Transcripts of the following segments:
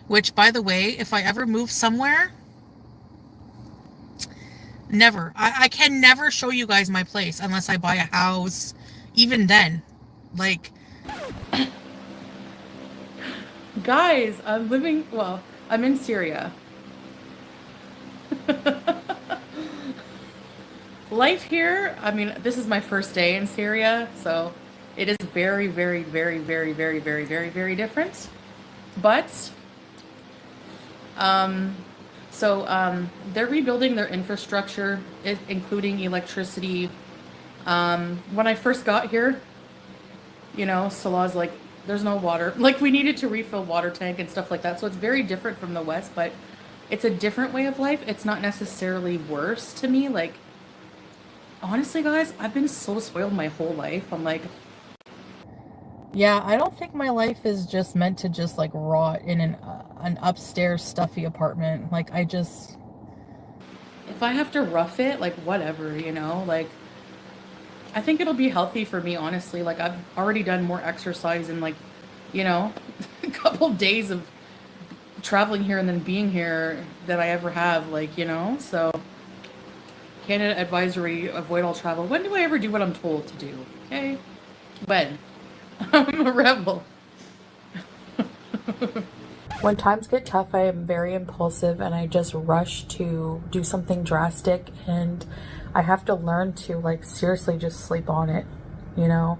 Which, by the way, if I ever move somewhere, never. I can never show you guys my place unless I buy a house. Even then. Like... Guys, I'm in Syria. Life here, I mean, this is my first day in Syria, so it is very, very, very, very, very, very, very, very different. But... they're rebuilding their infrastructure, including electricity. When I first got here, you know, Salah's like, there's no water. Like, we needed to refill water tank and stuff like that. So it's very different from the West, but it's a different way of life. It's not necessarily worse to me. Like, honestly, guys, I've been so spoiled my whole life. I'm like... Yeah, I don't think my life is just meant to just like rot in an upstairs stuffy apartment. Like, if I have to rough it, like, whatever, you know, like, I think it'll be healthy for me, honestly. Like, I've already done more exercise in, like, you know, a couple days of traveling here and then being here than I ever have, like, you know, so Canada advisory, avoid all travel. When do I ever do what I'm told to do? Okay, when? I'm a rebel. When times get tough, I am very impulsive and I just rush to do something drastic, and I have to learn to, like, seriously just sleep on it, you know?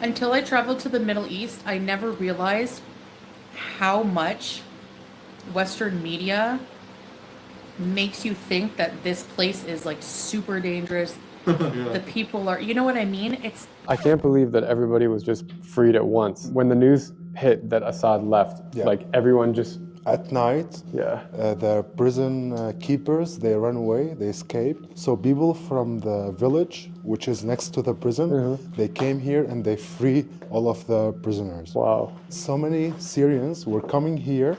Until I traveled to the Middle East, I never realized how much Western media makes you think that this place is, like, super dangerous. Yeah. The people are, you know what I mean? I can't believe that everybody was just freed at once. When the news hit that Assad left, yeah, like, everyone just... At night, yeah, the prison keepers, they run away, they escaped. So people from the village, which is next to the prison, they came here and they free all of the prisoners. Wow. So many Syrians were coming here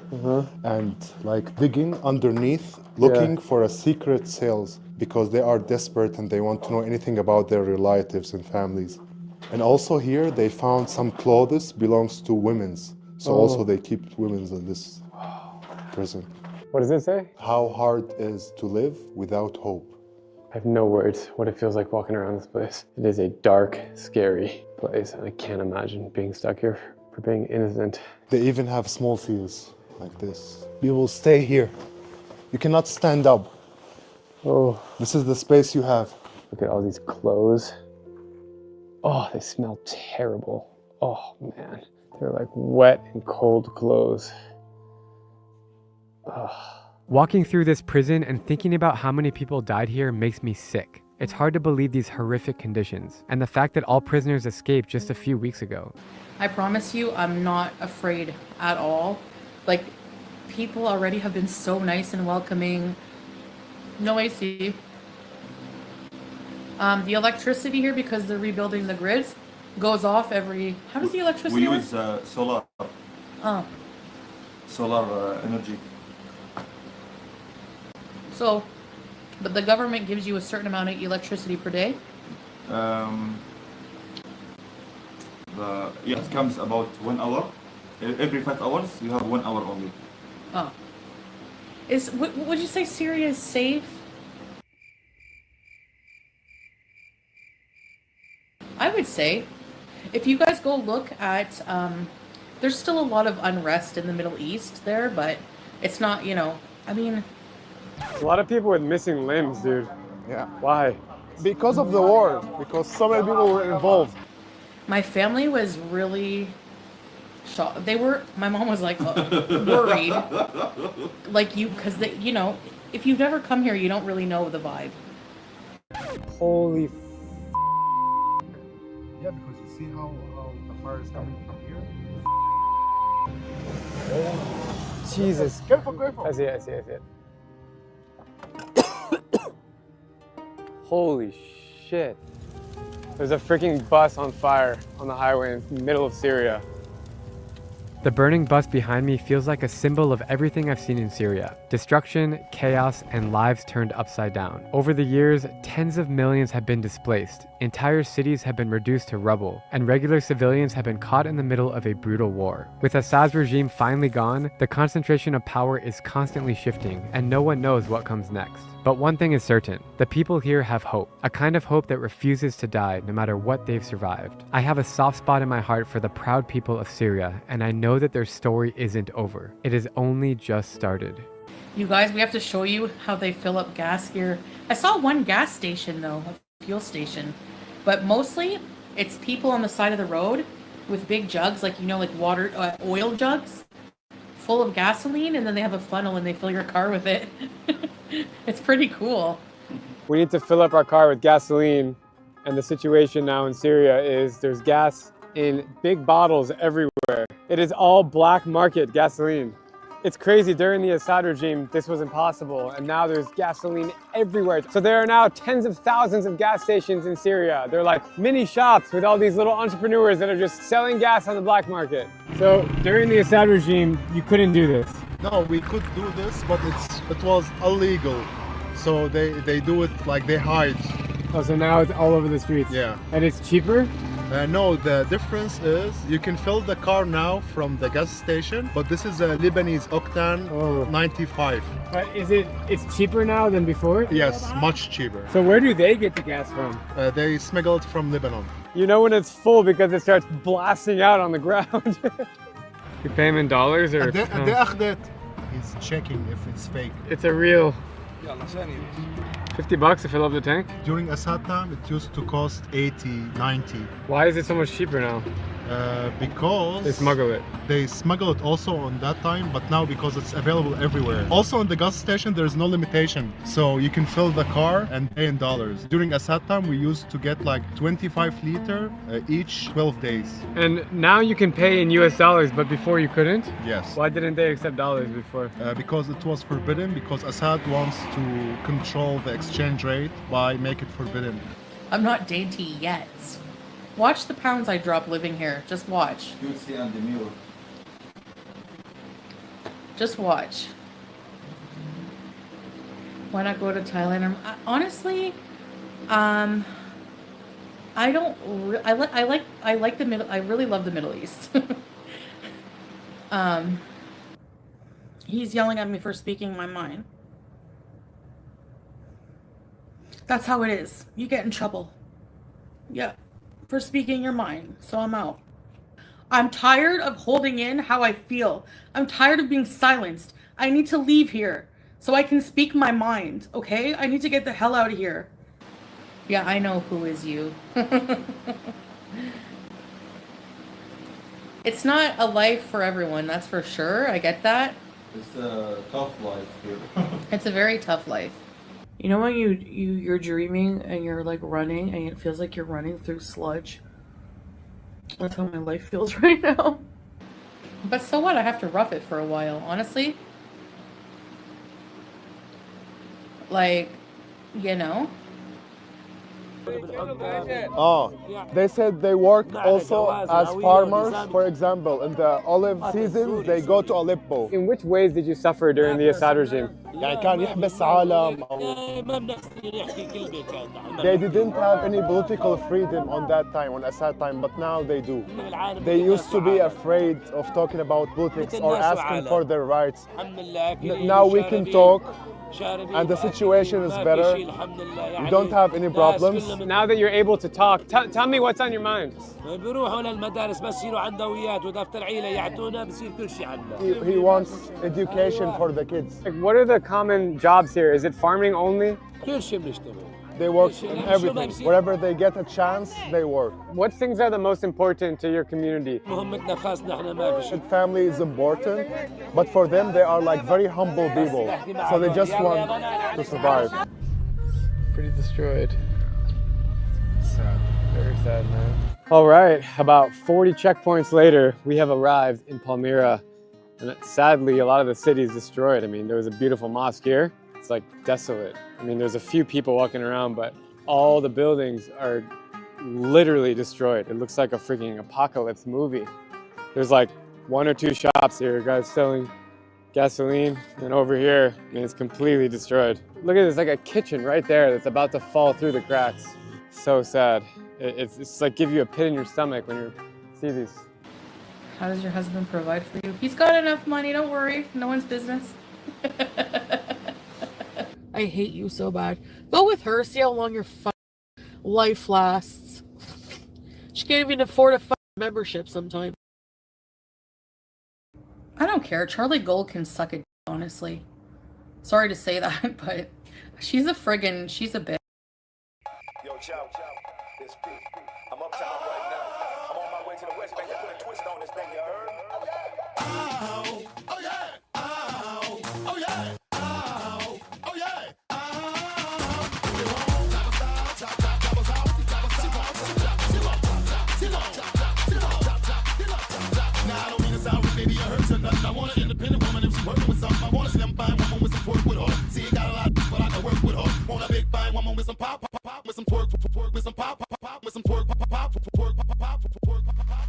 and like digging underneath, looking for a secret cells because they are desperate and they want to know anything about their relatives and families. And also here they found some clothes belongs to women's. So also they keep women's in this prison. What does it say? How hard it is to live without hope. I have no words what it feels like walking around this place. It is a dark, scary place, and I can't imagine being stuck here for being innocent. They even have small cells like this. You will stay here. You cannot stand up. Oh. This is the space you have. Look at all these clothes. Oh, they smell terrible. Oh, man. They're like wet and cold clothes. Ugh. Walking through this prison and thinking about how many people died here makes me sick. It's hard to believe these horrific conditions, and the fact that all prisoners escaped just a few weeks ago. I promise you, I'm not afraid at all. Like, people already have been so nice and welcoming. No AC. The electricity here, because they're rebuilding the grids, goes off every... How does the electricity work? We use solar. Oh. Solar energy. So, but the government gives you a certain amount of electricity per day? It comes about 1 hour. Every 5 hours, you have 1 hour only. Oh. Would you say Syria is safe? I would say, if you guys go look at, there's still a lot of unrest in the Middle East there, but it's not, you know, I mean... A lot of people with missing limbs, dude. Yeah. Why? Because of the war, because so many people were involved. My family was really shocked. My mom was like worried. Like because you know, if you've never come here, you don't really know the vibe. Holy Yeah, because you see how the fire is coming from here? Jesus. Careful, careful. I see it. Holy shit. There's a freaking bus on fire on the highway in the middle of Syria. The burning bus behind me feels like a symbol of everything I've seen in Syria. Destruction, chaos, and lives turned upside down. Over the years, tens of millions have been displaced, entire cities have been reduced to rubble, and regular civilians have been caught in the middle of a brutal war. With Assad's regime finally gone, the concentration of power is constantly shifting, and no one knows what comes next. But one thing is certain, the people here have hope, a kind of hope that refuses to die no matter what they've survived. I have a soft spot in my heart for the proud people of Syria, and I know that their story isn't over. It has only just started. You guys, we have to show you how they fill up gas here. I saw one gas station though, a fuel station, but mostly it's people on the side of the road with big jugs, like, you know, like water, oil jugs full of gasoline, and then they have a funnel and they fill your car with it. It's pretty cool. We need to fill up our car with gasoline, and the situation now in Syria is there's gas in big bottles everywhere. It is all black market gasoline. It's crazy. During the Assad regime, this was impossible, and now there's gasoline everywhere. So there are now tens of thousands of gas stations in Syria. They're like mini shops with all these little entrepreneurs that are just selling gas on the black market. So during the Assad regime, you couldn't do this. No, we could do this, but it was illegal. So they do it like they hide. Oh, so now it's all over the streets. Yeah. And it's cheaper? No, the difference is you can fill the car now from the gas station, but this is a Lebanese octane 95. But it's cheaper now than before? Yes, much cheaper. So where do they get the gas from? They smuggle it from Lebanon. You know when it's full because it starts blasting out on the ground. You pay him in dollars or? He's checking if it's fake. It's a real. $50 to fill up the tank? During Assad time, it used to cost 80, 90. Why is it so much cheaper now? Because They smuggle it. They smuggle it also on that time, but now because it's available everywhere. Also in the gas station, there's no limitation. So you can fill the car and pay in dollars. During Assad time, we used to get like 25 liter each 12 days. And now you can pay in US dollars, but before you couldn't? Yes. Why didn't they accept dollars before? Because it was forbidden, because Assad wants to control the exchange rate by making it forbidden. I'm not dainty yet. Watch the pounds I drop living here. Just watch. You see on the mirror. Just watch. Why not go to Thailand? Honestly, I don't. I like the middle. I really love the Middle East. He's yelling at me for speaking my mind. That's how it is. You get in trouble. Yeah. For speaking your mind. So I'm out. I'm tired of holding in how I feel. I'm tired of being silenced. I need to leave here so I can speak my mind, okay? I need to get the hell out of here. Yeah, I know who is you. It's not a life for everyone, that's for sure. I get that. It's a tough life here. It's a very tough life. You know when you're dreaming and you're like running and it feels like you're running through sludge? That's how my life feels right now. But so what? I have to rough it for a while, honestly. Like, you know? Oh, they said they work also as farmers. For example, in the olive season, they go to Aleppo. In which ways did you suffer during the Assad regime? يعني كان يحبس عالم. They didn't have any political freedom on that time, on Assad time, but now they do. They used to be afraid of talking about politics or asking for their rights. Now we can talk, and the situation is better. We don't have any problems. Now that you're able to talk, tell me what's on your mind. He wants education for the kids. Like, what are the common jobs here? Is it farming only? They work in everything. Wherever they get a chance, they work. What things are the most important to your community? Family is important, but for them, they are like very humble people. So they just want to survive. Pretty destroyed. Sad. Very sad, man. All right, about 40 checkpoints later, we have arrived in Palmira. And sadly, a lot of the city is destroyed. I mean, there was a beautiful mosque here. It's like desolate. I mean, there's a few people walking around, but all the buildings are literally destroyed. It looks like a freaking apocalypse movie. There's like 1 or 2 shops here, guys selling gasoline, and over here, I mean, it's completely destroyed. Look at this, like a kitchen right there that's about to fall through the cracks. So sad. It's like give you a pit in your stomach when you see these. How does your husband provide for you? He's got enough money, don't worry. No one's business. I hate you so bad. Go with her, see how long your life lasts. She can't even afford a membership sometimes. I don't care. Charlie Gold can suck it, honestly. Sorry to say that, but she's a bitch. Yo, Chow, this P. I'm uptown right now. I'm on my way to the West Bank to put a twist on this thing, you heard? Oh, oh yeah, oh, oh yeah, oh, oh yeah, Now I don't mean to sound rude, baby, I hurt or nothing. I want an independent woman if she's working with something. I want a slim fine woman with some twerk with her. See, you got a lot, but I can work with her. Want a big fine woman with some pop, pop, pop, with some twerk, twerk, with some pop, pop, pop, with some twerk, pop, pop, twerk, pop, pop, twerk, pop, pop.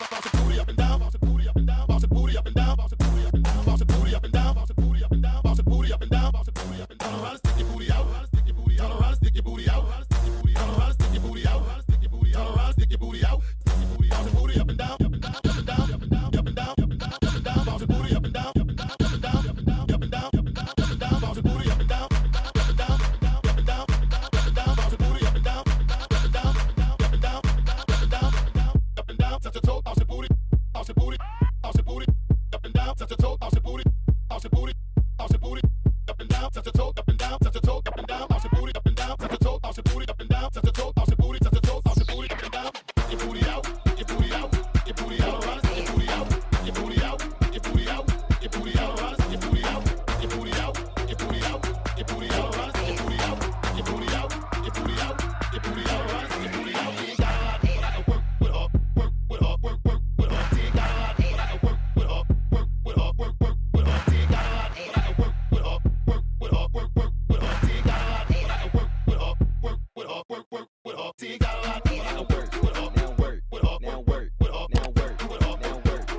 Bounce your booty up and down, bounce your booty up and down, bounce your booty up and down, bounce your booty up and down, bounce your booty up and down, bounce your booty up and down, bounce your booty up and down, bounce your booty up and down. Turn around and stick your booty out, stick your booty out, turn around and stick your booty out, stick your booty out, turn around and stick your booty out, stick your booty out, turn around and stick your booty out, stick your booty out, bounce your booty up and down, up and down, up and down, up and down, up and down, up and down, up and down, bounce your booty up and down, up and down, up and down, up and down, up and down, up and down, up and down, bounce your booty up and down, up and down, up and down, up and down, up and down, up and down, bounce your booty up and down, up and down, up and down, up and down, up and down, up and down, touch your toe, bounce your booty, bounce your booty, bounce your booty, up and down, touch your toe, bounce your booty, bounce your booty, bounce your booty, up and down, touch your toe, up and down, touch your toe, up and down, bounce your booty, up and down, touch your toe, bounce your booty, up and down, touch your toe, bounce your booty, touch your toe, bounce your booty, up and down, your booty out, your booty out, your booty out, around, your booty out, your booty out, your booty out, your booty out, around, your booty out, your booty out, your booty out, your booty out, around, your booty out, your booty out, your booty out, your booty out, around, your booty out. You ain't got a lot, but I can work with her, work with her, work with her. You ain't got a lot, but I can work with her, work with her, work with her. You ain't got a lot, but I can work with her, work with her, work with her. You ain't got a lot, but I can work with her, work with her, work with her. You ain't got a lot, but I can work with her, now work with her, now work with her, now work with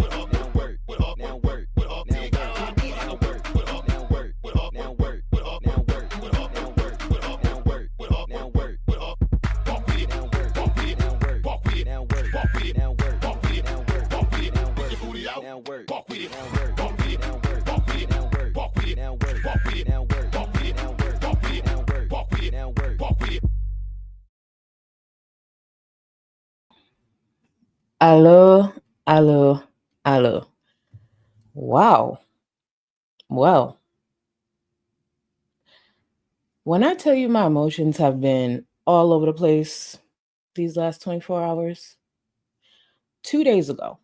her, now work with her, now work with her, now work with her. You ain't got a lot, but I can work with her, now work with her, now work with her, now work with her, now work with her, now work with her, now work with her. Walk with it, now work, walk with it, now work, walk with it, now work, walk with it, now work, walk with it, now work, walk with it, now work. Your booty out, now work, walk with it, now work, walk with it, now work, walk with it, now work, walk with it, now work, walk with it, now work, walk with it, now work, walk with it, now work, walk with it, now work, walk with it. Allo, allo, allo. Wow. Well, when I tell you my emotions have been all over the place these last 24 hours, 2 days ago,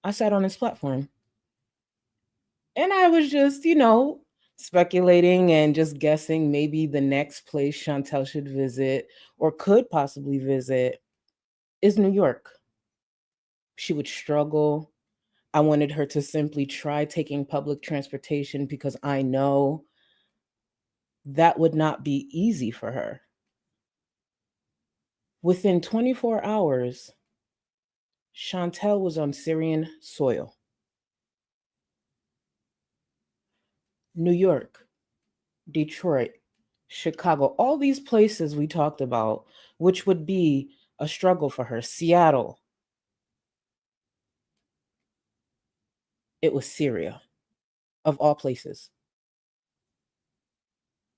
I sat on this platform and I was just, speculating and just guessing maybe the next place Chantal should visit or could possibly visit is New York. She would struggle. I wanted her to simply try taking public transportation because I know that would not be easy for her. Within 24 hours, Chantal was on Syrian soil. New York, Detroit, Chicago, all these places we talked about, which would be a struggle for her. Seattle. It was Syria, of all places.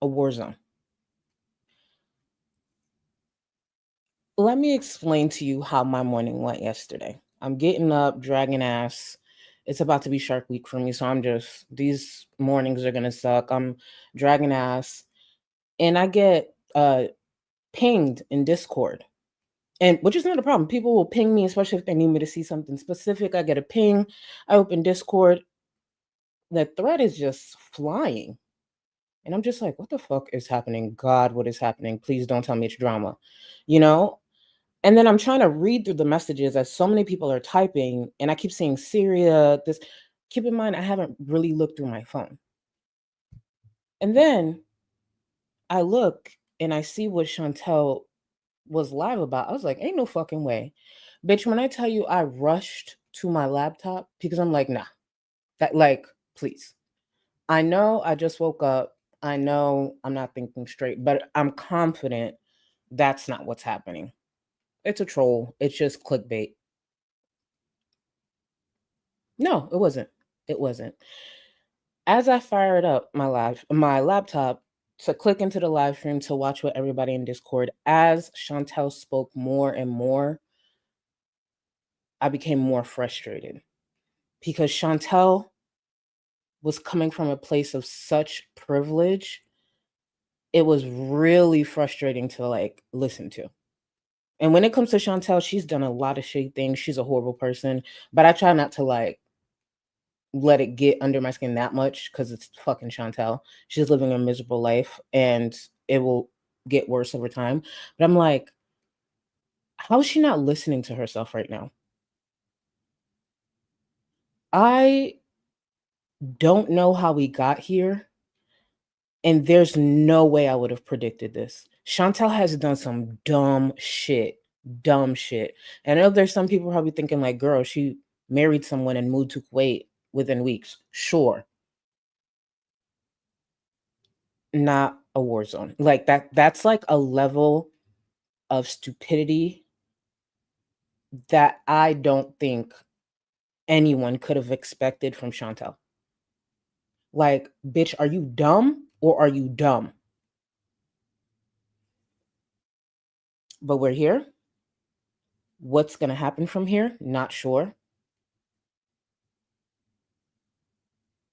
A war zone. Let me explain to you how my morning went yesterday. I'm getting up, dragging ass. It's about to be Shark Week for me, so these mornings are gonna suck. I'm dragging ass, and I get pinged in Discord, and which is not a problem. People will ping me, especially if they need me to see something specific. I get a ping. I open Discord. The thread is just flying, and I'm just like, what the fuck is happening? God, what is happening? Please don't tell me it's drama, And then I'm trying to read through the messages as so many people are typing, and I keep seeing Syria, this. Keep in mind, I haven't really looked through my phone. And then I look, and I see what Chantal was live about. I was like, ain't no fucking way. Bitch, when I tell you I rushed to my laptop because I'm like, nah, that like, please. I know I just woke up. I know I'm not thinking straight, but I'm confident that's not what's happening. It's a troll. It's just clickbait. No, it wasn't. It wasn't. As I fired up my laptop to click into the live stream to watch what everybody in Discord, as Chantal spoke more and more, I became more frustrated because Chantal was coming from a place of such privilege. It was really frustrating to like listen to. And when it comes to Chantal, she's done a lot of shitty things. She's a horrible person, but I try not to like let it get under my skin that much because it's fucking Chantal. She's living a miserable life and it will get worse over time. But I'm like, how is she not listening to herself right now? I don't know how we got here. And there's no way I would have predicted this. Chantal has done some dumb shit. Dumb shit. And I know there's some people probably thinking, like, girl, she married someone and moved to Kuwait within weeks. Sure. Not a war zone. Like that's like a level of stupidity that I don't think anyone could have expected from Chantal. Like, bitch, are you dumb or are you dumb? But we're here. What's going to happen from here? Not sure.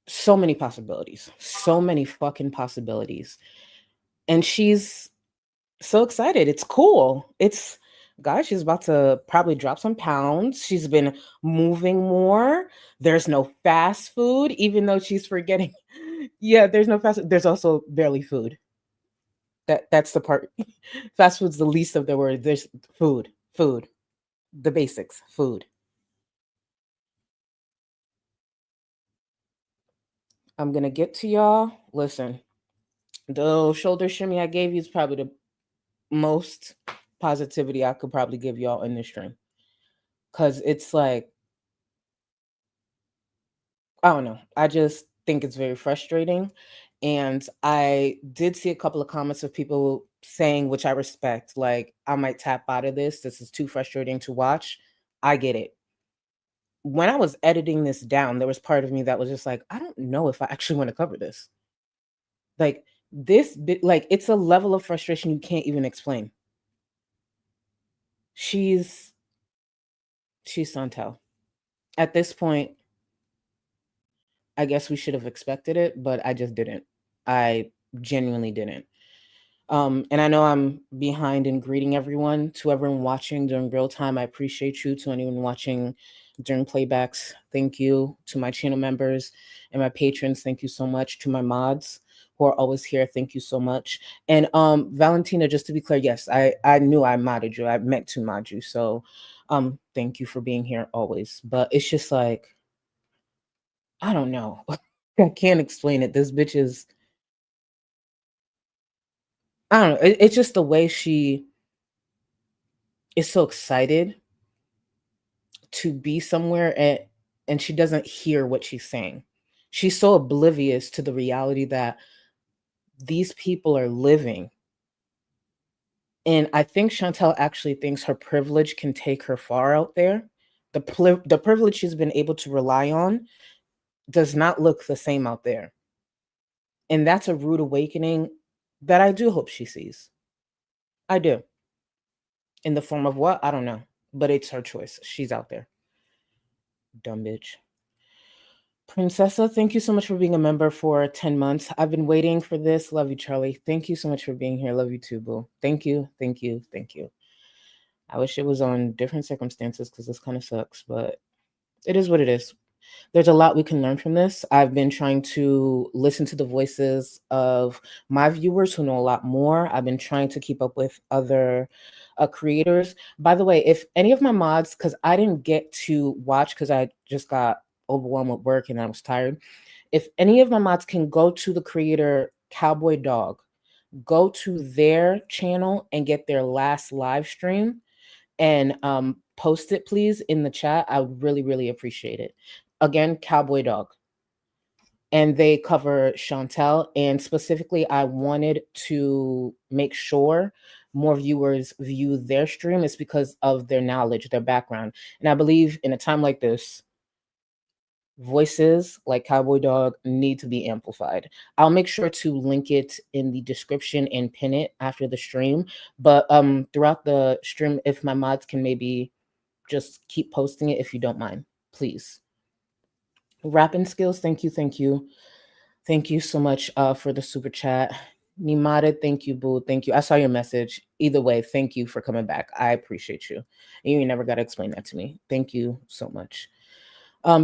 So many possibilities. So many fucking possibilities. And she's so excited. It's cool. Guys, she's about to probably drop some pounds. She's been moving more. There's no fast food, even though she's forgetting. Yeah, there's no fast food. There's also barely food. That's the part. Fast food's the least of the word. There's food. The basics, food. I'm gonna get to y'all. Listen, the shoulder shimmy I gave you is probably the most positivity I could probably give y'all in this stream. Cause it's like, I don't know. I just think it's very frustrating. And I did see a couple of comments of people saying, which I respect, like, I might tap out of this. This is too frustrating to watch. I get it. When I was editing this down, there was part of me that was just like, I don't know if I actually want to cover this. Like, this bit, like, it's a level of frustration you can't even explain. She's Chantal. At this point, I guess we should have expected it, but I just didn't. I genuinely didn't. And I know I'm behind in greeting everyone. To everyone watching during real time, I appreciate you. To anyone watching during playbacks, thank you. To my channel members and my patrons, thank you so much. To my mods who are always here, thank you so much. And Valentina, just to be clear, yes, I knew I modded you. I meant to mod you. So thank you for being here always. But it's just like, I don't know. I can't explain it. This bitch is, I don't know. It's just the way she is so excited to be somewhere and she doesn't hear what she's saying. She's so oblivious to the reality that these people are living. And I think Chantal actually thinks her privilege can take her far out there. The privilege she's been able to rely on does not look the same out there. And that's a rude awakening that I do hope she sees. I do. In the form of what? I don't know. But it's her choice. She's out there. Dumb bitch. Princessa, thank you so much for being a member for 10 months. I've been waiting for this. Love you, Charlie. Thank you so much for being here. Love you too, boo. Thank you. I wish it was on different circumstances because this kind of sucks, but it is what it is. There's a lot we can learn from this. I've been trying to listen to the voices of my viewers who know a lot more. I've been trying to keep up with other creators. By the way, if any of my mods, because I didn't get to watch because I just got overwhelmed with work and I was tired. If any of my mods can go to the creator Cowboy Dog, go to their channel and get their last live stream and post it, please, in the chat. I would really, really appreciate it. Again, Cowboy Dog. And they cover Chantal. And specifically, I wanted to make sure more viewers view their stream is because of their knowledge, their background. And I believe in a time like this, voices like Cowboy Dog need to be amplified. I'll make sure to link it in the description and pin it after the stream. But throughout the stream, if my mods can maybe just keep posting it if you don't mind, please. Rapping skills, thank you, thank you. Thank you so much for the super chat. Nimada, thank you, boo. Thank you. I saw your message. Either way, thank you for coming back. I appreciate you. And you never got to explain that to me. Thank you so much.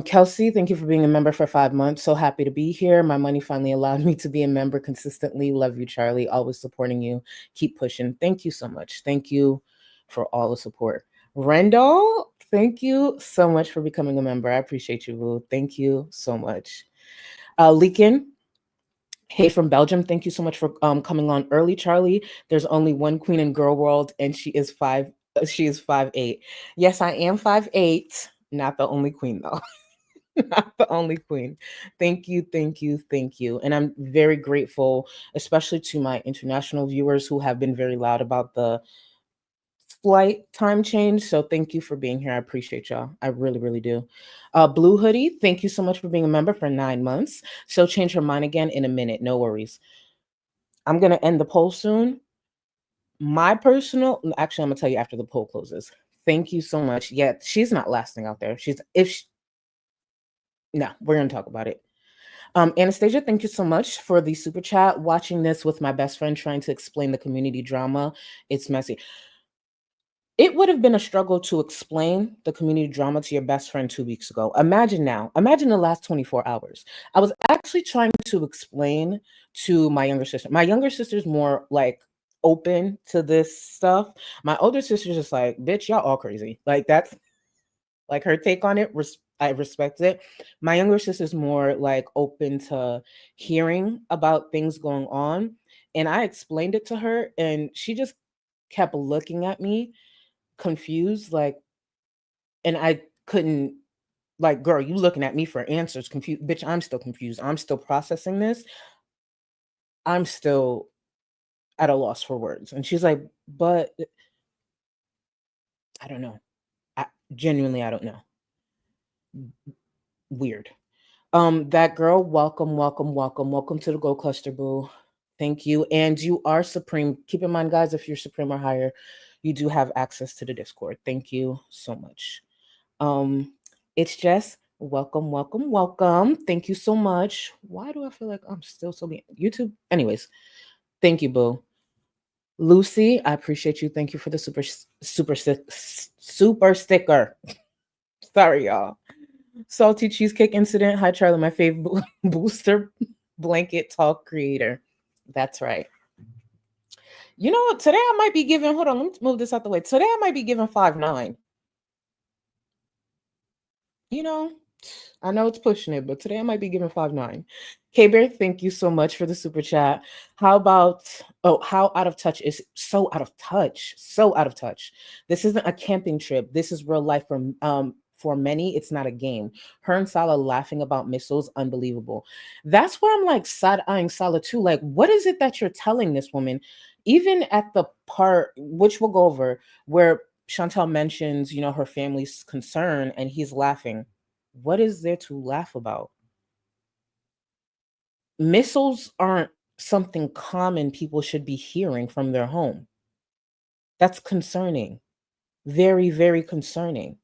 Kelsey, thank you for being a member for 5 months. So happy to be here. My money finally allowed me to be a member consistently. Love you, Charlie. Always supporting you. Keep pushing. Thank you so much. Thank you for all the support. Rendell, thank you so much for becoming a member. I appreciate you, boo. Thank you so much. Leakin, hey from Belgium, thank you so much for coming on early, Charlie. There's only one queen in girl world, and she is 5'8". Yes, I am 5'8". Not the only queen though. Not the only queen. Thank you, thank you, thank you. And I'm very grateful, especially to my international viewers who have been very loud about the flight time change. So thank you for being here. I appreciate y'all. I really, really do. Blue Hoodie, thank you so much for being a member for 9 months. She'll change her mind again in a minute. No worries. I'm going to end the poll soon. My personal, actually, I'm going to tell you after the poll closes. Thank you so much. Yeah, she's not lasting out there. No, we're going to talk about it. Anastasia, thank you so much for the super chat. Watching this with my best friend trying to explain the community drama. It's messy. It would have been a struggle to explain the community drama to your best friend 2 weeks ago. Imagine now. Imagine the last 24 hours. I was actually trying to explain to my younger sister. My younger sister's more like open to this stuff. My older sister's just like, bitch, y'all all crazy. Like that's like her take on it. I respect it. My younger sister's more like open to hearing about things going on. And I explained it to her and she just kept looking at me confused, like, and I couldn't, like, girl, you looking at me for answers, confused, bitch, I'm still confused. I'm still processing this. I'm still at a loss for words. And she's like, but I don't know. Genuinely, I don't know. Weird. That girl, welcome to the Gold Cluster, boo. Thank you. And you are Supreme. Keep in mind, guys, if you're Supreme or higher, you do have access to the Discord. Thank you so much. It's Jess. Welcome. Thank you so much. Why do I feel like I'm still so being YouTube? Anyways, thank you, boo. Lucy, I appreciate you. Thank you for the super sticker. Sorry, y'all. Salty Cheesecake Incident. Hi, Charlie, my favorite booster blanket talk creator. That's right. You know what? Today I might be giving, hold on, let me move this out the way. Today I might be giving 5'9". You know, I know it's pushing it, but today I might be giving 5'9". K-Bear, thank you so much for the super chat. How out of touch is so out of touch. So out of touch. This isn't a camping trip. This is real life for many. It's not a game. Her and Salah laughing about missiles, unbelievable. That's where I'm like side-eyeing Salah too. Like, what is it that you're telling this woman? Even at the part, which we'll go over, where Chantal mentions, you know, her family's concern and he's laughing. What is there to laugh about? Missiles aren't something common people should be hearing from their home. That's concerning. Very, very concerning.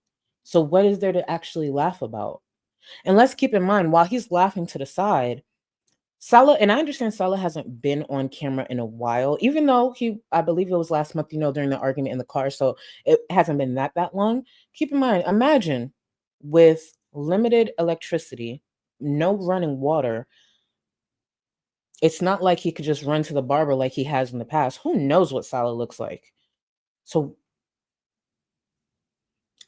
So what is there to actually laugh about? And let's keep in mind, while he's laughing to the side, Salah, and I understand Salah hasn't been on camera in a while, even though I believe it was last month, you know, during the argument in the car. So it hasn't been that long. Keep in mind, imagine with limited electricity, no running water, it's not like he could just run to the barber like he has in the past. Who knows what Salah looks like? So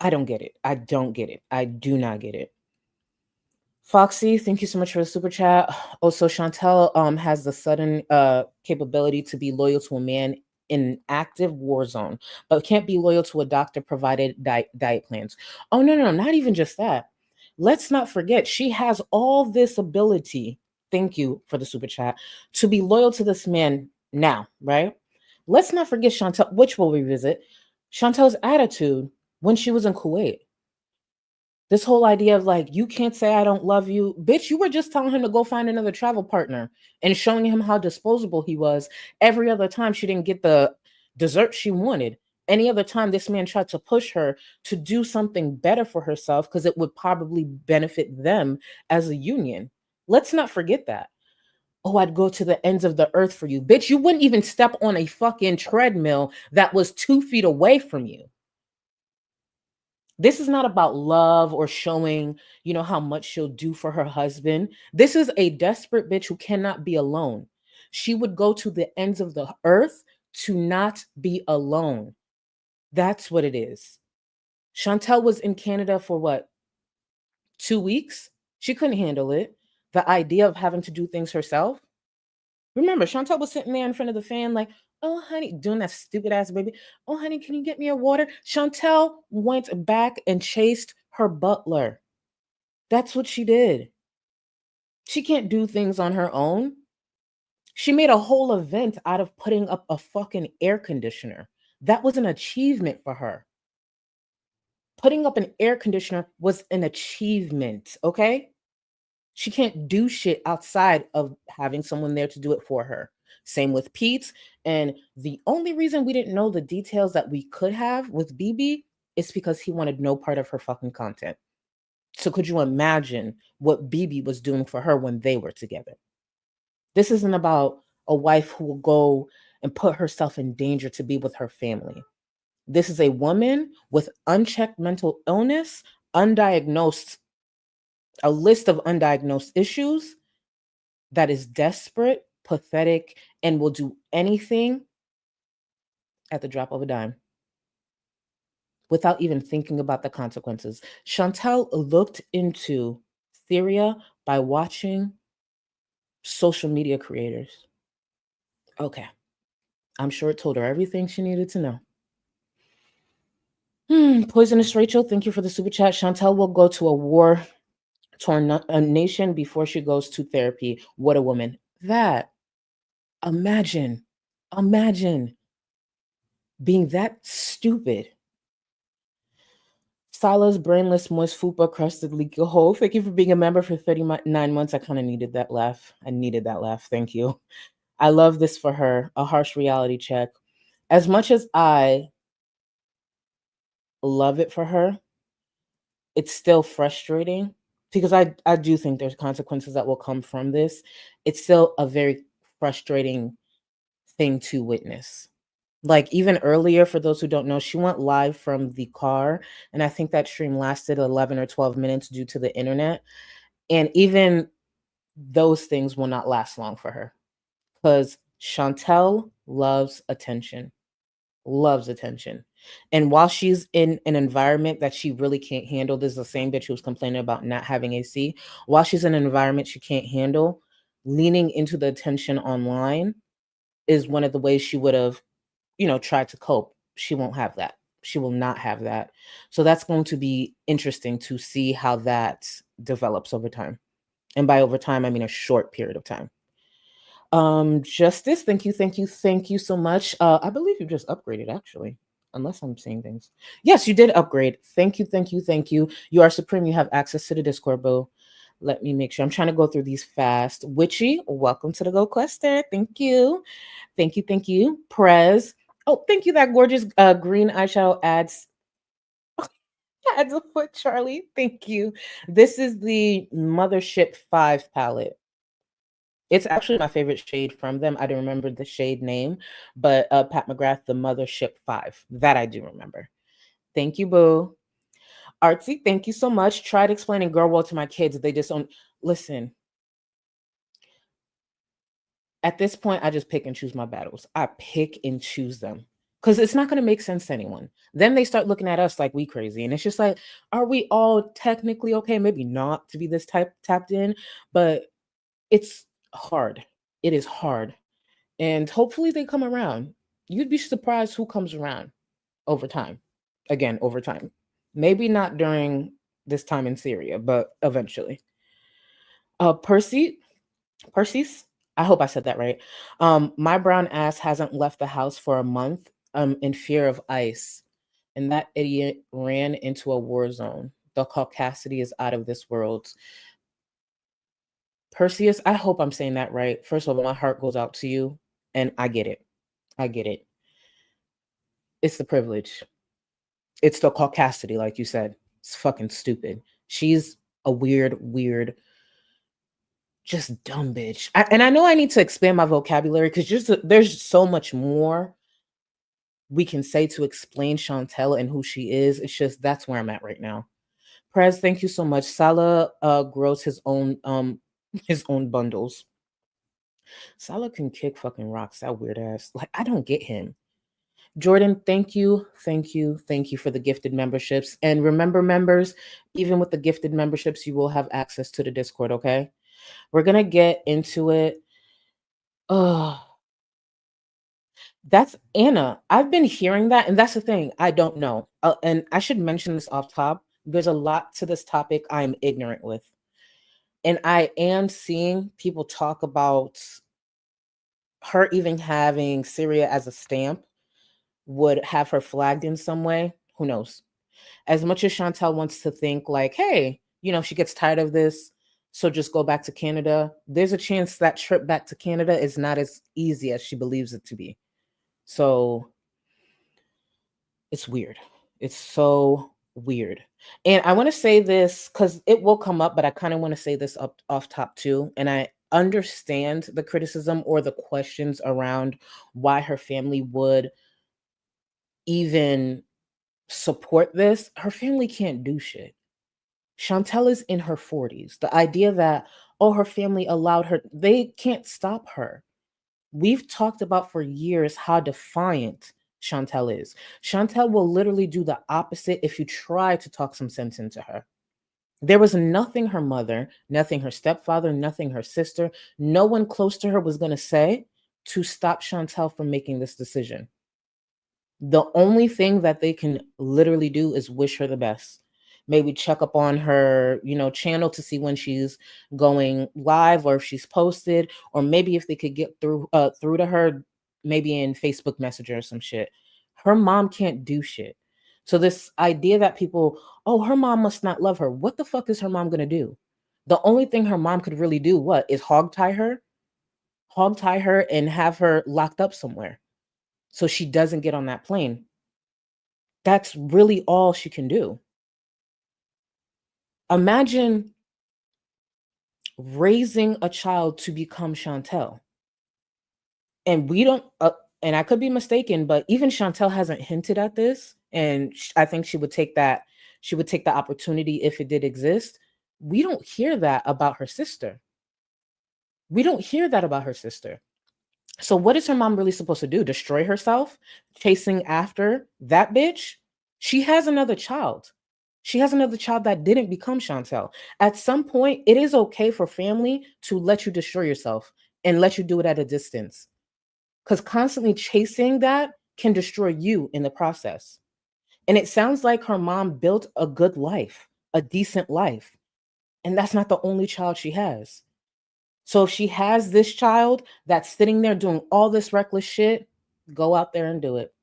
I don't get it. I don't get it. I do not get it. Foxy, thank you so much for the super chat. Also, Chantal has the sudden capability to be loyal to a man in an active war zone, but can't be loyal to a doctor provided diet plans. Oh, no, not even just that. Let's not forget, she has all this ability. Thank you for the super chat to be loyal to this man now, right? Let's not forget Chantal, which we'll revisit, Chantal's attitude when she was in Kuwait. This whole idea of like, you can't say I don't love you. Bitch, you were just telling him to go find another travel partner and showing him how disposable he was. Every other time she didn't get the dessert she wanted. Any other time this man tried to push her to do something better for herself because it would probably benefit them as a union. Let's not forget that. Oh, I'd go to the ends of the earth for you. Bitch, you wouldn't even step on a fucking treadmill that was 2 feet away from you. This is not about love or showing, how much she'll do for her husband. This is a desperate bitch who cannot be alone. She would go to the ends of the earth to not be alone. That's what it is. Chantal was in Canada for what? 2 weeks? She couldn't handle it. The idea of having to do things herself. Remember, Chantal was sitting there in front of the fan like, oh, honey, doing that stupid ass baby. Oh, honey, can you get me a water? Chantal went back and chased her butler. That's what she did. She can't do things on her own. She made a whole event out of putting up a fucking air conditioner. That was an achievement for her. Putting up an air conditioner was an achievement, okay? She can't do shit outside of having someone there to do it for her. Same with Pete. And the only reason we didn't know the details that we could have with BB is because he wanted no part of her fucking content. So could you imagine what BB was doing for her when they were together? This isn't about a wife who will go and put herself in danger to be with her family. This is a woman with unchecked mental illness, undiagnosed, a list of undiagnosed issues that is desperate, pathetic, and will do anything at the drop of a dime without even thinking about the consequences. Chantal looked into Syria by watching social media creators. Okay. I'm sure it told her everything she needed to know. Poisonous Rachel, thank you for the super chat. Chantal will go to a war-torn nation before she goes to therapy. What a woman. That, imagine being that stupid. Salah's brainless, moist fupa, crusted, leaky hole. Thank you for being a member for 39 months. I kind of needed that laugh. Thank you. I love this for her. A harsh reality check. As much as I love it for her, it's still frustrating because I do think there's consequences that will come from this. It's still a very frustrating thing to witness. Like even earlier, for those who don't know, she went live from the car, and I think that stream lasted 11 or 12 minutes due to the internet. And even those things will not last long for her because Chantal loves attention. And while she's in an environment that she really can't handle, this is the same bitch who was complaining about not having AC. While she's in an environment she can't handle, leaning into the attention online is one of the ways she would have, tried to cope. She won't have that. She will not have that. So that's going to be interesting to see how that develops over time. And by over time, I mean a short period of time. Justice, thank you so much. I believe you just upgraded, actually, unless I'm seeing things. Yes, you did upgrade. Thank you. You are supreme. You have access to the Discord, boo. Let me make sure. I'm trying to go through these fast. Witchy, welcome to the Go Quester. Thank you. Prez. Oh, thank you. That gorgeous green eyeshadow adds a foot, Charlie. Thank you. This is the Mothership 5 palette. It's actually my favorite shade from them. I don't remember the shade name, but Pat McGrath, the Mothership 5. That I do remember. Thank you, boo. Artsy, thank you so much. Tried explaining Girl World to my kids. They just don't listen. At this point, I just pick and choose my battles. I pick and choose them. because it's not going to make sense to anyone. Then they start looking at us like we crazy, and it's just like, are we all technically okay? Maybe not to be this tapped in, but it's hard. It is hard, and hopefully they come around. You'd be surprised who comes around over time. Again, over time. Maybe not during this time in Syria, but eventually. Percy's, I hope I said that right. My brown ass hasn't left the house for a month in fear of ICE. And that idiot ran into a war zone. The caucasity is out of this world. Perseus, I hope I'm saying that right. First of all, my heart goes out to you, and I get it. I get it. It's the privilege. It's the caucasity, like you said. It's fucking stupid. She's a weird, just dumb bitch. And I know I need to expand my vocabulary because there's so much more we can say to explain Chantal and who she is. It's just that's where I'm at right now. Prez, thank you so much. Salah grows his own bundles. Salah can kick fucking rocks. That weird ass. Like, I don't get him. Jordan, thank you for the gifted memberships. And remember, members, even with the gifted memberships, you will have access to the Discord, okay? We're gonna get into it. Oh, that's Anna. I've been hearing that, and that's the thing. I don't know. And I should mention this off top. There's a lot to this topic I'm ignorant with. And I am seeing people talk about her even having Syria as a stamp would have her flagged in some way. Who knows? As much as Chantal wants to think like, hey, she gets tired of this, so just go back to Canada. There's a chance that trip back to Canada is not as easy as she believes it to be. So it's weird. It's so weird. And I want to say this because it will come up, but I kind of want to say this off top too. And I understand the criticism or the questions around why her family would even support this. Her family can't do shit. Chantal is in her 40s. The idea that, her family allowed her, they can't stop her. We've talked about for years how defiant Chantal is. Chantal will literally do the opposite if you try to talk some sense into her. There was nothing her mother, nothing her stepfather, nothing her sister, no one close to her was going to say to stop Chantal from making this decision. The only thing that they can literally do is wish her the best. Maybe check up on her, channel to see when she's going live or if she's posted, or maybe if they could get through to her, maybe in Facebook Messenger or some shit. Her mom can't do shit. So this idea that people, her mom must not love her. What the fuck is her mom going to do? The only thing her mom could really do, is hog tie her and have her locked up somewhere so she doesn't get on that plane. That's really all she can do. Imagine raising a child to become Chantal. And we don't, and I could be mistaken, but even Chantal hasn't hinted at this. And I think she would take the opportunity if it did exist. We don't hear that about her sister. So what is her mom really supposed to do? Destroy herself? Chasing after that bitch? She has another child. She has another child that didn't become Chantal. At some point, it is okay for family to let you destroy yourself and let you do it at a distance. Because constantly chasing that can destroy you in the process. And it sounds like her mom built a good life, a decent life. And that's not the only child she has. So if she has this child that's sitting there doing all this reckless shit, go out there and do it.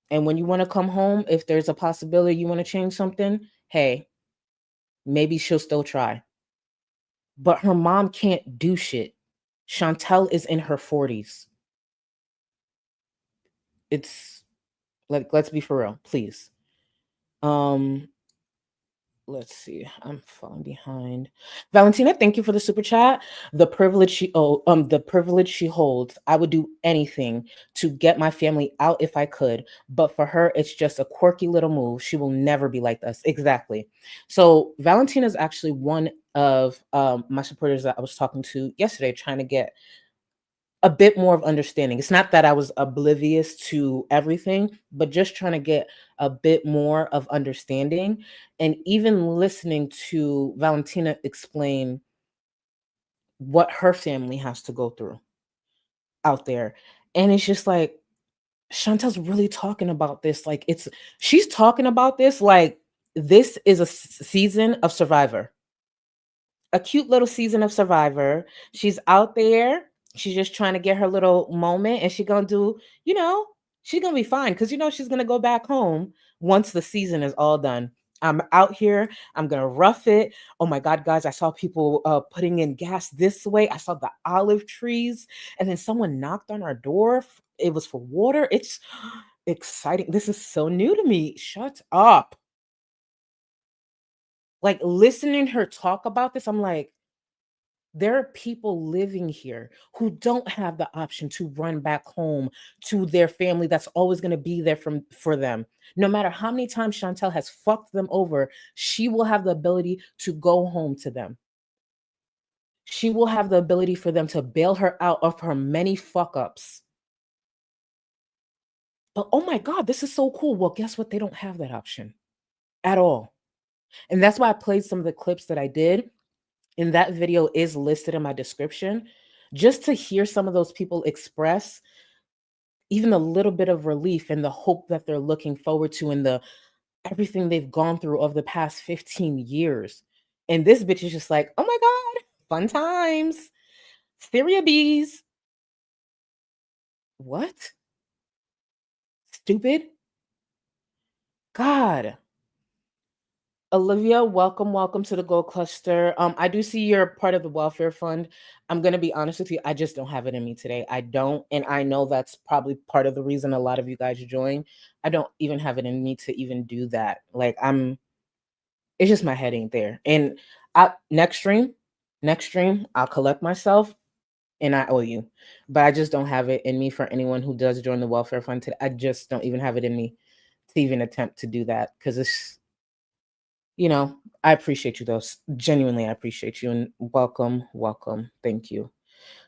And when you want to come home, if there's a possibility you want to change something, hey, maybe she'll still try. But her mom can't do shit. Chantal is in her 40s. It's like, let's be for real, please. Let's see. I'm falling behind. Valentina, thank you for the super chat. The privilege she holds. I would do anything to get my family out if I could, but for her, it's just a quirky little move. She will never be like us. Exactly. So Valentina is actually one of my supporters that I was talking to yesterday, trying to get a bit more of understanding. It's not that I was oblivious to everything, but just trying to get a bit more of understanding, and even listening to Valentina explain what her family has to go through out there. And it's just like, Chantal's really talking about this. Like, she's talking about this like this is a season of Survivor, a cute little season of Survivor. She's out there. She's just trying to get her little moment, and she's gonna do, she's gonna be fine because she's gonna go back home once the season is all done. I'm out here. I'm gonna rough it. Oh my God, guys! I saw people putting in gas this way. I saw the olive trees, and then someone knocked on our door. It was for water. It's exciting. This is so new to me. Shut up. Like, listening her talk about this, I'm like, there are people living here who don't have the option to run back home to their family that's always going to be there for them. No matter how many times Chantal has fucked them over, she will have the ability to go home to them. She will have the ability for them to bail her out of her many fuck ups. But oh my God, this is so cool. Well, guess what? They don't have that option at all. And that's why I played some of the clips that I did. And that video is listed in my description, just to hear some of those people express even a little bit of relief and the hope that they're looking forward to, and everything they've gone through over the past 15 years. And this bitch is just like, oh my God, fun times. Syria bees. What? Stupid. God. Olivia, welcome to the Gold Cluster. I do see you're part of the welfare fund. I'm gonna be honest with you, I just don't have it in me today. I don't, and I know that's probably part of the reason a lot of you guys join. I don't even have it in me to even do that. Like, it's just my head ain't there. And next stream, I'll collect myself, and I owe you. But I just don't have it in me for anyone who does join the welfare fund today. I just don't even have it in me to even attempt to do that, because it's, I appreciate you though. Genuinely, I appreciate you, and welcome. Thank you.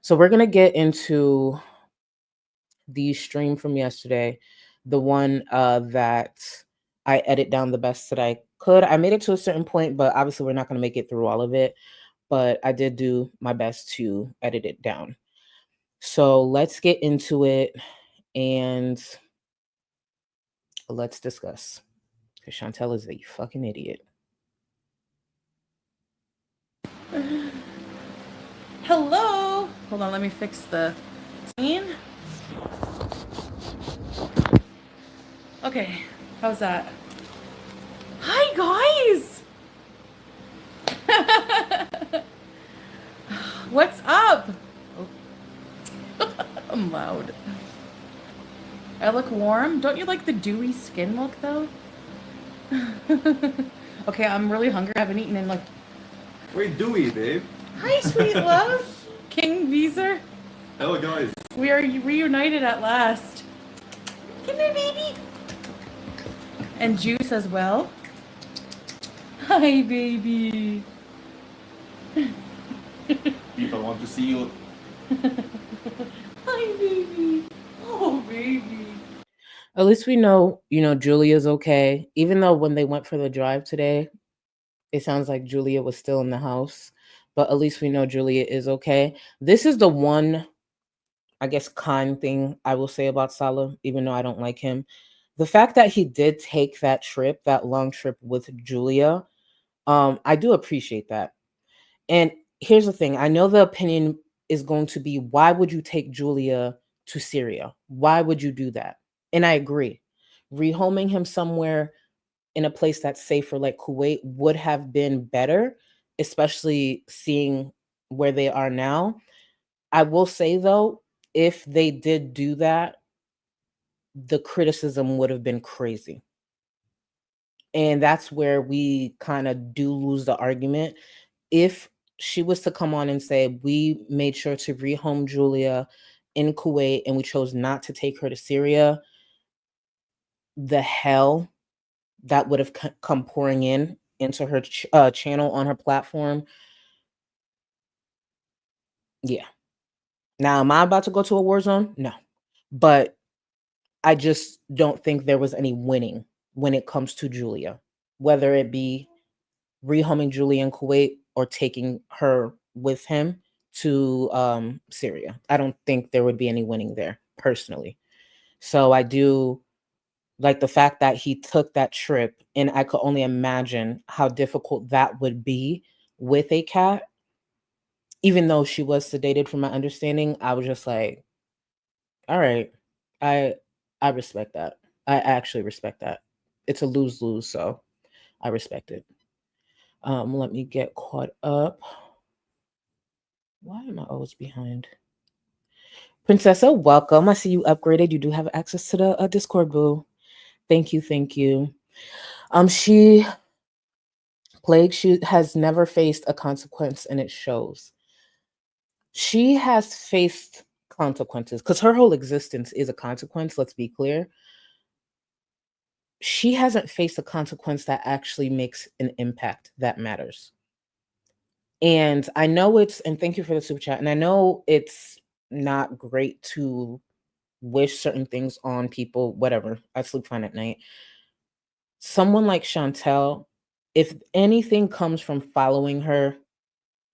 So we're going to get into the stream from yesterday, the one that I edit down the best that I could. I made it to a certain point, but obviously we're not going to make it through all of it, but I did do my best to edit it down. So let's get into it and let's discuss, because Chantal is a fucking idiot. Hello. Hold on, let me fix the scene. Okay, how's that? Hi guys. What's up? Oh. I'm loud. I look warm. Don't you like the dewy skin look though? Okay, I'm really hungry. I haven't eaten in like. Wait, Dewey, babe. Hi, sweet love. King Beezer. Hello, guys. We are reunited at last. Come here, baby. And Juice as well. Hi, baby. People want to see you. Hi, baby. Oh, baby. At least we know, Julia's okay. Even though when they went for the drive today, it sounds like Julia was still in the house. But at least we know Julia is okay. This is the one, I guess, kind thing I will say about Salah, even though I don't like him. The fact that he did take that trip, that long trip with Julia, I do appreciate that. And here's the thing. I know the opinion is going to be, why would you take Julia to Syria? Why would you do that? And I agree. Rehoming him somewhere in a place that's safer like Kuwait would have been better, especially seeing where they are now. I will say though, if they did do that, the criticism would have been crazy. And that's where we kind of do lose the argument. If she was to come on and say, we made sure to rehome Julia in Kuwait and we chose not to take her to Syria, the hell that would have come pouring into her channel on her platform. Yeah. Now, am I about to go to a war zone? No. But I just don't think there was any winning when it comes to Julia, whether it be rehoming Julia in Kuwait or taking her with him to Syria. I don't think there would be any winning there, personally. So I do like the fact that he took that trip, and I could only imagine how difficult that would be with a cat. Even though she was sedated, from my understanding, I was just like, all right, I I respect that. I actually respect that. It's a lose-lose, so I respect it. Let me get caught up. Why am I always behind? Princessa, welcome. I see you upgraded. You do have access to the Discord, boo. Thank you, thank you. She has never faced a consequence, and it shows. She has faced consequences because her whole existence is a consequence. Let's be clear. She hasn't faced a consequence that actually makes an impact that matters. And I know and thank you for the super chat. And I know it's not great to wish certain things on people, whatever. I sleep fine at night. Someone like Chantal, if anything comes from following her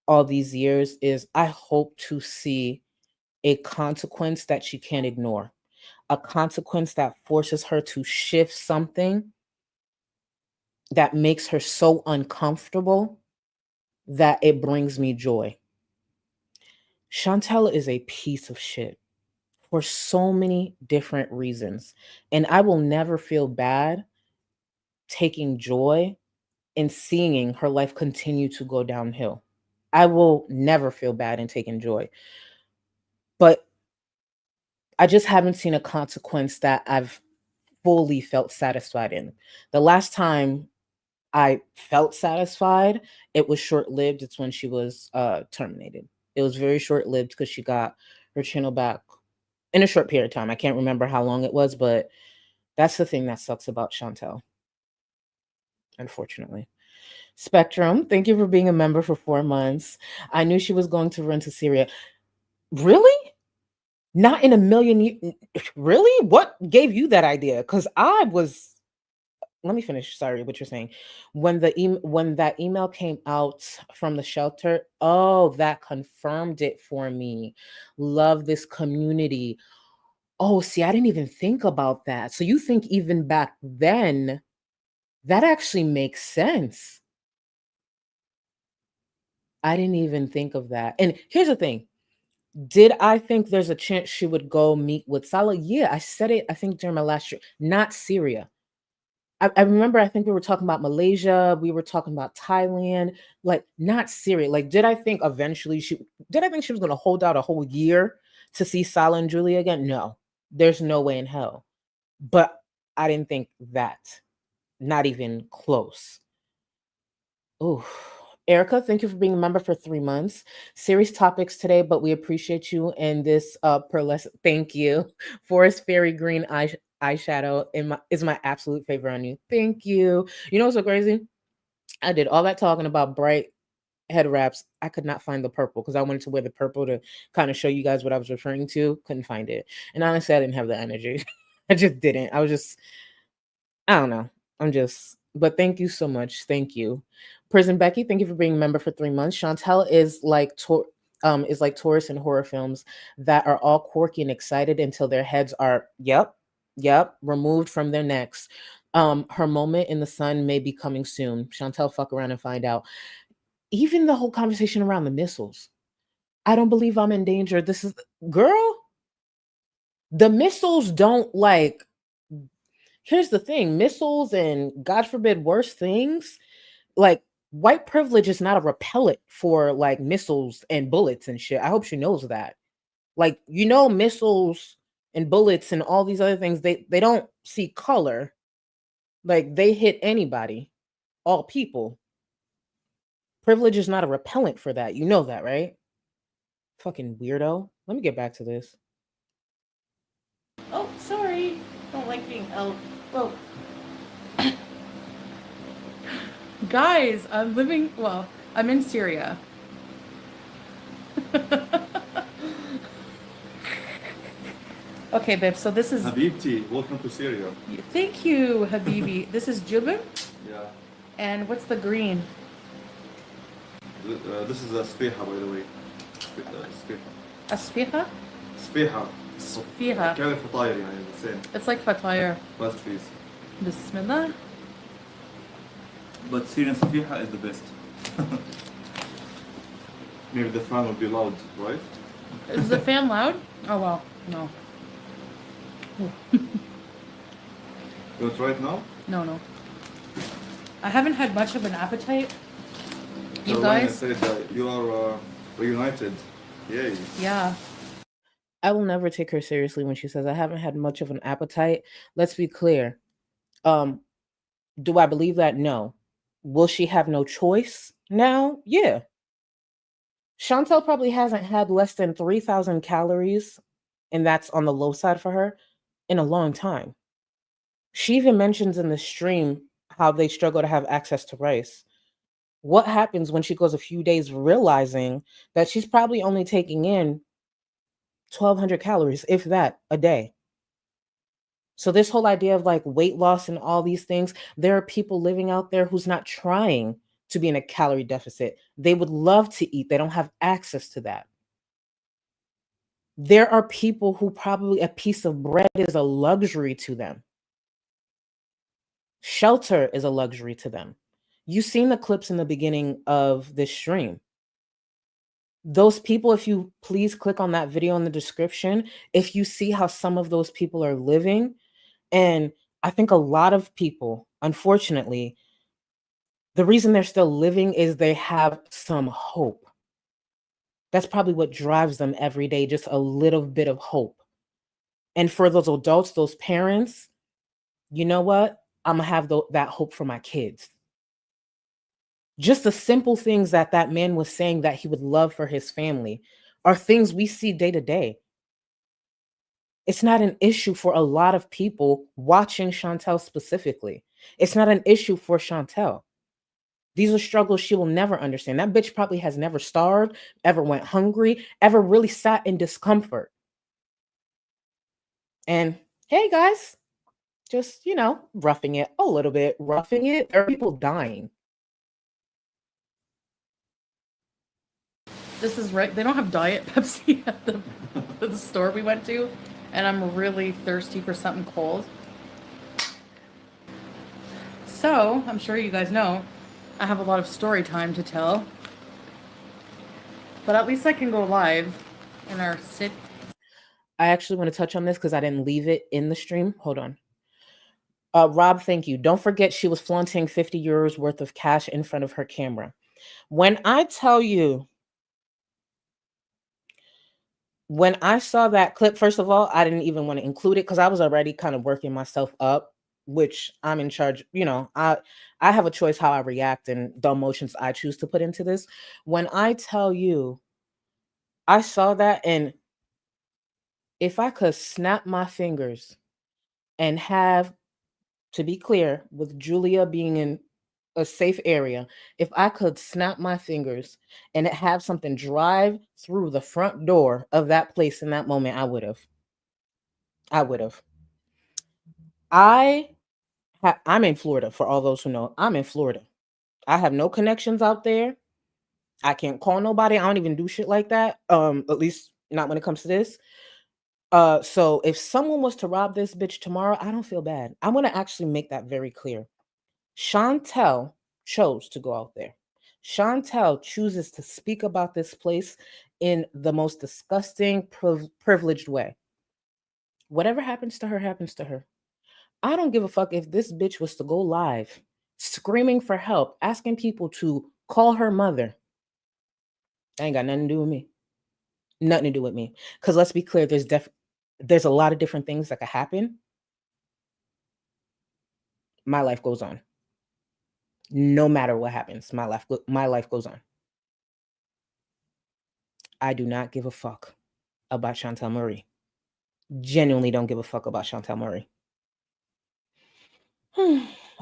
all these years, is I hope to see a consequence that she can't ignore, a consequence that forces her to shift something that makes her so uncomfortable that it brings me joy. Chantal is a piece of shit for so many different reasons. And I will never feel bad taking joy in seeing her life continue to go downhill. I will never feel bad in taking joy. But I just haven't seen a consequence that I've fully felt satisfied in. The last time I felt satisfied, it was short-lived. It's when she was terminated. It was very short-lived because she got her channel back in a short period of time. I can't remember how long it was, but that's the thing that sucks about Chantal, unfortunately. Spectrum, thank you for being a member for 4 months. I knew she was going to run to Syria. Really? Not in a million really? What gave you that idea? Because let me finish. Sorry, what you're saying. When that email came out from the shelter, oh, that confirmed it for me. Love this community. Oh, see, I didn't even think about that. So you think even back then, that actually makes sense. I didn't even think of that. And here's the thing. Did I think there's a chance she would go meet with Salah? Yeah, I said it, I think, during my last trip. Not Syria. I remember, I think we were talking about Malaysia, we were talking about Thailand, like not Syria. Like, did I think eventually she was going to hold out a whole year to see Salah and Julia again? No, there's no way in hell. But I didn't think that, not even close. Oh, Erica, thank you for being a member for 3 months. Serious topics today, but we appreciate you and this pearlescent. Thank you. Forest Fairy Green eyeshadow is my absolute favorite on you. Thank you. You know what's so crazy? I did all that talking about bright head wraps. I could not find the purple because I wanted to wear the purple to kind of show you guys what I was referring to. Couldn't find it. And honestly, I didn't have the energy. I just didn't. I don't know. But thank you so much. Thank you. Prison Becky, thank you for being a member for 3 months. Chantal is like tourists in horror films that are all quirky and excited until their heads are, yep, removed from their necks. Her moment in the sun may be coming soon. Chantal, fuck around and find out. Even the whole conversation around the missiles. I don't believe I'm in danger. Girl, the missiles don't here's the thing, missiles and God forbid worse things, like white privilege is not a repellent for like missiles and bullets and shit. I hope she knows that. Like, missiles and bullets and all these other things, they don't see color. Like, they hit anybody, all people. Privilege is not a repellent for that. You know that, right? Fucking weirdo. Let me get back to this. Oh, sorry. Don't like being out. Whoa. Guys, I'm in Syria. Okay, babe, so this is... Habibti, welcome to Syria. Thank you, Habibi. This is Jubin. Yeah. And what's the green? This is a sfiha, by the way. Sfiha. Asfiha? Sfiha. Sfiha. كان فطاير يعني the same. It's like fatayr. Pastries. Bismillah. But Syrian sfiha is the best. Maybe the fan will be loud, right? Is the fan loud? Oh, well, no. You want to try it now? No. I haven't had much of an appetite. You Ryan guys? said that you are reunited. Yay. Yeah. I will never take her seriously when she says I haven't had much of an appetite. Let's be clear. Do I believe that? No. Will she have no choice now? Yeah. Chantal probably hasn't had less than 3,000 calories, and that's on the low side for her, in a long time. She even mentions in the stream how they struggle to have access to rice. What happens when she goes a few days realizing that she's probably only taking in 1,200 calories, if that, a day? So this whole idea of like weight loss and all these things, there are people living out there who's not trying to be in a calorie deficit. They would love to eat. They don't have access to that. There are people who probably a piece of bread is a luxury to them. Shelter is a luxury to them. You've seen the clips in the beginning of this stream. Those people, if you please click on that video in the description, if you see how some of those people are living, and I think a lot of people, unfortunately, the reason they're still living is they have some hope. That's probably what drives them every day, just a little bit of hope. And for those adults, those parents, you know what? I'm going to have that hope for my kids. Just the simple things that man was saying that he would love for his family are things we see day to day. It's not an issue for a lot of people watching Chantal specifically. It's not an issue for Chantal. These are struggles she will never understand. That bitch probably has never starved, ever went hungry, ever really sat in discomfort. And hey, guys, just, roughing it a little bit, roughing it. There are people dying. This is right. They don't have Diet Pepsi at the store we went to. And I'm really thirsty for something cold. So, I'm sure you guys know, I have a lot of story time to tell. But at least I can go live in our sit. I actually want to touch on this because I didn't leave it in the stream. Hold on. Rob, thank you. Don't forget she was flaunting 50 euros worth of cash in front of her camera. When I tell you, when I saw that clip, first of all, I didn't even want to include it because I was already kind of working myself up, which I'm in charge. I have a choice how I react and the emotions I choose to put into this. When I tell you, I saw that, and if I could snap my fingers and have, to be clear, with Julia being in a safe area, if I could snap my fingers and have something drive through the front door of that place in that moment, I would have. I'm in Florida, for all those who know. I'm in Florida. I have no connections out there. I can't call nobody. I don't even do shit like that. At least not when it comes to this. So if someone was to rob this bitch tomorrow, I don't feel bad. I want to actually make that very clear. Chantal chose to go out there. Chantal chooses to speak about this place in the most disgusting, privileged way. Whatever happens to her, happens to her. I don't give a fuck if this bitch was to go live, screaming for help, asking people to call her mother. That ain't got nothing to do with me. Nothing to do with me. Because let's be clear, there's a lot of different things that could happen. My life goes on. No matter what happens, my life goes on. I do not give a fuck about Chantal Marie. Genuinely don't give a fuck about Chantal Marie.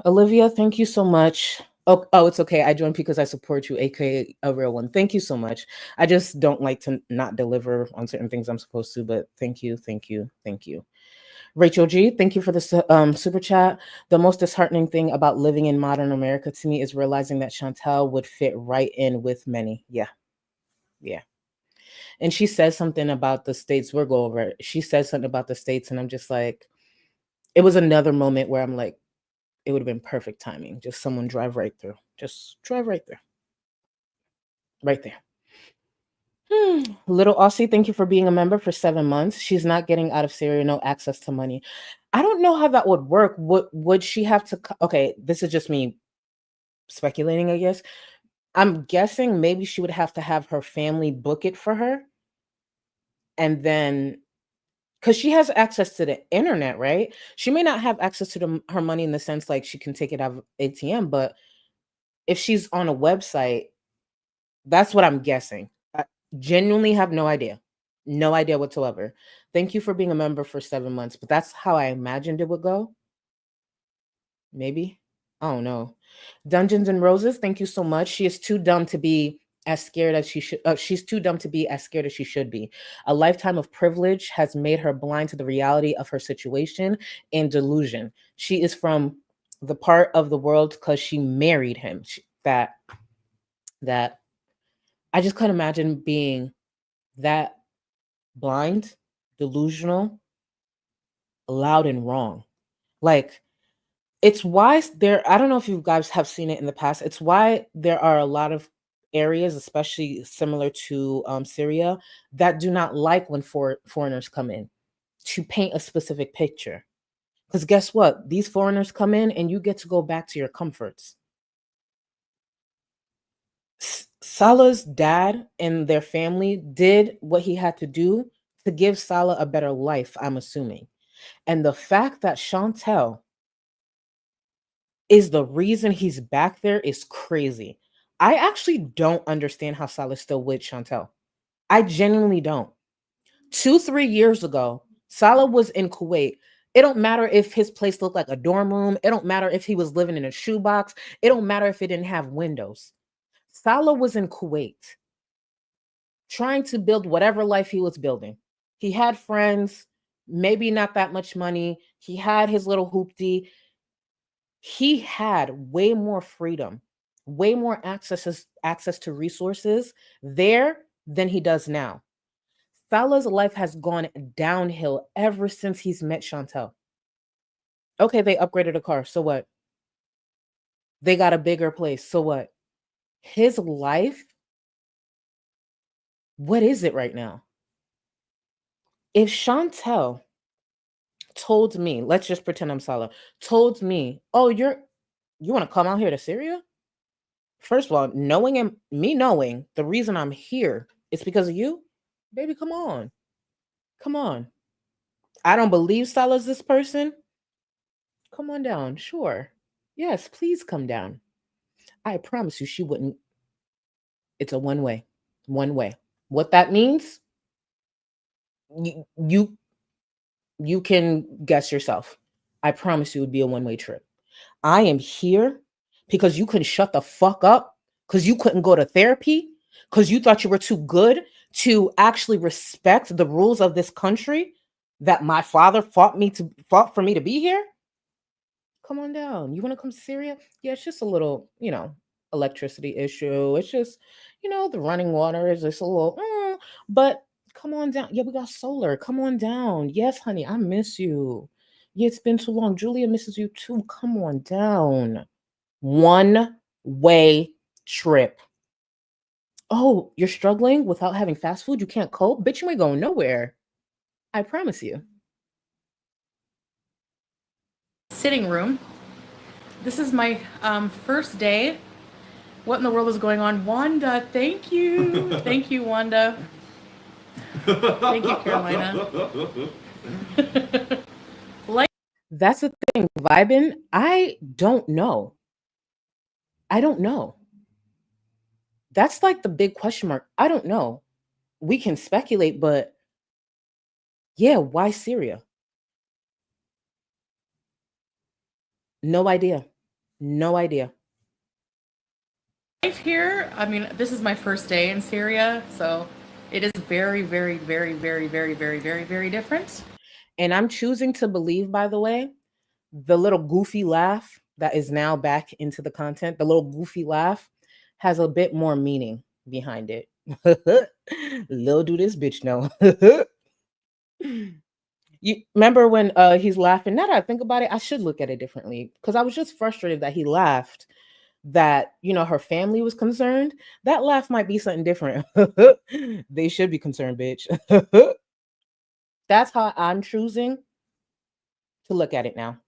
Olivia, thank you so much. Oh, it's okay. I joined because I support you, aka a real one. Thank you so much. I just don't like to not deliver on certain things I'm supposed to, but thank you, thank you, thank you. Rachel G, thank you for the super chat. The most disheartening thing about living in modern America to me is realizing that Chantal would fit right in with many. Yeah, yeah. And she says something about the states. We'll go over it. She says something about the states, and I'm just like, it was another moment where I'm like, it would have been perfect timing. Just someone drive right through. Just drive right through. Right there. Little Aussie, thank you for being a member for 7 months. She's not getting out of Syria, no access to money. I don't know how that would work. Would she have to? Okay, this is just me speculating, I guess. I'm guessing maybe she would have to have her family book it for her, and then because she has access to the internet, right? She may not have access to her money in the sense like she can take it out of ATM, but if she's on a website, that's what I'm guessing. I genuinely have no idea. No idea whatsoever. Thank you for being a member for 7 months, but that's how I imagined it would go. Maybe. I don't know. Dungeons and Roses, thank you so much. She is too dumb to be as scared as she should. She's too dumb to be as scared as she should be. A lifetime of privilege has made her blind to the reality of her situation and delusion. She is from the part of the world because she married him. That I just couldn't imagine being that blind, delusional, loud and wrong. Like, it's why there, I don't know if you guys have seen it in the past. It's why there are a lot of areas, especially similar to Syria, that do not like when foreigners come in to paint a specific picture. Because guess what? These foreigners come in and you get to go back to your comforts. Salah's dad and their family did what he had to do to give Salah a better life, I'm assuming. And the fact that Chantal is the reason he's back there is crazy. I actually don't understand how Salah's still with Chantal. I genuinely don't. 2-3 years ago, Salah was in Kuwait. It don't matter if his place looked like a dorm room. It don't matter if he was living in a shoebox. It don't matter if it didn't have windows. Salah was in Kuwait trying to build whatever life he was building. He had friends, maybe not that much money. He had his little hoopty. He had way more freedom, way more access to resources there than he does now. Salah's life has gone downhill ever since he's met Chantal. Okay, they upgraded a car. So what? They got a bigger place. So what? His life, what is it right now? If Chantal told me, let's just pretend I'm Salah, told me, oh, you want to come out here to Syria? First of all, me knowing the reason I'm here is because of you, baby, come on. Come on. I don't believe Salah's this person. Come on down. Sure. Yes, please come down. I promise you she wouldn't. It's a one way. One way. What that means, you can guess yourself. I promise you it would be a one-way trip. I am here because you couldn't shut the fuck up, because you couldn't go to therapy, because you thought you were too good to actually respect the rules of this country that my father fought for me to be here. Come on down. You want to come to Syria? Yeah, it's just a little, electricity issue. It's just, the running water is just a little, but come on down. Yeah, we got solar. Come on down. Yes, honey, I miss you. Yeah, it's been too long. Julia misses you too. Come on down. One-way trip. Oh, you're struggling without having fast food? You can't cope? Bitch, you ain't going nowhere. I promise you. Sitting room. This is my first day. What in the world is going on? Wanda, thank you. Thank you, Wanda. Thank you, Carolina. That's the thing. Vibin', I don't know. I don't know. That's like the big question mark. I don't know. We can speculate, but yeah, why Syria? No idea. No idea. Life here, I mean, this is my first day in Syria, so it is very, very, very, very, very, very, very, very different. And I'm choosing to believe, by the way, the little goofy laugh that is now back into the content, the little goofy laugh has a bit more meaning behind it. Lil do this bitch know. You remember when he's laughing? Now that I think about it, I should look at it differently because I was just frustrated that he laughed that, you know, her family was concerned. That laugh might be something different. They should be concerned, bitch. That's how I'm choosing to look at it now.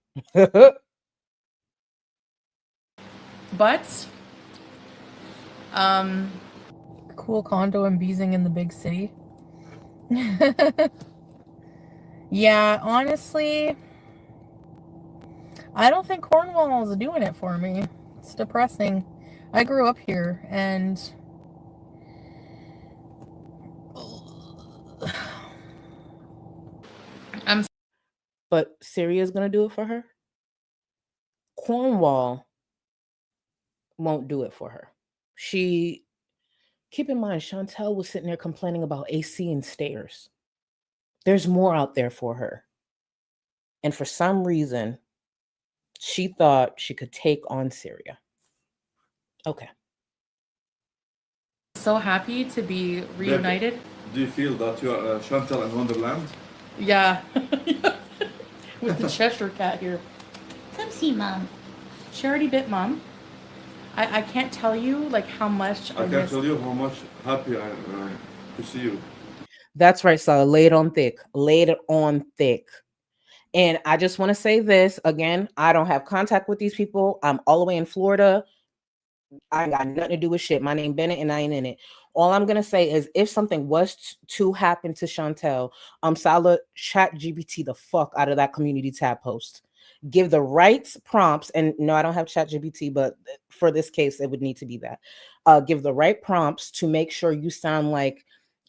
But cool condo and beezing in the big city. Yeah, honestly, I don't think Cornwall is doing it for me. It's depressing. I grew up here and But Syria is gonna do it for her. Cornwall won't do it for her. Keep in mind, Chantal was sitting there complaining about AC and stairs. There's more out there for her. And for some reason, she thought she could take on Syria. Okay. so happy to be reunited. Do you feel that you are Chantal in Wonderland? Yeah. With the Cheshire cat here. Come see mom. She already bit mom. I can't tell you like how much I can't tell you how much happy I am to see you. That's right, Salah. Lay it on thick. Laid it on thick. And I just want to say this again. I don't have contact with these people. I'm all the way in Florida. I ain't got nothing to do with shit. My name Bennett and I ain't in it. All I'm gonna say is if something was to happen to Chantal, Salah, chat GPT the fuck out of that community tab post. Give the right prompts, and no, I don't have chat GPT, but for this case, it would need to be that. Give the right prompts to make sure you sound like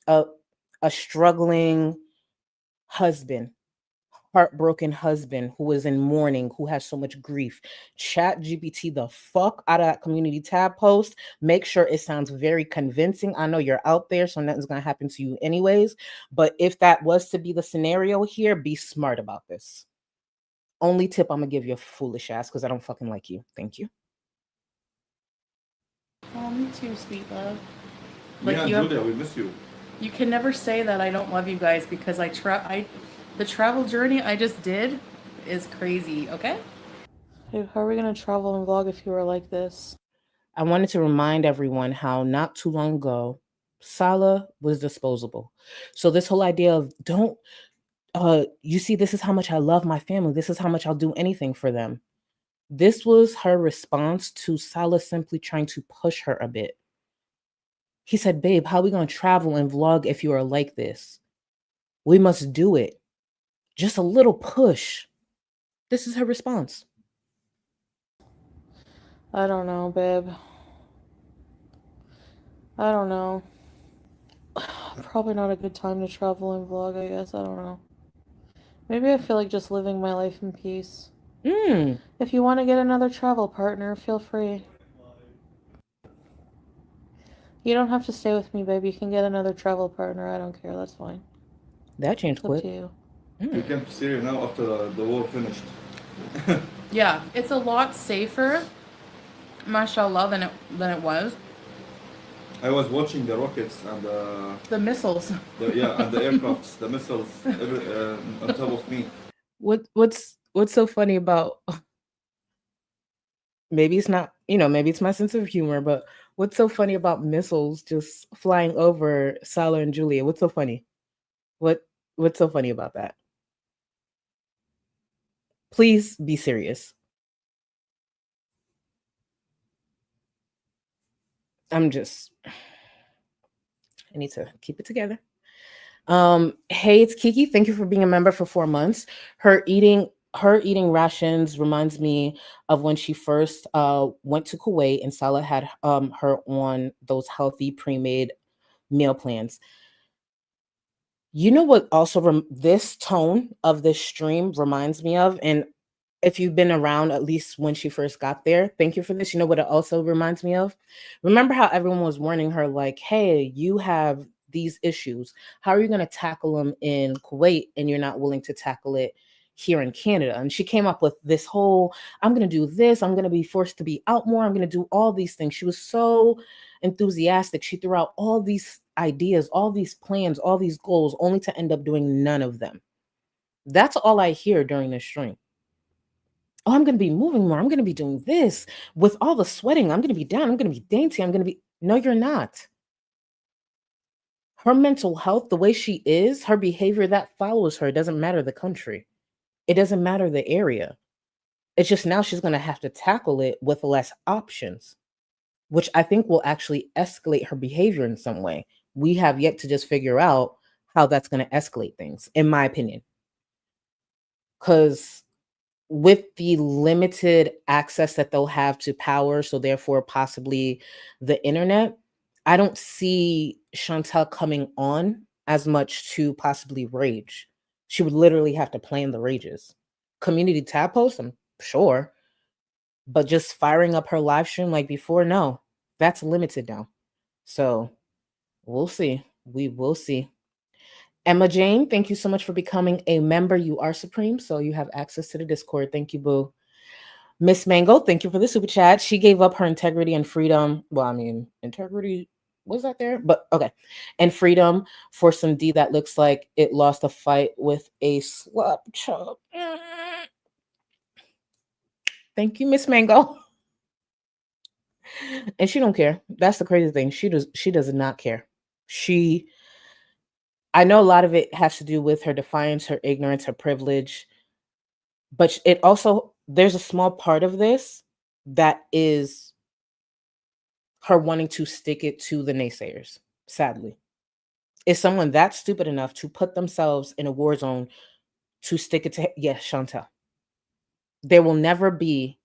a struggling husband, heartbroken husband who is in mourning, who has so much grief. Chat GPT the fuck out of that community tab post. Make sure it sounds very convincing. I know you're out there, so nothing's gonna happen to you anyways. But if that was to be the scenario here, be smart about this. Only tip I'm gonna give you, a foolish ass, because I don't fucking like you. Thank you. Oh, me too, sweet love. Me Like and you have, Julia, we miss you. you can never say that I don't love you guys because the travel journey I just did is crazy, okay? Hey, how are we gonna travel and vlog if you were like this? I wanted to remind everyone how not too long ago, Salah was disposable. So this whole idea of you see, this is how much I love my family. This is how much I'll do anything for them. This was her response to Salah simply trying to push her a bit. He said, babe, how are we going to travel and vlog if you are like this? We must do it. Just a little push. This is her response. I don't know, babe. I don't know. Probably not a good time to travel and vlog, I guess. I don't know. Maybe I feel like just living my life in peace. If you want to get another travel partner, feel free. You don't have to stay with me, babe. You can get another travel partner. I don't care. That's fine. That changed It's up quick. to you. We came to Syria now after the war finished. Yeah, it's a lot safer, mashallah, than it was. I was watching the rockets and The missiles. and the aircrafts, the missiles on top of me. What's so funny about, maybe it's not, maybe it's my sense of humor, but what's so funny about missiles just flying over Salah and Julia? What's so funny? What's so funny about that? Please be serious. I need to keep it together. Hey, it's Kiki. Thank you for being a member for 4 months. Her eating rations reminds me of when she first went to Kuwait and Salah had her on those healthy pre-made meal plans. You know what also this tone of this stream reminds me of? And if you've been around at least when she first got there, thank you for this. You know what it also reminds me of? Remember how everyone was warning her, like, hey, you have these issues. How are you going to tackle them in Kuwait and you're not willing to tackle it here in Canada? And she came up with this whole, I'm going to do this. I'm going to be forced to be out more. I'm going to do all these things. She was so enthusiastic. She threw out all these ideas, all these plans, all these goals, only to end up doing none of them. That's all I hear during this stream. Oh, I'm going to be moving more. I'm going to be doing this with all the sweating. I'm going to be down. I'm going to be dainty. I'm going to be. No, you're not. Her mental health, the way she is, her behavior that follows her, it doesn't matter the country. It doesn't matter the area. It's just now she's going to have to tackle it with less options, which I think will actually escalate her behavior in some way. We have yet to just figure out how that's going to escalate things, in my opinion. Because with the limited access that they'll have to power, so therefore possibly the internet, I don't see Chantal coming on as much to possibly rage. She would literally have to plan the rages. Community tab posts, I'm sure, but just firing up her live stream like before, no, that's limited now. So we'll see. We will see. Emma Jane, thank you so much for becoming a member. You are supreme, so you have access to the Discord. Thank you, boo. Miss Mango, thank you for the super chat. She gave up her integrity and freedom. Well, I mean, integrity, was that there? But okay. And freedom for some D that looks like it lost a fight with a slap chop. Thank you, Miss Mango. And she don't care. That's the crazy thing. She does not care. I know a lot of it has to do with her defiance, her ignorance, her privilege, but it also, there's a small part of this that is her wanting to stick it to the naysayers, sadly. Is someone that stupid enough to put themselves in a war zone to stick it to, yes, Chantal. There will never be,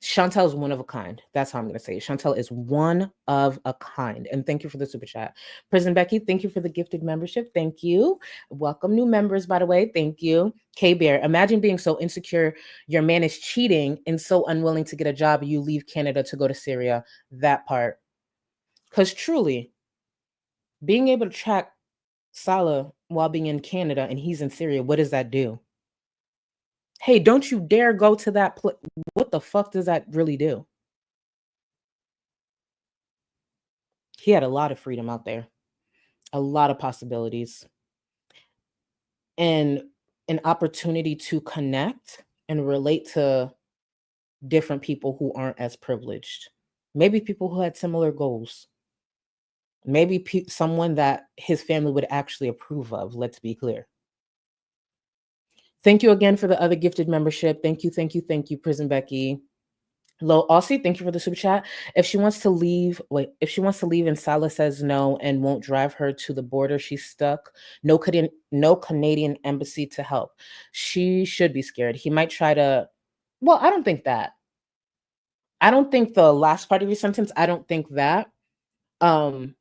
Chantal is one of a kind. That's how I'm going to say it. Chantal is one of a kind. And thank you for the super chat. Prison Becky, thank you for the gifted membership. Thank you. Welcome new members, by the way. Thank you. K-Bear, imagine being so insecure your man is cheating and so unwilling to get a job you leave Canada to go to Syria. That part. Because truly, being able to track Salah while being in Canada and he's in Syria, what does that do? Hey, don't you dare go to that place. What the fuck does that really do? He had a lot of freedom out there, a lot of possibilities, and an opportunity to connect and relate to different people who aren't as privileged. Maybe people who had similar goals. Maybe someone that his family would actually approve of, let's be clear. Thank you again for the other gifted membership. Thank you, Prison Becky. Lo Aussie, thank you for the super chat. If she wants to leave and Salah says no and won't drive her to the border, she's stuck. No Canadian embassy to help. She should be scared. He might try to, well, I don't think that. I don't think the last part of your sentence, I don't think that. Only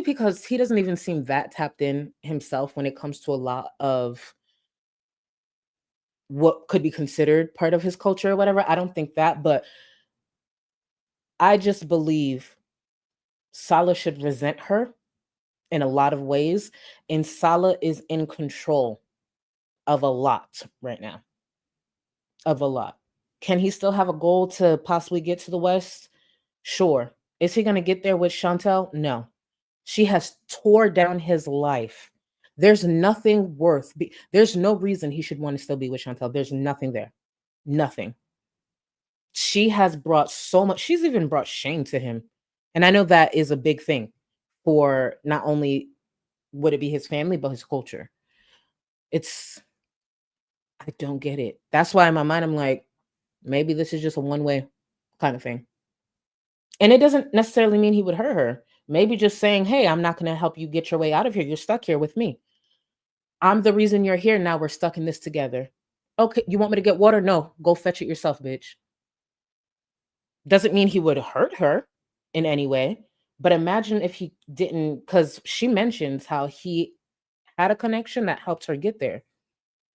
because he doesn't even seem that tapped in himself when it comes to a lot of what could be considered part of his culture or whatever. I don't think that, but I just believe Salah should resent her in a lot of ways, and Salah is in control of a lot right now. Of a lot. Can he still have a goal to possibly get to the West? Sure. Is he going to get there with Chantal? No. She has tore down his life. There's nothing worth. There's no reason he should want to still be with Chantal. There's nothing there. Nothing. She has brought so much. She's even brought shame to him. And I know that is a big thing for not only would it be his family, but his culture. I don't get it. That's why in my mind, I'm like, maybe this is just a one-way kind of thing. And it doesn't necessarily mean he would hurt her. Maybe just saying, hey, I'm not going to help you get your way out of here. You're stuck here with me. I'm the reason you're here. Now we're stuck in this together. Okay, you want me to get water? No, go fetch it yourself, bitch. Doesn't mean he would hurt her in any way. But imagine if he didn't, because she mentions how he had a connection that helped her get there.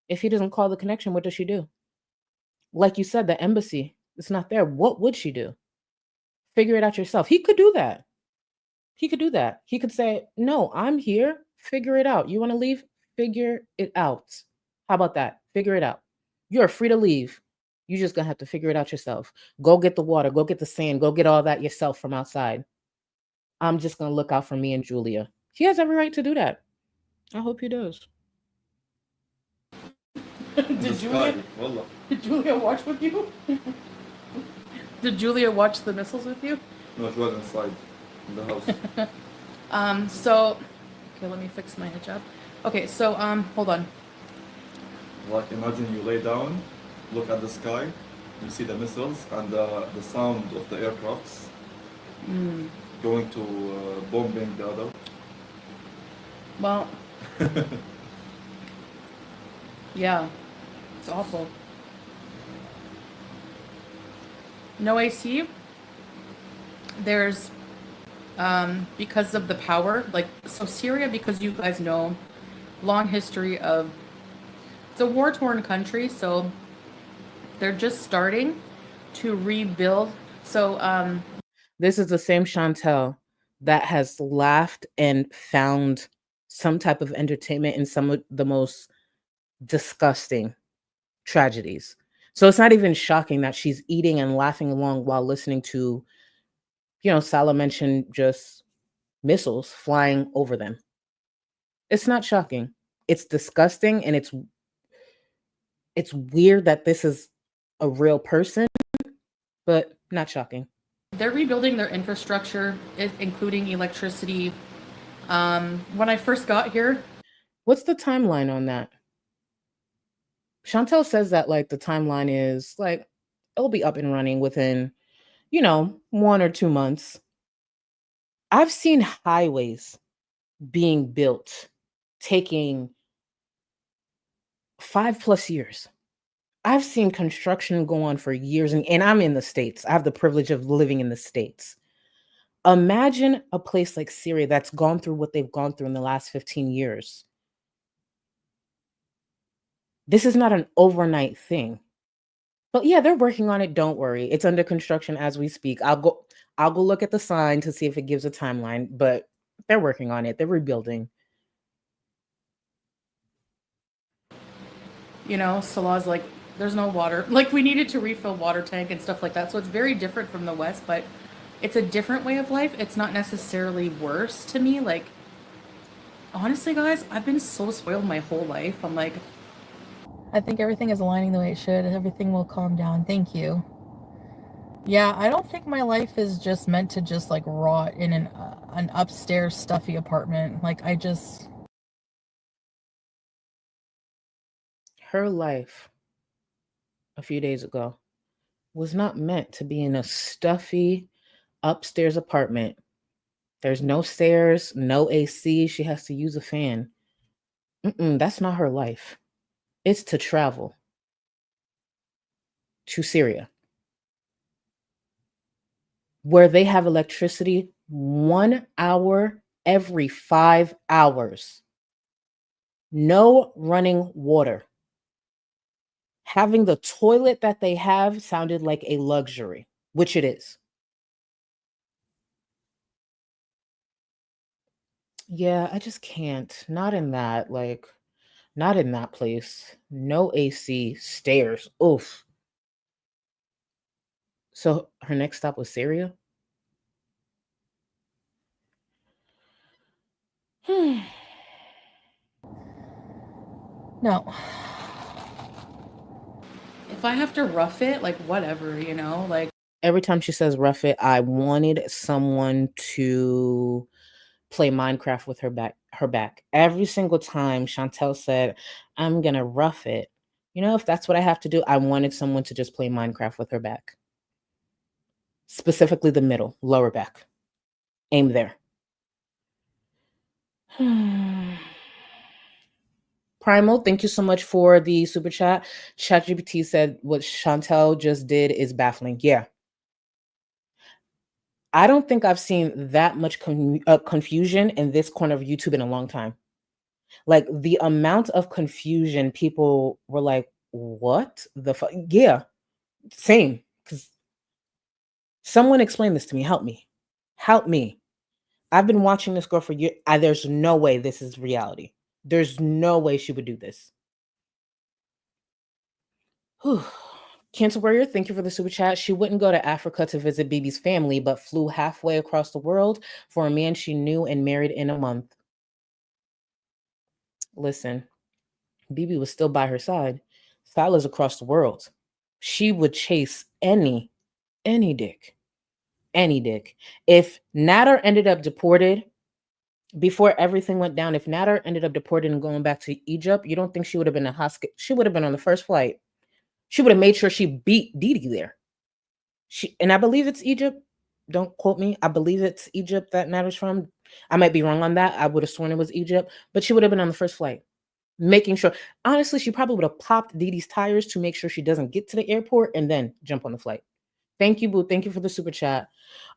If he doesn't call the connection, what does she do? Like you said, the embassy, it's not there. What would she do? Figure it out yourself. He could do that. He could do that. He could say, no, I'm here. Figure it out. You want to leave? Figure it out. How about that? Figure it out. You're free to leave. You just gonna have to figure it out yourself. Go get the water. Go get the sand. Go get all that yourself from outside. I'm just gonna look out for me and Julia. He has every right to do that. I hope he does. Did Julia watch with you? Did Julia watch the missiles with you? No, she was inside in the house. So, okay, let me fix my hijab. Okay, so, hold on. Like imagine you lay down, look at the sky, you see the missiles and the sound of the aircrafts going to bombing the other. Well, yeah, it's awful. No AC. There's, because of the power, like, so Syria, because you guys know, long history of, it's a war-torn country, so they're just starting to rebuild. So, This is the same Chantal that has laughed and found some type of entertainment in some of the most disgusting tragedies. So it's not even shocking that she's eating and laughing along while listening to, Salah mentioned just missiles flying over them. It's not shocking. It's disgusting, and it's weird that this is a real person, but not shocking. they're rebuilding their infrastructure, including electricity. When I first got here, What's the timeline on that? Chantal says that like the timeline is like it'll be up and running within, 1 or 2 months. I've seen highways being built taking 5+ years. I've seen construction go on for years, and I'm in the States. I have the privilege of living in the States. Imagine a place like Syria that's gone through what they've gone through in the last 15 years. This is not an overnight thing. But yeah, they're working on it. Don't worry. It's under construction as we speak. I'll go look at the sign to see if it gives a timeline, but they're working on it. They're rebuilding. Salah's like, there's no water. Like, we needed to refill water tank and stuff like that. So it's very different from the West, but it's a different way of life. It's not necessarily worse to me. Like, honestly, guys, I've been so spoiled my whole life. I'm like, I think everything is aligning the way it should. Everything will calm down. Thank you. Yeah, I don't think my life is just meant to just like rot in an upstairs stuffy apartment. Like, Her life a few days ago was not meant to be in a stuffy upstairs apartment. There's no stairs, no AC. She has to use a fan. That's not her life. It's to travel to Syria, where they have electricity 1 hour every 5 hours. No running water. Having the toilet that they have sounded like a luxury, which it is. Yeah, I just can't. Not in that, not in that place. No AC, stairs. Oof. So her next stop was Syria? no. If I have to rough it, like, whatever, like. Every time she says rough it, I wanted someone to play Minecraft with her back. Every single time Chantal said, I'm gonna rough it. If that's what I have to do, I wanted someone to just play Minecraft with her back. Specifically the middle, lower back. Aim there. Primal, thank you so much for the super chat. ChatGPT said what Chantal just did is baffling. Yeah. I don't think I've seen that much confusion in this corner of YouTube in a long time. Like the amount of confusion, people were like, what the fuck? Yeah, same. Because someone explain this to me. Help me. Help me. I've been watching this girl for years. There's no way this is reality. There's no way she would do this. Whew. Cancer Warrior, thank you for the super chat. She wouldn't go to Africa to visit Bibi's family, but flew halfway across the world for a man she knew and married in a month. Listen, Bibi was still by her side. Salah's across the world. She would chase any dick. Any dick. If Nader ended up deported before everything went down, if Nader ended up deported and going back to Egypt, you don't think she would have been a hostage? She would have been on the first flight. She would have made sure she beat Didi there. And I believe it's Egypt. Don't quote me. I believe it's Egypt that Nader's from. I might be wrong on that. I would have sworn it was Egypt, but she would have been on the first flight. Making sure, honestly, she probably would have popped Didi's tires to make sure she doesn't get to the airport and then jump on the flight. Thank you, Boo. Thank you for the super chat.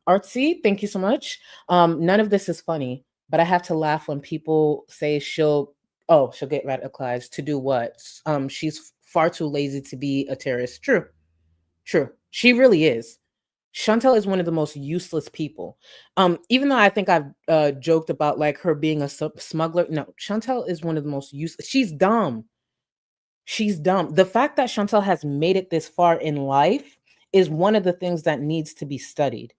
Artsy, thank you so much. None of this is funny, but I have to laugh when people say she'll get radicalized to do what? She's far too lazy to be a terrorist. True. She really is. Chantal is one of the most useless people. Even though I think I've joked about like her being a smuggler. No, Chantal is one of the most useless. She's dumb. The fact that Chantal has made it this far in life is one of the things that needs to be studied.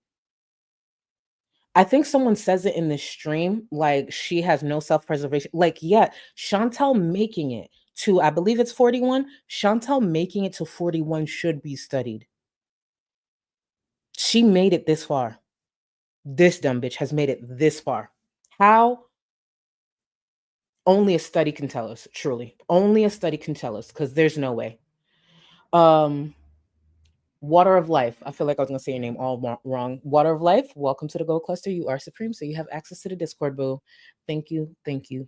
I think someone says it in this stream, like she has no self-preservation. Like, yeah, Chantal making it to, I believe it's 41. Chantal making it to 41 should be studied. She made it this far. This dumb bitch has made it this far. How? Only a study can tell us, truly. Only a study can tell us, because there's no way. Water of Life. I feel like I was going to say your name all wrong. Water of Life, welcome to the Gold Cluster. You are supreme, so you have access to the Discord, boo. Thank you. V,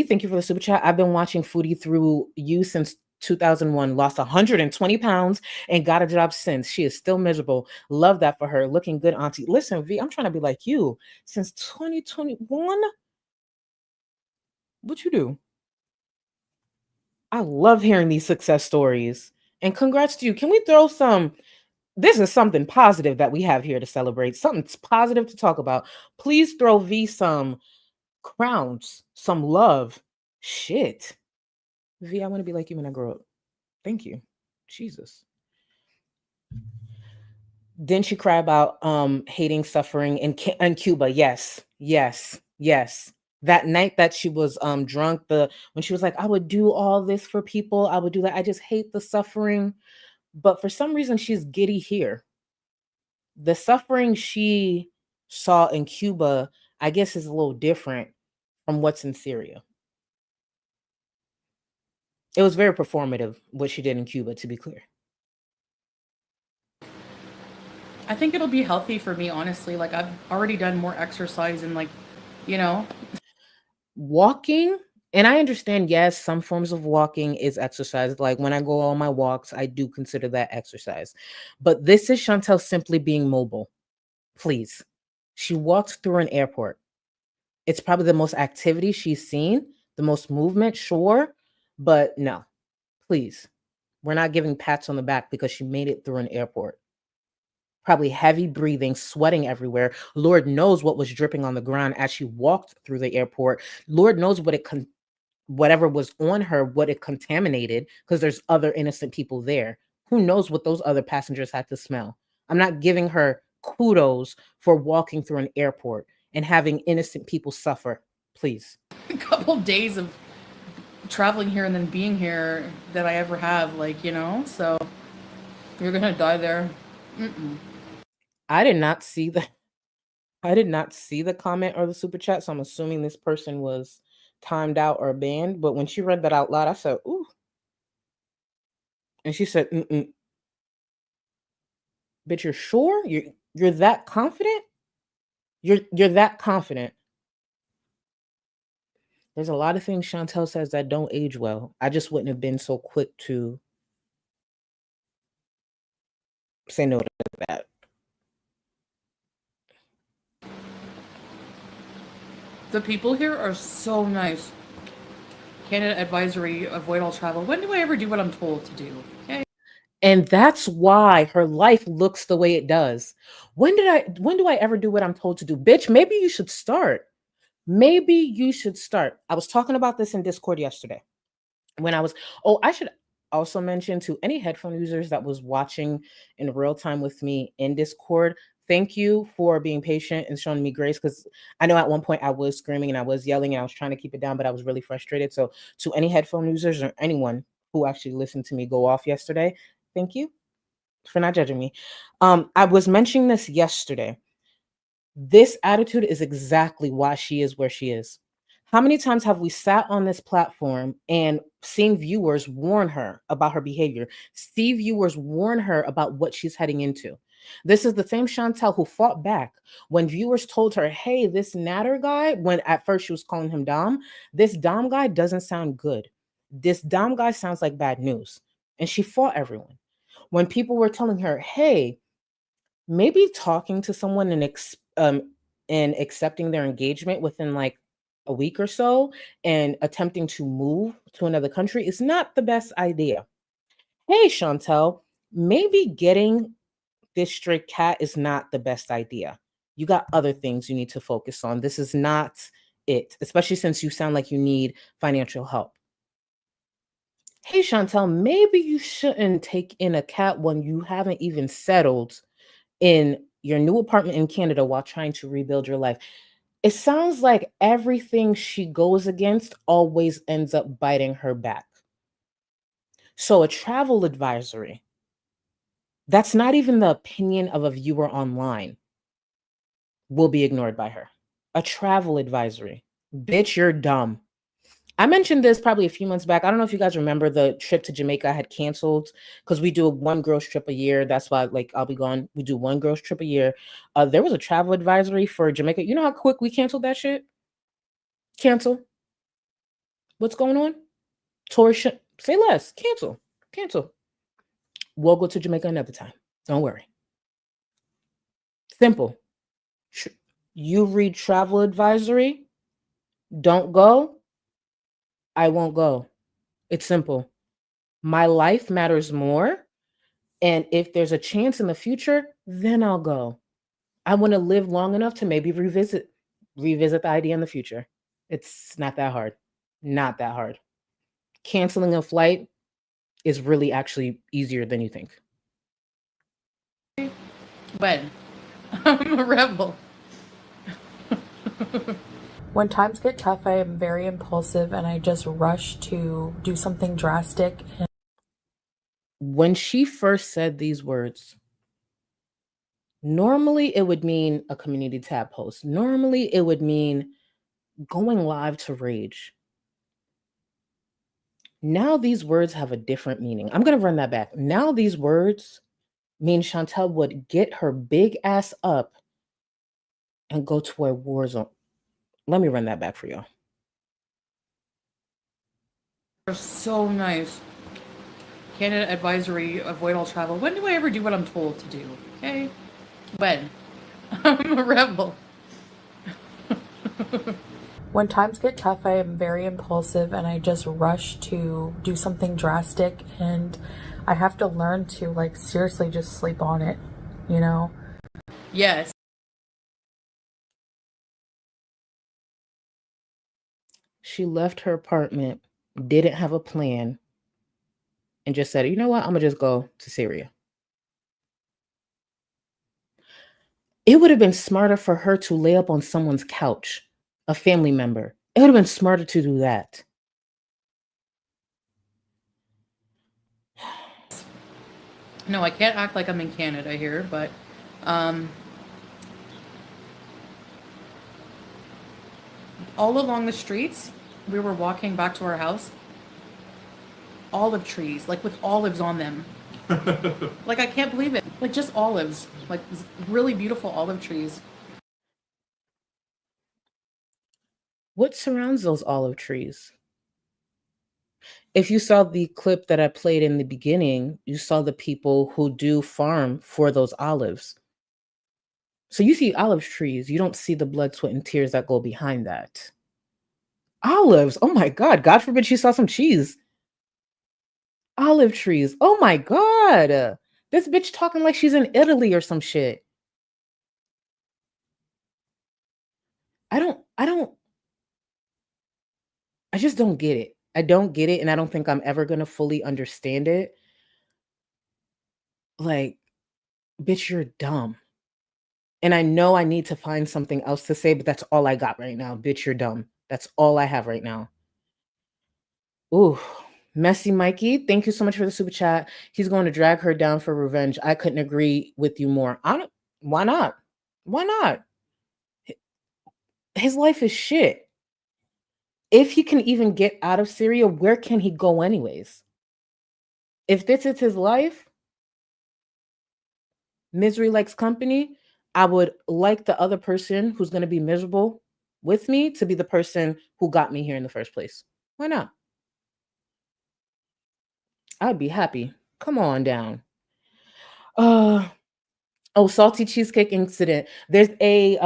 thank you for the super chat. I've been watching Foodie through you since 2001, lost 120 pounds and got a job since. She is still miserable. Love that for her. Looking good, auntie. Listen, V, I'm trying to be like you. Since 2021, what you do? I love hearing these success stories. And congrats to you. Can we throw some? This is something positive that we have here to celebrate. Something positive to talk about. Please throw V some crowns, some love. Shit. V, I want to be like you when I grow up. Thank you. Jesus. Didn't she cry about hating suffering in Cuba? Yes. That night that she was drunk, when she was like, I would do all this for people, I would do that. I just hate the suffering. But for some reason, she's giddy here. The suffering she saw in Cuba, I guess, is a little different from what's in Syria. It was very performative, what she did in Cuba, to be clear. I think it'll be healthy for me, honestly. Like, I've already done more exercise and, like, you know. Walking, and I understand, yes, some forms of walking is exercise. Like when I go on my walks, I do consider that exercise. But this is Chantal simply being mobile. Please. She walked through an airport. It's probably the most activity she's seen, the most movement, sure. But no, please. We're not giving pats on the back because she made it through an airport. Probably heavy breathing, sweating everywhere. Lord knows what was dripping on the ground as she walked through the airport. Lord knows whatever was on her, what it contaminated, because there's other innocent people there. Who knows what those other passengers had to smell? I'm not giving her kudos for walking through an airport and having innocent people suffer. Please. A couple days of traveling here and then being here that I ever have, like, you know, so you're gonna die there. I did not see the comment or the super chat, so I'm assuming this person was timed out or banned. But when she read that out loud, I said, ooh. And she said, Bitch, you're sure? You're that confident? You're that confident. There's a lot of things Chantal says that don't age well. I just wouldn't have been so quick to say no to that. The people here are so nice. Canada advisory, avoid all travel. When do I ever do what I'm told to do? Okay. And that's why her life looks the way it does. When do I ever do what I'm told to do? Bitch, maybe you should start. Maybe you should start. I was talking about this in Discord yesterday. I should also mention to any headphone users that was watching in real time with me in Discord, thank you for being patient and showing me grace, because I know at one point I was screaming and I was yelling and I was trying to keep it down, but I was really frustrated. So to any headphone users or anyone who actually listened to me go off yesterday, thank you for not judging me. I was mentioning this yesterday. This attitude is exactly why she is where she is. How many times have we sat on this platform and seen viewers warn her about her behavior? See viewers warn her about what she's heading into. This is the same Chantal who fought back when viewers told her, hey, this Natter guy, when at first she was calling him Dom, this Dom guy doesn't sound good. This Dom guy sounds like bad news. And she fought everyone. When people were telling her, hey, maybe talking to someone and accepting their engagement within like a week or so and attempting to move to another country is not the best idea. Hey, Chantal, maybe getting this stray cat is not the best idea. You got other things you need to focus on. This is not it, especially since you sound like you need financial help. Hey, Chantal, maybe you shouldn't take in a cat when you haven't even settled in your new apartment in Canada while trying to rebuild your life. It sounds like everything she goes against always ends up biting her back. So a travel advisory, that's not even the opinion of a viewer online, will be ignored by her. A travel advisory. Bitch, you're dumb. I mentioned this probably a few months back. I don't know if you guys remember the trip to Jamaica I had canceled because we do one girls trip a year. That's why, like, I'll be gone. We do one girls trip a year. There was a travel advisory for Jamaica. You know how quick we canceled that shit? Cancel. What's going on? Torsion. Say less. Cancel. Cancel. We'll go to Jamaica another time. Don't worry. Simple. You read travel advisory. Don't go. I won't go. It's simple. My life matters more. And if there's a chance in the future, then I'll go. I want to live long enough to maybe revisit the idea in the future. It's not that hard. Not that hard. Canceling a flight is really actually easier than you think. When I'm a rebel. When times get tough, I am very impulsive and I just rush to do something drastic. When she first said these words, normally it would mean a community tab post. Normally it would mean going live to rage. Now these words have a different meaning. I'm going to run that back. Now these words mean Chantal would get her big ass up and go to a war zone. Let me run that back for y'all. They're so nice. Canada advisory, avoid all travel. When do I ever do what I'm told to do? Okay. When I'm a rebel. When times get tough, I am very impulsive and I just rush to do something drastic, and I have to learn to, like, seriously just sleep on it, you know? Yes. She left her apartment, didn't have a plan, and just said, you know what, I'm going to just go to Syria. It would have been smarter for her to lay up on someone's couch, a family member. It would have been smarter to do that. No, I can't act like I'm in Canada here, but all along the streets, we were walking back to our house, olive trees, like with olives on them. Like, I can't believe it. Like, just olives, like really beautiful olive trees. What surrounds those olive trees? If you saw the clip that I played in the beginning, you saw the people who do farm for those olives. So you see olive trees, you don't see the blood, sweat, and tears that go behind that. Olives, oh my God, God forbid she saw some cheese. Olive trees, oh my God. This bitch talking like she's in Italy or some shit. I just don't get it. I don't get it, and I don't think I'm ever gonna fully understand it. Like, bitch, you're dumb. And I know I need to find something else to say, but that's all I got right now. Bitch, you're dumb. That's all I have right now. Ooh, Messy Mikey, thank you so much for the super chat. He's going to drag her down for revenge. I couldn't agree with you more. Why not? Why not? His life is shit. If he can even get out of Syria, where can he go anyways? If this is his life, misery likes company. I would like the other person who's going to be miserable with me to be the person who got me here in the first place. Why not? I'd be happy. Come on down. Oh, salty cheesecake incident. There's a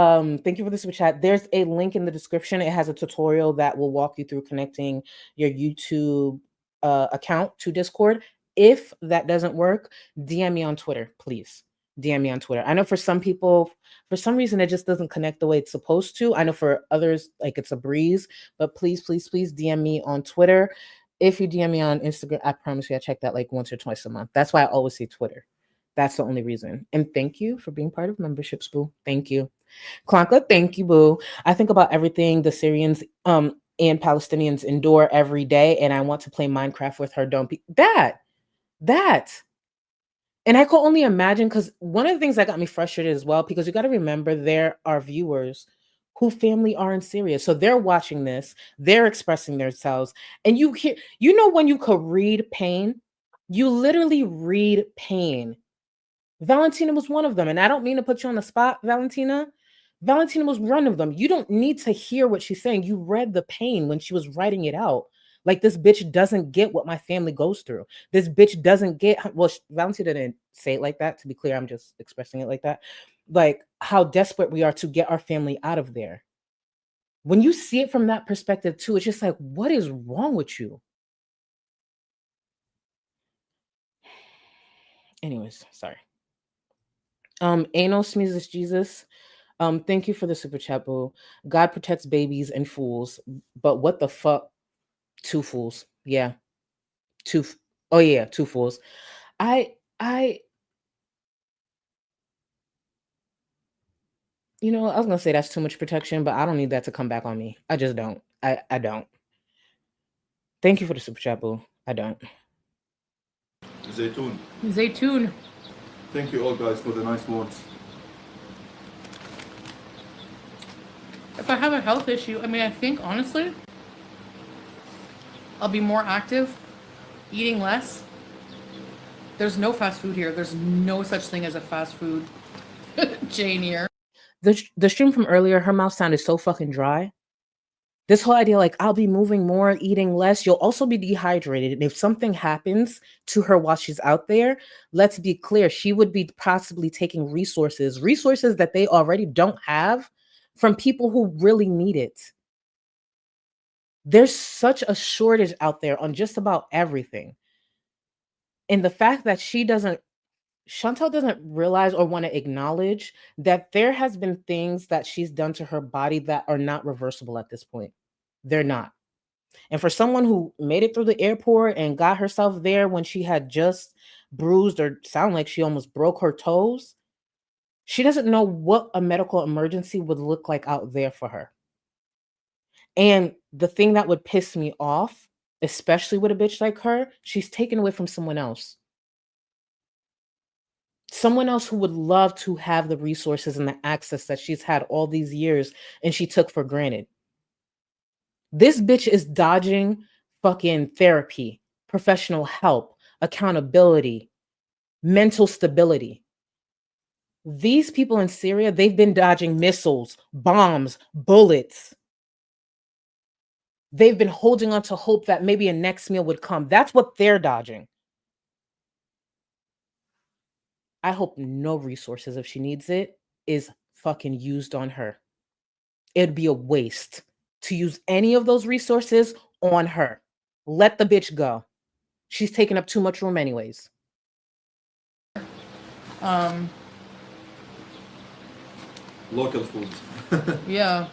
thank you for the super chat. There's a link in the description. It has a tutorial that will walk you through connecting your YouTube account to Discord. If that doesn't work, DM me on Twitter, please. DM me on Twitter. I know for some people, for some reason, it just doesn't connect the way it's supposed to. I know for others, like it's a breeze, but please, please, please DM me on Twitter. If you DM me on Instagram, I promise you I check that like once or twice a month. That's why I always say Twitter. That's the only reason. And thank you for being part of memberships, boo. Thank you. Klanka, thank you, boo. I think about everything the Syrians and Palestinians endure every day, and I want to play Minecraft with her. Don't be that. And I could only imagine, because one of the things that got me frustrated as well, because you got to remember there are viewers who family are in Syria. So they're watching this, they're expressing themselves. And you hear, you know, when you could read pain, you literally read pain. Valentina was one of them. And I don't mean to put you on the spot, Valentina. Valentina was one of them. You don't need to hear what she's saying. You read the pain when she was writing it out. Like, this bitch doesn't get what my family goes through. This bitch doesn't get, well, Valentina didn't say it like that. To be clear, I'm just expressing it like that. Like, how desperate we are to get our family out of there. When you see it from that perspective too, it's just like, what is wrong with you? Anyways, sorry. Anal Smeezes Jesus. Thank you for the super chat, boo. God protects babies and fools, but what the fuck? Two fools. Yeah. Two fools. You know, I was gonna say that's too much protection, but I don't need that to come back on me. I just don't. I don't. Thank you for the super chat, boo. I don't. Zaytoon. Thank you all guys for the nice words. If I have a health issue, I mean, I think honestly, I'll be more active, eating less. There's no fast food here. There's no such thing as a fast food chain here. The stream from earlier, her mouth sounded so fucking dry. This whole idea, like, I'll be moving more, eating less. You'll also be dehydrated. And if something happens to her while she's out there, let's be clear, she would be possibly taking resources that they already don't have from people who really need it. There's such a shortage out there on just about everything. And the fact that Chantal doesn't realize or want to acknowledge that there has been things that she's done to her body that are not reversible at this point. They're not. And for someone who made it through the airport and got herself there when she had just bruised or sound like she almost broke her toes, she doesn't know what a medical emergency would look like out there for her. And the thing that would piss me off, especially with a bitch like her, she's taken away from someone else. Someone else who would love to have the resources and the access that she's had all these years and she took for granted. This bitch is dodging fucking therapy, professional help, accountability, mental stability. These people in Syria, they've been dodging missiles, bombs, bullets. They've been holding on to hope that maybe a next meal would come. That's what they're dodging. I hope no resources, if she needs it, is fucking used on her. It'd be a waste to use any of those resources on her. Let the bitch go. She's taking up too much room anyways. Local food. Yeah.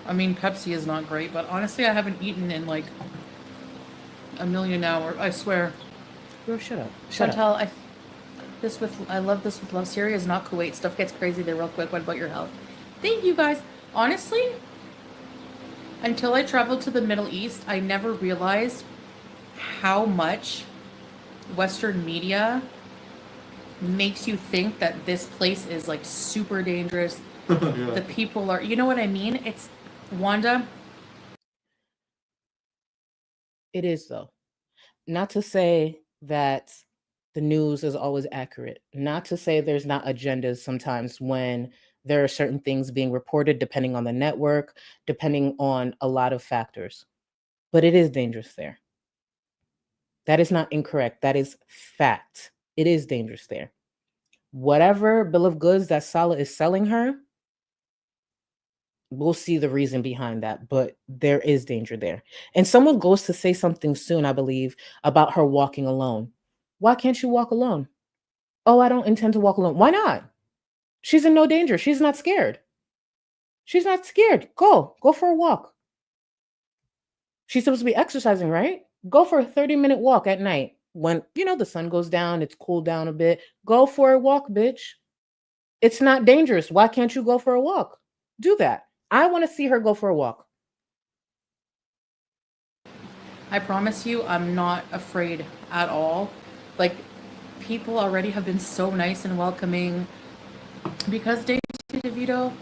I mean, Pepsi is not great, but honestly, I haven't eaten in like a million hours. I swear. Girl, shut up. Shut up. Chantal, I love this with love. Syria is not Kuwait. Stuff gets crazy there real quick. What about your health? Thank you guys. Honestly, until I traveled to the Middle East, I never realized how much Western media makes you think that this place is like super dangerous. The people are, you know what I mean? It's Wanda. It is, though. Not to say that the news is always accurate. Not to say there's not agendas sometimes when there are certain things being reported, depending on the network, depending on a lot of factors. But it is dangerous there. That is not incorrect. That is fact. It is dangerous there. Whatever bill of goods that Salah is selling her, we'll see the reason behind that, but there is danger there. And someone goes to say something soon, I believe, about her walking alone. Why can't you walk alone? Oh, I don't intend to walk alone. Why not? She's in no danger. She's not scared. She's not scared. Go for a walk. She's supposed to be exercising, right? Go for a 30-minute walk at night. When, the sun goes down, it's cooled down a bit. Go for a walk, bitch. It's not dangerous. Why can't you go for a walk? Do that. I want to see her go for a walk. I promise you, I'm not afraid at all. Like, people already have been so nice and welcoming. Because Daisy DeVito.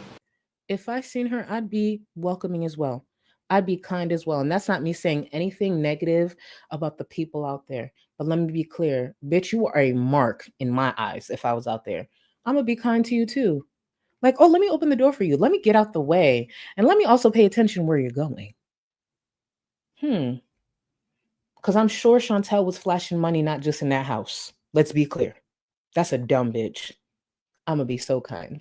If I seen her, I'd be welcoming as well. I'd be kind as well. And that's not me saying anything negative about the people out there. But let me be clear. Bitch, you are a mark in my eyes if I was out there. I'm going to be kind to you too. Like, oh, let me open the door for you. Let me get out the way. And let me also pay attention where you're going. Because I'm sure Chantal was flashing money, not just in that house. Let's be clear. That's a dumb bitch. I'm going to be so kind.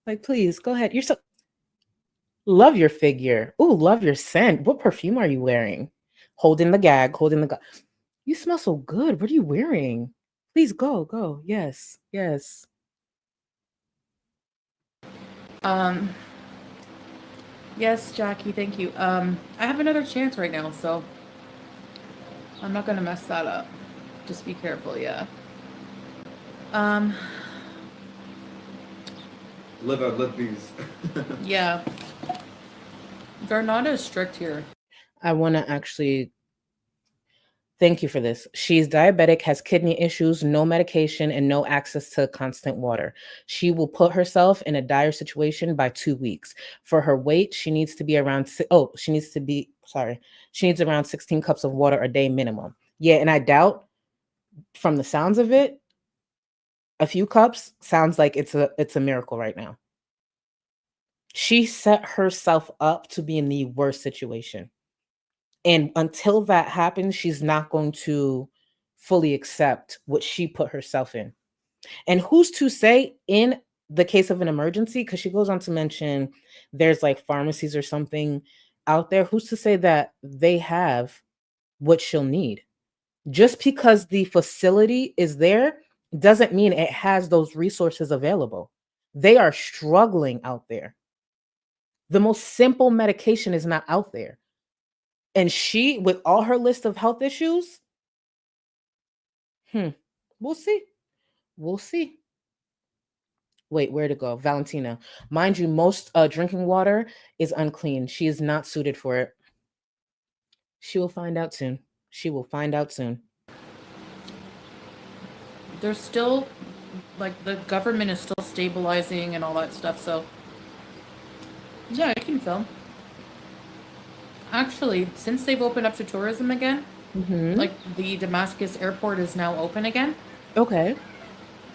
Like, please, go ahead. You're so... Love your figure. Ooh, love your scent. What perfume are you wearing? Holding the gag. You smell so good. What are you wearing? Please go. Yes. Yes, Jackie, thank you. I have another chance right now, so I'm not gonna mess that up. Just be careful, yeah. Live and let peace. Yeah. They're not as strict here. I want to actually thank you for this. She's diabetic, has kidney issues, no medication, and no access to constant water. She will put herself in a dire situation by 2 weeks. For her weight, she needs around 16 cups of water a day minimum. Yeah, and I doubt, from the sounds of it, a few cups sounds like it's a miracle right now. She set herself up to be in the worst situation. And until that happens, she's not going to fully accept what she put herself in. And who's to say in the case of an emergency, because she goes on to mention there's like pharmacies or something out there, who's to say that they have what she'll need? Just because the facility is there doesn't mean it has those resources available. They are struggling out there. The most simple medication is not out there. And she, with all her list of health issues, we'll see. Wait, where to go? Valentina. Mind you, most drinking water is unclean. She is not suited for it. She will find out soon. There's still, like, the government is still stabilizing and all that stuff, so yeah, I can film. Actually, since they've opened up to tourism again, like the Damascus airport is now open again. Okay.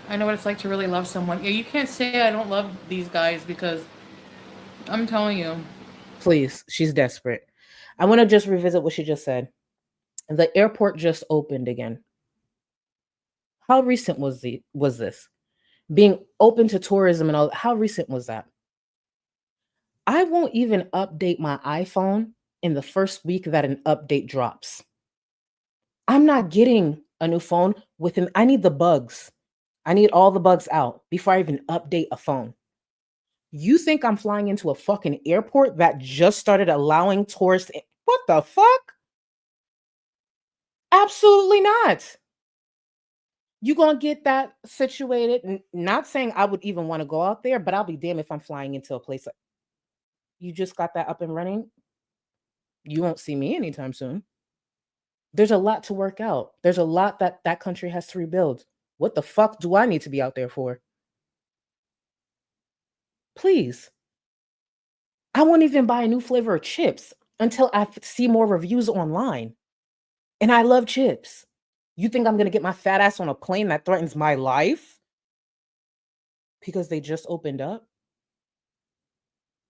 I know what it's like to really love someone. Yeah, you can't say I don't love these guys because I'm telling you. Please, she's desperate. I want to just revisit what she just said. The airport just opened again. How recent was this? being open to tourism and all. How recent was that? I won't even update my iPhone in the first week that an update drops. I'm not getting a new phone within, I need the bugs. I need all the bugs out before I even update a phone. You think I'm flying into a fucking airport that just started allowing tourists in? What the fuck? Absolutely not. You gonna get that situated. Not saying I would even want to go out there, but I'll be damned if I'm flying into a place like you just got that up and running. You won't see me anytime soon. There's a lot to work out. There's a lot that that country has to rebuild. What the fuck do I need to be out there for? Please. I won't even buy a new flavor of chips until I see more reviews online. And I love chips. You think I'm going to get my fat ass on a plane that threatens my life because they just opened up?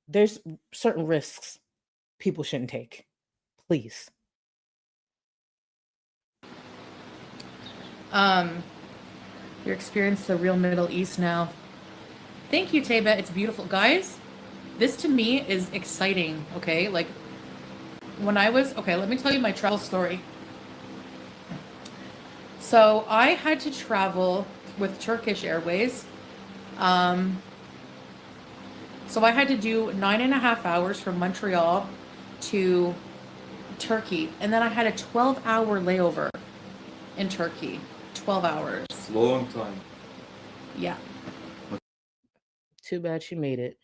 There's certain risks people shouldn't take. Please. You're experiencing the real Middle East now. Thank you, Taba. It's beautiful. Guys, this to me is exciting, okay? Like, when I was, okay, let me tell you my travel story. So I had to travel with Turkish Airways. So I had to do 9.5 hours from Montreal to Turkey. And then I had a 12-hour layover in Turkey. 12 hours. Long time. Yeah. Too bad she made it.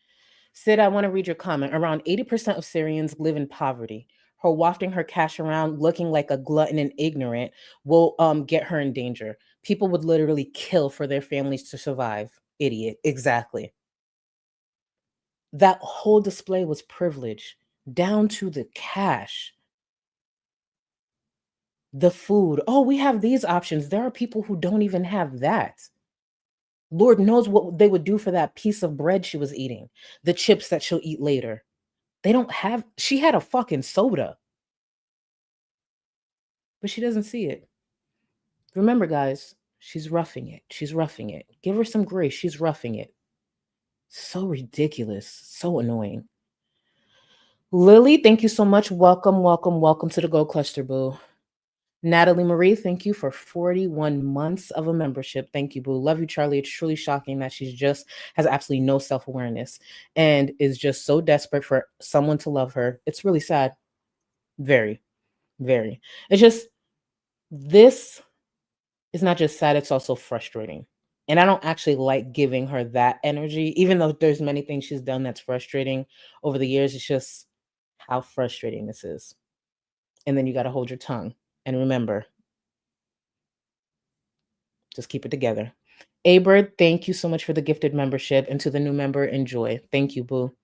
Sid, I want to read your comment. Around 80% of Syrians live in poverty. Her wafting her cash around looking like a glutton and ignorant will get her in danger. People would literally kill for their families to survive. Idiot. Exactly. That whole display was privilege, down to the cash. The food. Oh, we have these options. There are people who don't even have that. Lord knows what they would do for that piece of bread she was eating, the chips that she'll eat later. They don't have, she had a fucking soda. But she doesn't see it. Remember, guys, she's roughing it. She's roughing it. Give her some grace. She's roughing it. So ridiculous. So annoying. Lily, thank you so much. Welcome, welcome, welcome to the Gold Cluster, boo. Natalie Marie, thank you for 41 months of a membership. Thank you, boo. Love you, Charlie. It's truly shocking that she's just has absolutely no self-awareness and is just so desperate for someone to love her. It's really sad. Very, very. It's just, this is not just sad, it's also frustrating. And I don't actually like giving her that energy, even though there's many things she's done that's frustrating over the years. It's just how frustrating this is. And then you got to hold your tongue. And remember, just keep it together. Abird, thank you so much for the gifted membership. And to the new member, enjoy. Thank you, boo.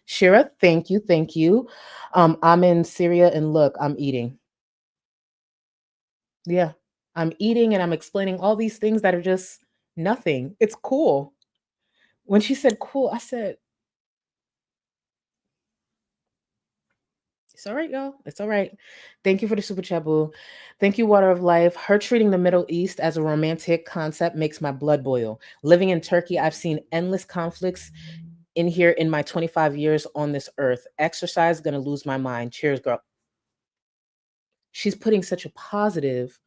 Shira, thank you, thank you. I'm in Syria and look, I'm eating. Yeah, I'm eating and I'm explaining all these things that are just nothing. It's cool. When she said cool, I said, it's all right, y'all. It's all right. Thank you for the super chat, boo. Thank you, Water of Life. Her treating the Middle East as a romantic concept makes my blood boil. Living in Turkey, I've seen endless conflicts in here in my 25 years on this earth. Exercise, gonna lose my mind. Cheers, girl. She's putting such a positive,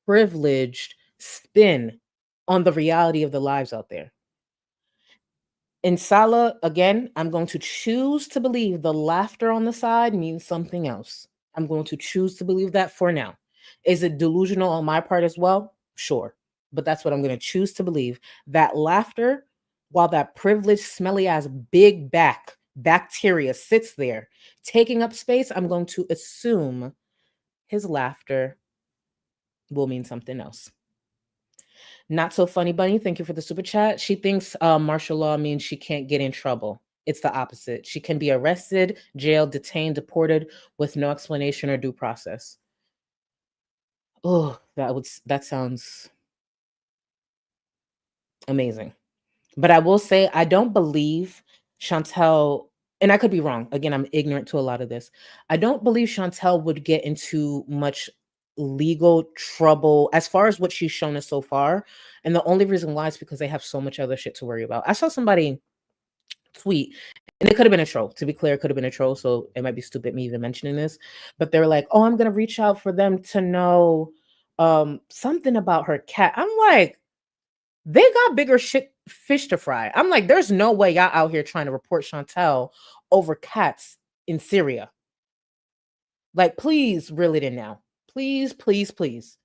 privileged spin on the reality of the lives out there. In Salah, again, I'm going to choose to believe the laughter on the side means something else. I'm going to choose to believe that for now. Is it delusional on my part as well? Sure. But that's what I'm going to choose to believe. That laughter, while that privileged, smelly ass big bacteria sits there taking up space, I'm going to assume his laughter will mean something else. Not so funny, Bunny. Thank you for the super chat. She thinks martial law means she can't get in trouble. It's the opposite. She can be arrested, jailed, detained, deported with no explanation or due process. Oh, that sounds amazing. But I will say, I don't believe Chantal, and I could be wrong. Again, I'm ignorant to a lot of this. I don't believe Chantal would get into much legal trouble as far as what she's shown us so far. And the only reason why is because they have so much other shit to worry about. I saw somebody tweet, and it could have been a troll. To be clear, it could have been a troll, so it might be stupid me even mentioning this. But they were like, "Oh, I'm gonna reach out for them to know something about her cat." I'm like, they got bigger fish to fry. I'm like, there's no way y'all out here trying to report Chantal over cats in Syria. Like, please reel it in now. Please, please, please.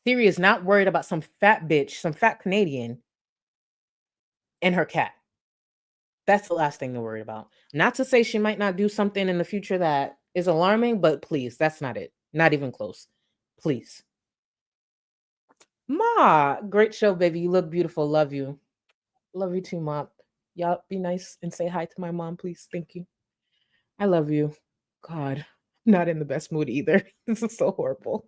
Syria is not worried about some fat bitch, some fat Canadian, and her cat. That's the last thing to worry about. Not to say she might not do something in the future that is alarming, but please, that's not it. Not even close. Please. Ma, great show, baby. You look beautiful. Love you. Love you too, Mom. Y'all be nice and say hi to my mom, please. Thank you. I love you. God, not in the best mood either. This is so horrible.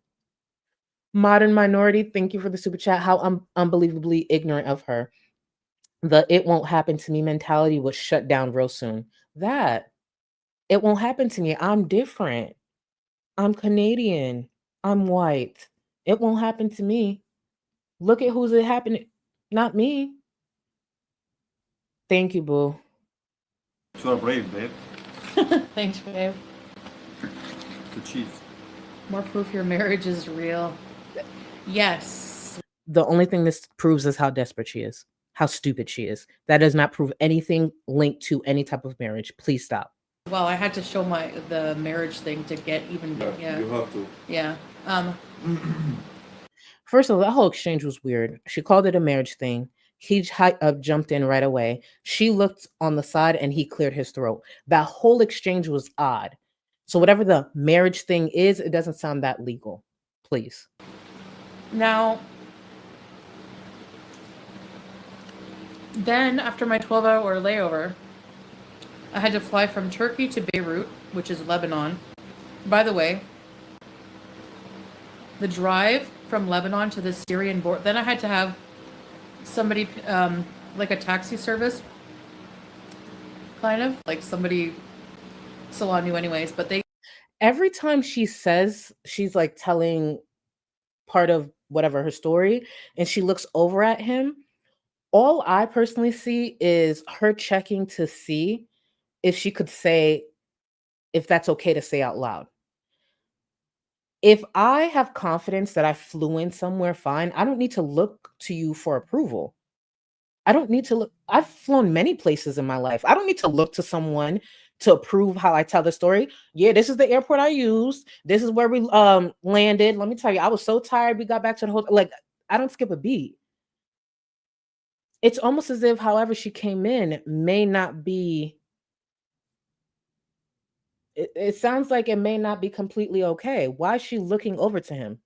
Modern Minority, thank you for the super chat. How unbelievably ignorant of her. The "it won't happen to me" mentality was shut down real soon. That it won't happen to me. I'm different. I'm Canadian. I'm white. It won't happen to me. Look at who's it happening. Not me. Thank you, boo. You are brave, babe. Thanks, babe. The cheese. More proof your marriage is real. Yes. The only thing this proves is how desperate she is, how stupid she is. That does not prove anything linked to any type of marriage. Please stop. Well, I had to show the marriage thing to get even. Yeah, you have to. Yeah. First of all, that whole exchange was weird. She called it a marriage thing. He jumped in right away. She looked on the side and he cleared his throat. That whole exchange was odd. So whatever the marriage thing is, it doesn't sound that legal. Please. Now, then after my 12-hour layover, I had to fly from Turkey to Beirut, which is Lebanon. By the way, the drive from Lebanon to the Syrian border, then I had to have somebody, like a taxi service, kind of, like somebody Salah knew anyways, but they... Every time she says she's like telling part of whatever her story, and she looks over at him, all I personally see is her checking to see if she could say, if that's okay to say out loud. If I have confidence that I flew in somewhere fine, I don't need to look to you for approval. I don't need to look. I've flown many places in my life. I don't need to look to someone to approve how I tell the story. Yeah, this is the airport I used. This is where we landed. Let me tell you, I was so tired. We got back to the hotel. Like, I don't skip a beat. It's almost as if, however she came in, may not be. It sounds like it may not be completely okay. Why is she looking over to him?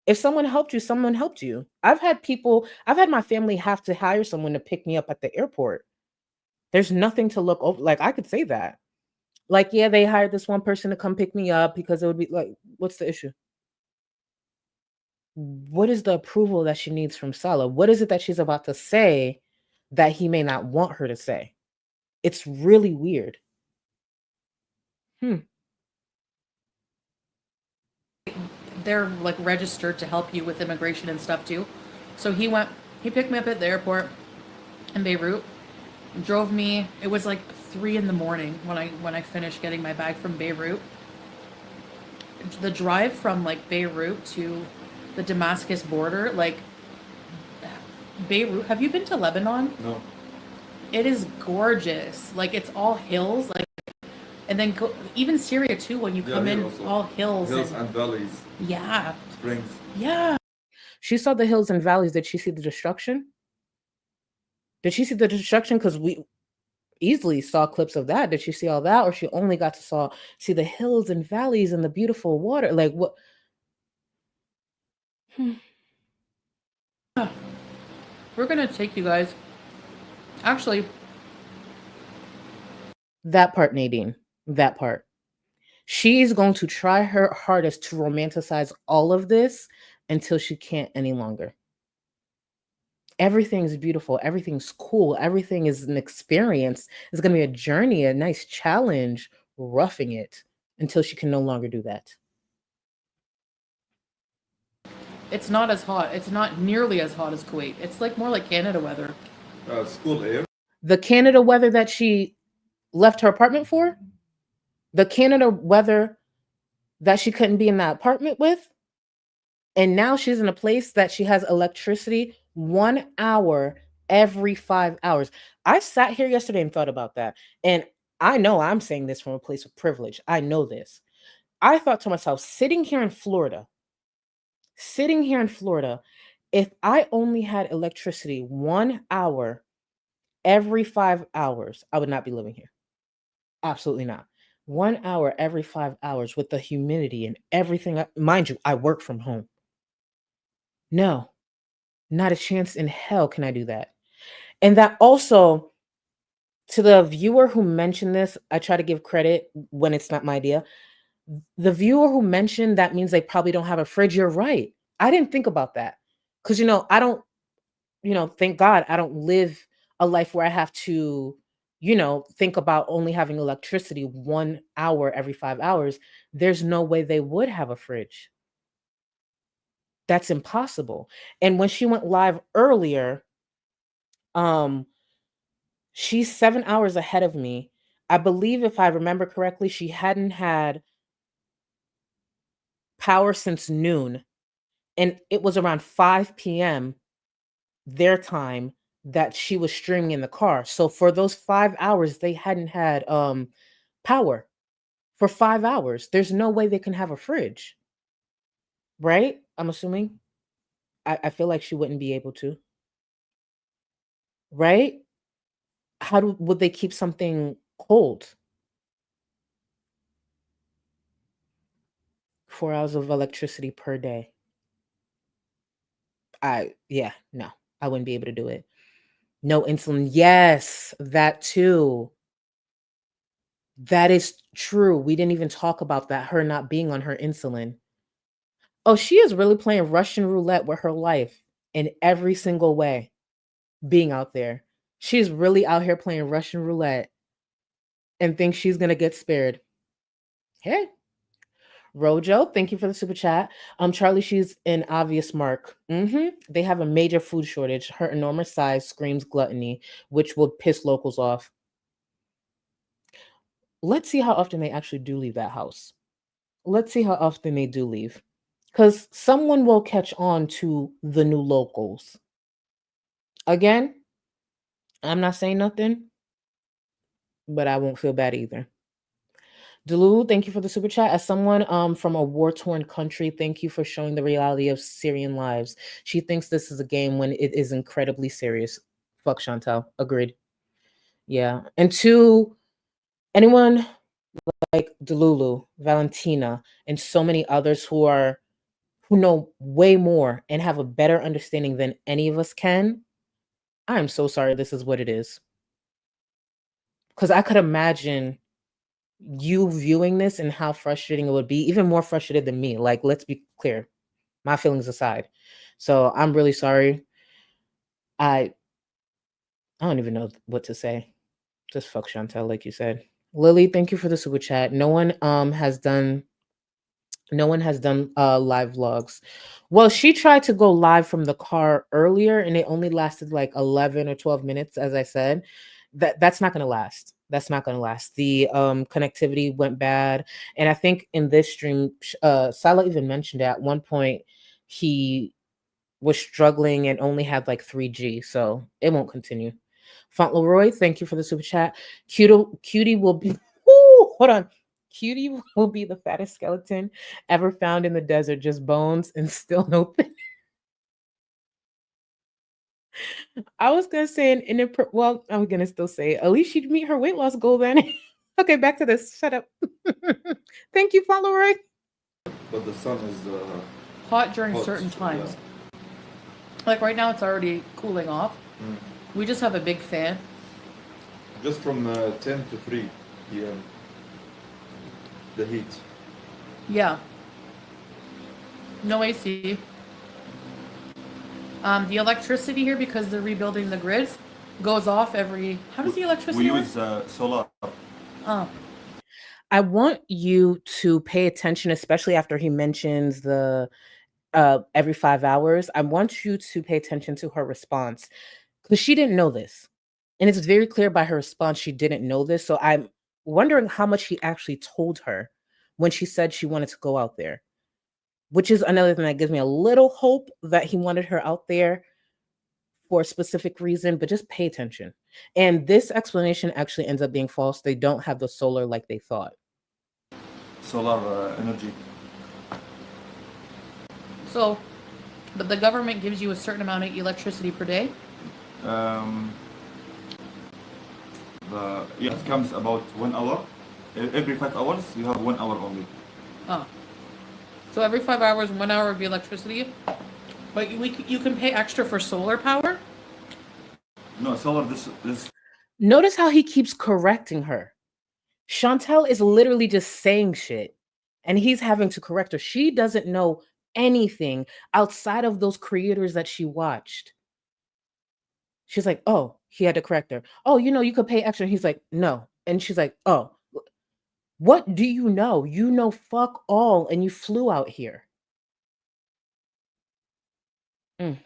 If someone helped you, someone helped you. I've had my family have to hire someone to pick me up at the airport. There's nothing to look over. Like, I could say that. Like, yeah, they hired this one person to come pick me up because it would be like, what's the issue? What is the approval that she needs from Salah? What is it that she's about to say that he may not want her to say? It's really weird. They're like registered to help you with immigration and stuff too. So he picked me up at the airport in Beirut, drove me. It was like 3 a.m. when I finished getting my bag from Beirut. The drive from like Beirut to the Damascus border, like Beirut. Have you been to Lebanon? No. It is gorgeous. Like, it's all hills, like, and then even Syria too. When you come in, also. All hills and valleys. Yeah. Springs. Yeah. She saw the hills and valleys. Did she see the destruction? Did she see the destruction? Because we easily saw clips of that. Did she see all that, or she only got to see the hills and valleys and the beautiful water? Like, what? We're gonna take you guys. Actually, that part, Nadine. That part. She's going to try her hardest to romanticize all of this until she can't any longer. Everything's beautiful. Everything's cool. Everything is an experience. It's going to be a journey, a nice challenge, roughing it until she can no longer do that. It's not as hot. It's not nearly as hot as Kuwait. It's like more like Canada weather. It's cool air. The Canada weather that she left her apartment for, the Canada weather that she couldn't be in that apartment with, and now she's in a place that she has electricity 1 hour every 5 hours. I sat here yesterday and thought about that. And I know I'm saying this from a place of privilege. I know this. I thought to myself, sitting here in Florida, if I only had electricity 1 hour every 5 hours, I would not be living here. Absolutely not. 1 hour every 5 hours with the humidity and everything. Mind you, I work from home. No, not a chance in hell can I do that. And that also, to the viewer who mentioned this, I try to give credit when it's not my idea. The viewer who mentioned that means they probably don't have a fridge. You're right. I didn't think about that. Because, I don't, thank God I don't live a life where I have to, think about only having electricity 1 hour every 5 hours. There's no way they would have a fridge. That's impossible. And when she went live earlier, she's 7 hours ahead of me. I believe, if I remember correctly, she hadn't had power since noon. And it was around 5 p.m. their time that she was streaming in the car. So for those 5 hours, they hadn't had power for 5 hours. There's no way they can have a fridge. Right? I'm assuming. I feel like she wouldn't be able to. Right? Would they keep something cold? 4 hours of electricity per day. No, I wouldn't be able to do it. No insulin. Yes, that too. That is true. We didn't even talk about that, her not being on her insulin. Oh, she is really playing Russian roulette with her life in every single way, being out there. She's really out here playing Russian roulette and thinks she's going to get spared. Hey. Rojo, thank you for the super chat. Charlie, she's an obvious mark. They have a major food shortage. Her enormous size screams gluttony, which will piss locals off. Let's see how often they actually do leave that house. Let's see how often they do leave. Because someone will catch on to the new locals. Again, I'm not saying nothing, but I won't feel bad either. Delulu, thank you for the super chat. As someone from a war-torn country, thank you for showing the reality of Syrian lives. She thinks this is a game when it is incredibly serious. Fuck Chantal. Agreed. Yeah. And to anyone like Delulu, Valentina, and so many others who know way more and have a better understanding than any of us can, I am so sorry this is what it is. Because I could imagine you viewing this and how frustrating it would be, even more frustrated than me. Like, let's be clear, my feelings aside. So I'm really sorry. I don't even know what to say. Just fuck Chantal, like you said. Lily, thank you for the super chat. No one has done live vlogs. Well, she tried to go live from the car earlier and it only lasted like 11 or 12 minutes, as I said. That's not going to last. That's not going to last. The connectivity went bad. And I think in this stream, Salah even mentioned at one point he was struggling and only had like 3G. So it won't continue. Fauntleroy, thank you for the super chat. Cutie will be... hold on. Cutie will be the fattest skeleton ever found in the desert. Just bones and still no thin. I was gonna say well, I'm gonna still say at least she'd meet her weight loss goal then. Okay, back to this. Shut up. Thank you, Fauntleroy. But the sun is hot during hot, certain times. yeah. Like right now, it's already cooling off. We just have a big fan. Just from 10 to 3 p.m. The heat. Yeah. No AC. The electricity here, because they're rebuilding the grids, goes off every... How does the electricity We work? use solar. Oh. I want you to pay attention, especially after he mentions the every 5 hours. I want you to pay attention to her response because she didn't know this. And it's very clear by her response she didn't know this. So I'm wondering how much he actually told her when she said she wanted to go out there, which is another thing that gives me a little hope that he wanted her out there for a specific reason, but just pay attention. And this explanation actually ends up being false. They don't have the solar like they thought. Solar energy. So, but the government gives you a certain amount of electricity per day. Yeah, it comes about 1 hour. Every 5 hours, you have 1 hour only. Oh. So every 5 hours, 1 hour of electricity. But you can pay extra for solar power? No, solar, this Notice how he keeps correcting her. Chantal is literally just saying shit, and he's having to correct her. She doesn't know anything outside of those creators that she watched. She's like, oh, he had to correct her. Oh, you could pay extra. He's like, no. And she's like, oh, what do you know? You know fuck all, and you flew out here.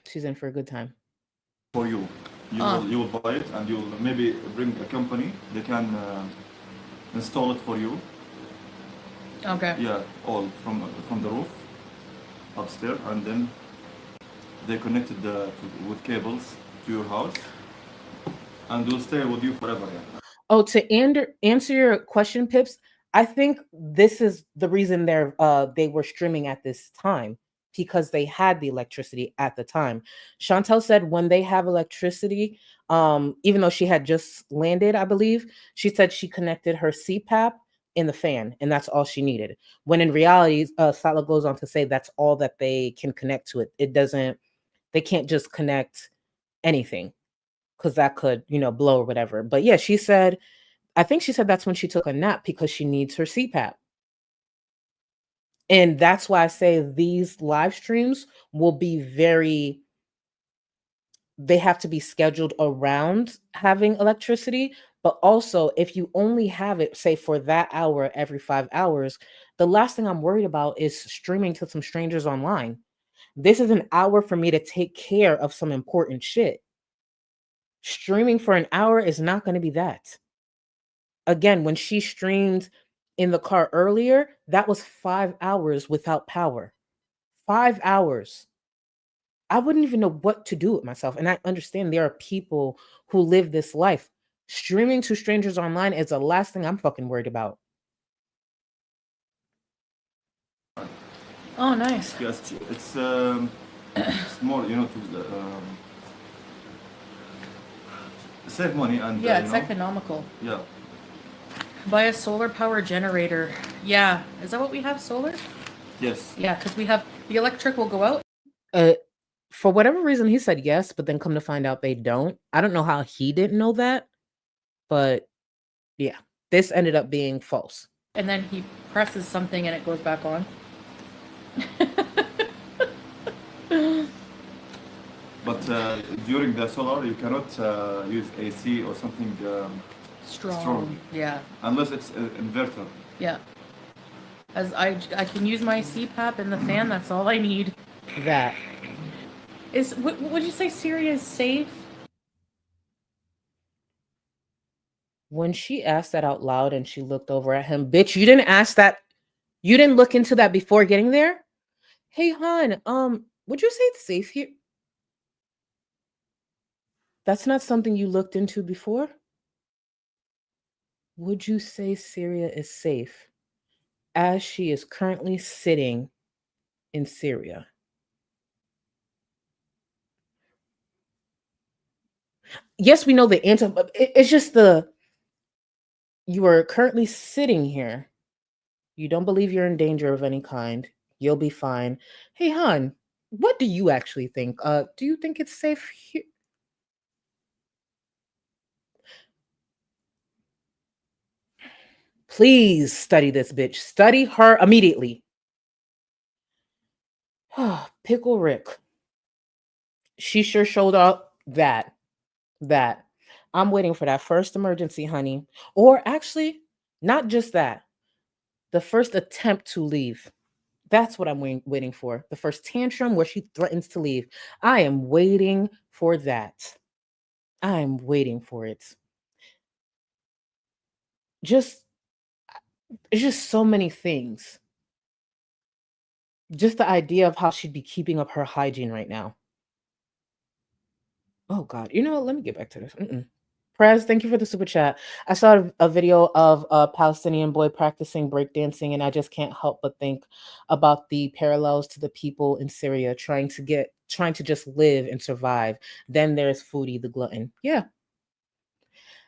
She's in for a good time. for you. You will buy it, and you'll maybe bring a company. They can install it for you. Okay. Yeah, all from the roof upstairs, and then they connected with cables to your house, and will stay with you forever. Yeah. Oh, to answer your question, Pips, I think this is the reason they were streaming at this time, because they had the electricity at the time. Chantal said when they have electricity, even though she had just landed, I believe, she said she connected her CPAP in the fan, and that's all she needed. When in reality, Salah goes on to say that's all that they can connect to it. They can't just connect anything, because that could, blow or whatever. But yeah, I think she said that's when she took a nap because she needs her CPAP. And that's why I say these live streams will be they have to be scheduled around having electricity. But also, if you only have it, say, for that hour every 5 hours, the last thing I'm worried about is streaming to some strangers online. This is an hour for me to take care of some important shit. Streaming for an hour is not going to be that. Again, when she streamed in the car earlier, that was 5 hours without power. 5 hours. I wouldn't even know what to do with myself. And I understand there are people who live this life. Streaming to strangers online is the last thing I'm fucking worried about. Oh, nice. Yes, it's more, to save money and Yeah, it's economical. Yeah. Buy a solar power generator. Yeah. Is that what we have, solar? Yes. Yeah, because we have the electric will go out. For whatever reason, he said yes, but then come to find out they don't. I don't know how he didn't know that, but yeah, this ended up being false. And then he presses something and it goes back on. But during the solar, you cannot use AC or something strong. Yeah. Unless it's an inverter. Yeah. As I can use my CPAP and the fan. That's all I need. That. Would you say Syria is safe? When she asked that out loud and she looked over at him, bitch, you didn't ask that. You didn't look into that before getting there? Hey, hon, would you say it's safe here? That's not something you looked into before? Would you say Syria is safe as she is currently sitting in Syria? Yes, we know the answer, but it's just you are currently sitting here. You don't believe you're in danger of any kind. You'll be fine. Hey, hon, what do you actually think? Do you think it's safe here? Please study this bitch. Study her immediately. Pickle Rick. She sure showed up that. I'm waiting for that first emergency, honey. Or actually, not just that. The first attempt to leave. That's what I'm waiting for. The first tantrum where she threatens to leave. I am waiting for that. I'm waiting for it. Just, it's just so many things. Just the idea of how she'd be keeping up her hygiene right now. Oh God, you know what? Let me get back to this. Prez, thank you for the super chat. I saw a video of a Palestinian boy practicing breakdancing, and I just can't help but think about the parallels to the people in Syria trying to just live and survive. Then there's Foodie the glutton. Yeah.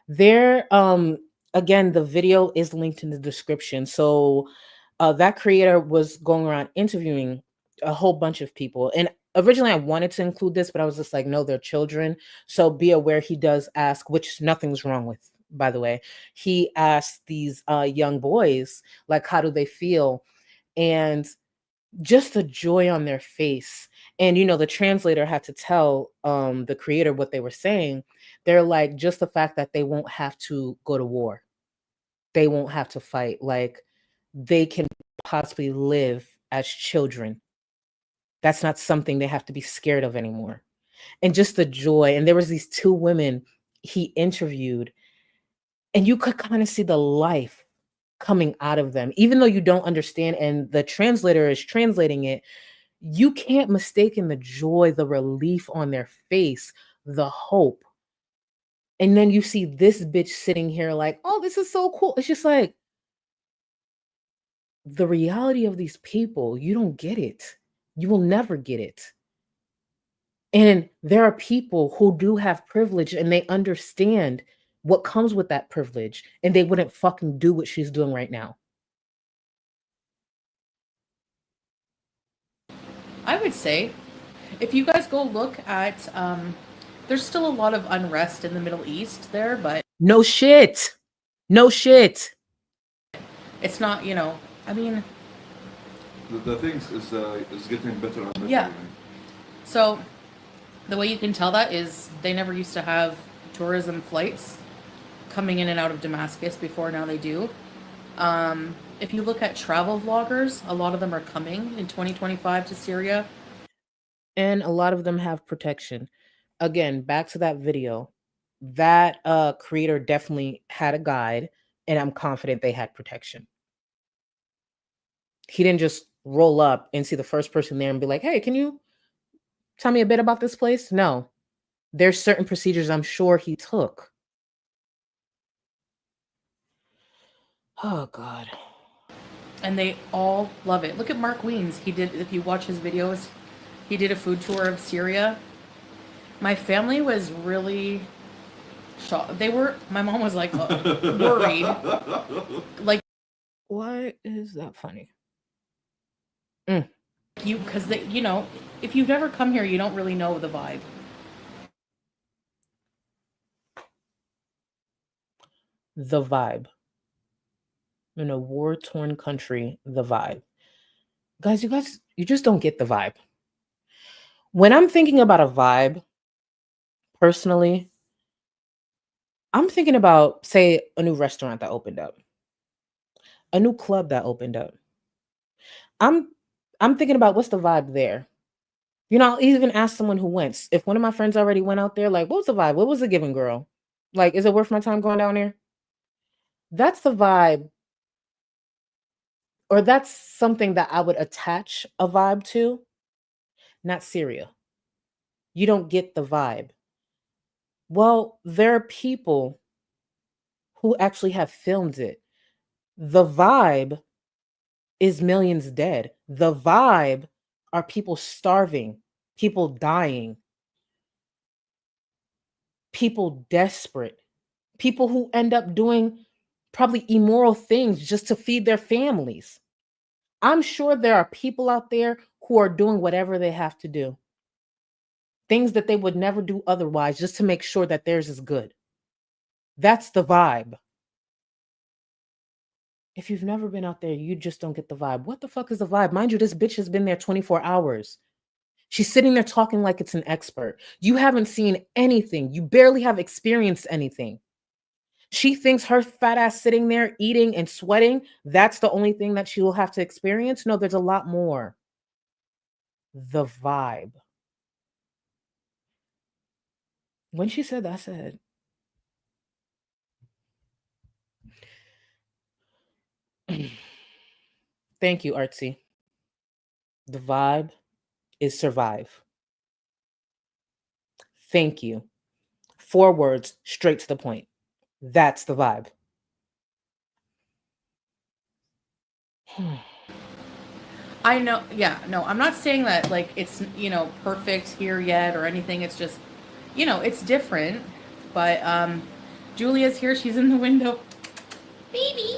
There, again, the video is linked in the description. So that creator was going around interviewing a whole bunch of people. And originally I wanted to include this, but I was just like, no, they're children. So be aware he does ask, which nothing's wrong with, by the way. He asked these young boys, like, how do they feel? And just the joy on their face. And the translator had to tell the creator what they were saying. They're like, just the fact that they won't have to go to war, they won't have to fight, like they can possibly live as children. That's not something they have to be scared of anymore. And just the joy. And there was these two women he interviewed, and you could kind of see the life coming out of them, even though you don't understand. And the translator is translating it. You can't mistake in the joy, the relief on their face, the hope. And then you see this bitch sitting here like, oh, this is so cool. It's just like, the reality of these people, you don't get it. You will never get it. And there are people who do have privilege and they understand what comes with that privilege, and they wouldn't fucking do what she's doing right now. I would say, if you guys go look at, there's still a lot of unrest in the Middle East there, but no shit. It's not, I mean, The things is getting better and better. Yeah. So the way you can tell that is they never used to have tourism flights coming in and out of Damascus before. Now they do. If you look at travel vloggers, a lot of them are coming in 2025 to Syria. And a lot of them have protection. Again, back to that video. That creator definitely had a guide, and I'm confident they had protection. He didn't just roll up and see the first person there and be like, hey, can you tell me a bit about this place? No. There's certain procedures I'm sure he took. Oh, God. And they all love it. Look at Mark Weens. He did, if you watch his videos, he did a food tour of Syria. My family was really shocked. My mom was like worried. Like, why is that funny? Because if you've never come here, you don't really know the vibe. The vibe. In a war-torn country, the vibe. Guys, you just don't get the vibe. When I'm thinking about a vibe, personally, I'm thinking about, say, a new restaurant that opened up, a new club that opened up. I'm thinking about what's the vibe there. I'll even ask someone who went. If one of my friends already went out there, like, what was the vibe? What was the giving, girl? Like, is it worth my time going down there? That's the vibe. Or that's something that I would attach a vibe to, not Syria. You don't get the vibe. Well, there are people who actually have filmed it. The vibe is millions dead. The vibe are people starving, people dying, people desperate, people who end up doing probably immoral things just to feed their families. I'm sure there are people out there who are doing whatever they have to do. Things that they would never do otherwise, just to make sure that theirs is good. That's the vibe. If you've never been out there, you just don't get the vibe. What the fuck is the vibe? Mind you, this bitch has been there 24 hours. She's sitting there talking like it's an expert. You haven't seen anything. You barely have experienced anything. She thinks her fat ass sitting there eating and sweating, that's the only thing that she will have to experience. No, there's a lot more. The vibe. When she said that, I said, thank you, Artsy. The vibe is survive. Thank you. 4 words, straight to the point. That's the vibe. I know, yeah, no, I'm not saying that like it's, you know, perfect here yet or anything. It's just, you know, it's different. But Julia's here, she's in the window. Baby.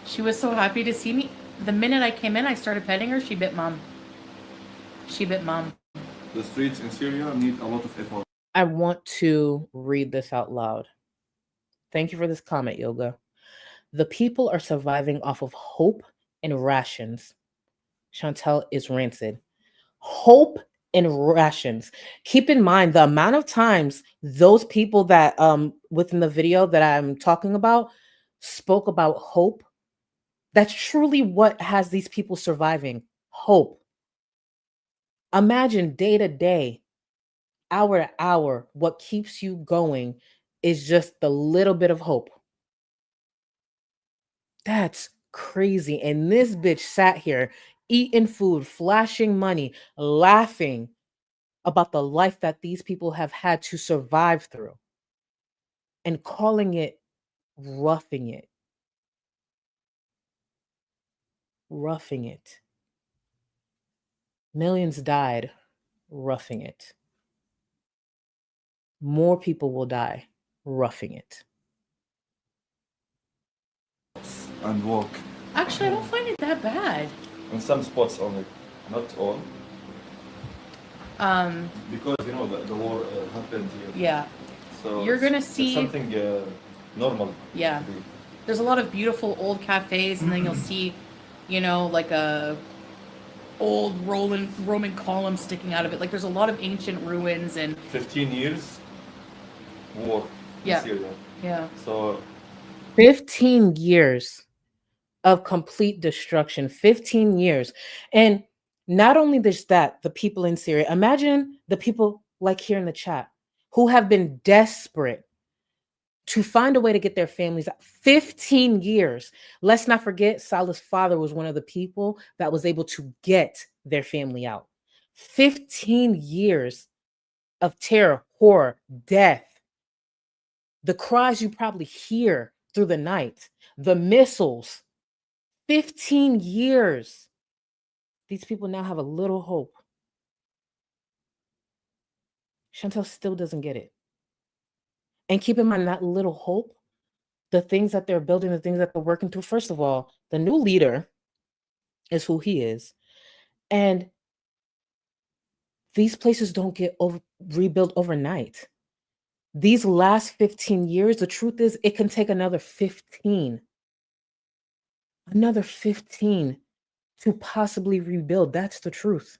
She was so happy to see me. The minute I came in, I started petting her, she bit mom. She bit mom. The streets in Syria need a lot of effort. I want to read this out loud. Thank you for this comment, Yoga. The people are surviving off of hope and rations. Chantal is rancid. Hope and rations. Keep in mind the amount of times those people that within the video that I'm talking about spoke about hope. That's truly what has these people surviving. Hope. Imagine day to day, hour to hour, what keeps you going is just the little bit of hope. That's crazy. And this bitch sat here eating food, flashing money, laughing about the life that these people have had to survive through and calling it roughing it. Roughing it. Millions died roughing it. More people will die roughing it. And walk. Actually, I don't find it that bad. In some spots only, not all. Because you know the war happened here. Yeah. So You're gonna it's see- something normal. Yeah. to be. There's a lot of beautiful old cafes, and then you'll see, you know, like a old Roman column sticking out of it. Like there's a lot of ancient ruins and 15 years war Yeah. in Syria. yeah. So 15 years of complete destruction. 15 years. And not only just that, the people in Syria, imagine the people like here in the chat who have been desperate to find a way to get their families out. 15 years. Let's not forget, Salah's father was one of the people that was able to get their family out. 15 years of terror, horror, death. The cries you probably hear through the night, the missiles. 15 years. These people now have a little hope. Chantal still doesn't get it. And keep in mind that little hope, the things that they're building, the things that they're working through. First of all, the new leader is who he is. And these places don't get rebuilt overnight. These last 15 years, the truth is it can take another 15. Another 15 to possibly rebuild. That's the truth.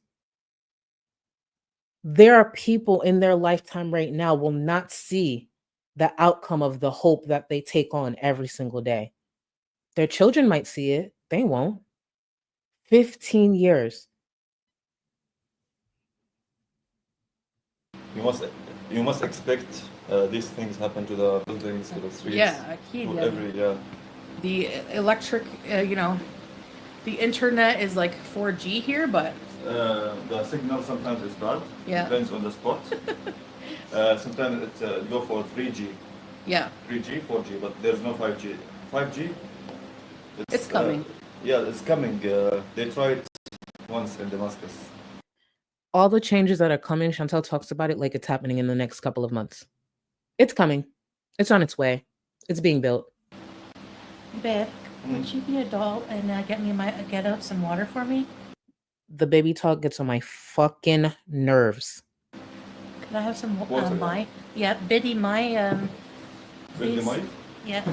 There are people in their lifetime right now will not see the outcome of the hope that they take on every single day. Their children might see it. They won't. 15 years. you must expect these things happen to the buildings, to the streets. Yeah, key, to yeah. every The electric, you know, the internet is like 4G here, but the signal sometimes is bad. Yeah. Depends on the spot. Sometimes it go for 3G, yeah, 3G, 4G, but there's no 5G. 5G. it's coming. Yeah, it's coming. They tried once in Damascus. All the changes that are coming, Chantal talks about it like it's happening in the next couple of months. It's coming. It's on its way. It's being built. Babe, would you be a doll and get up some water for me? The baby talk gets on my fucking nerves. Could I have some Water. my Biddy my Build the please? mic. Yeah.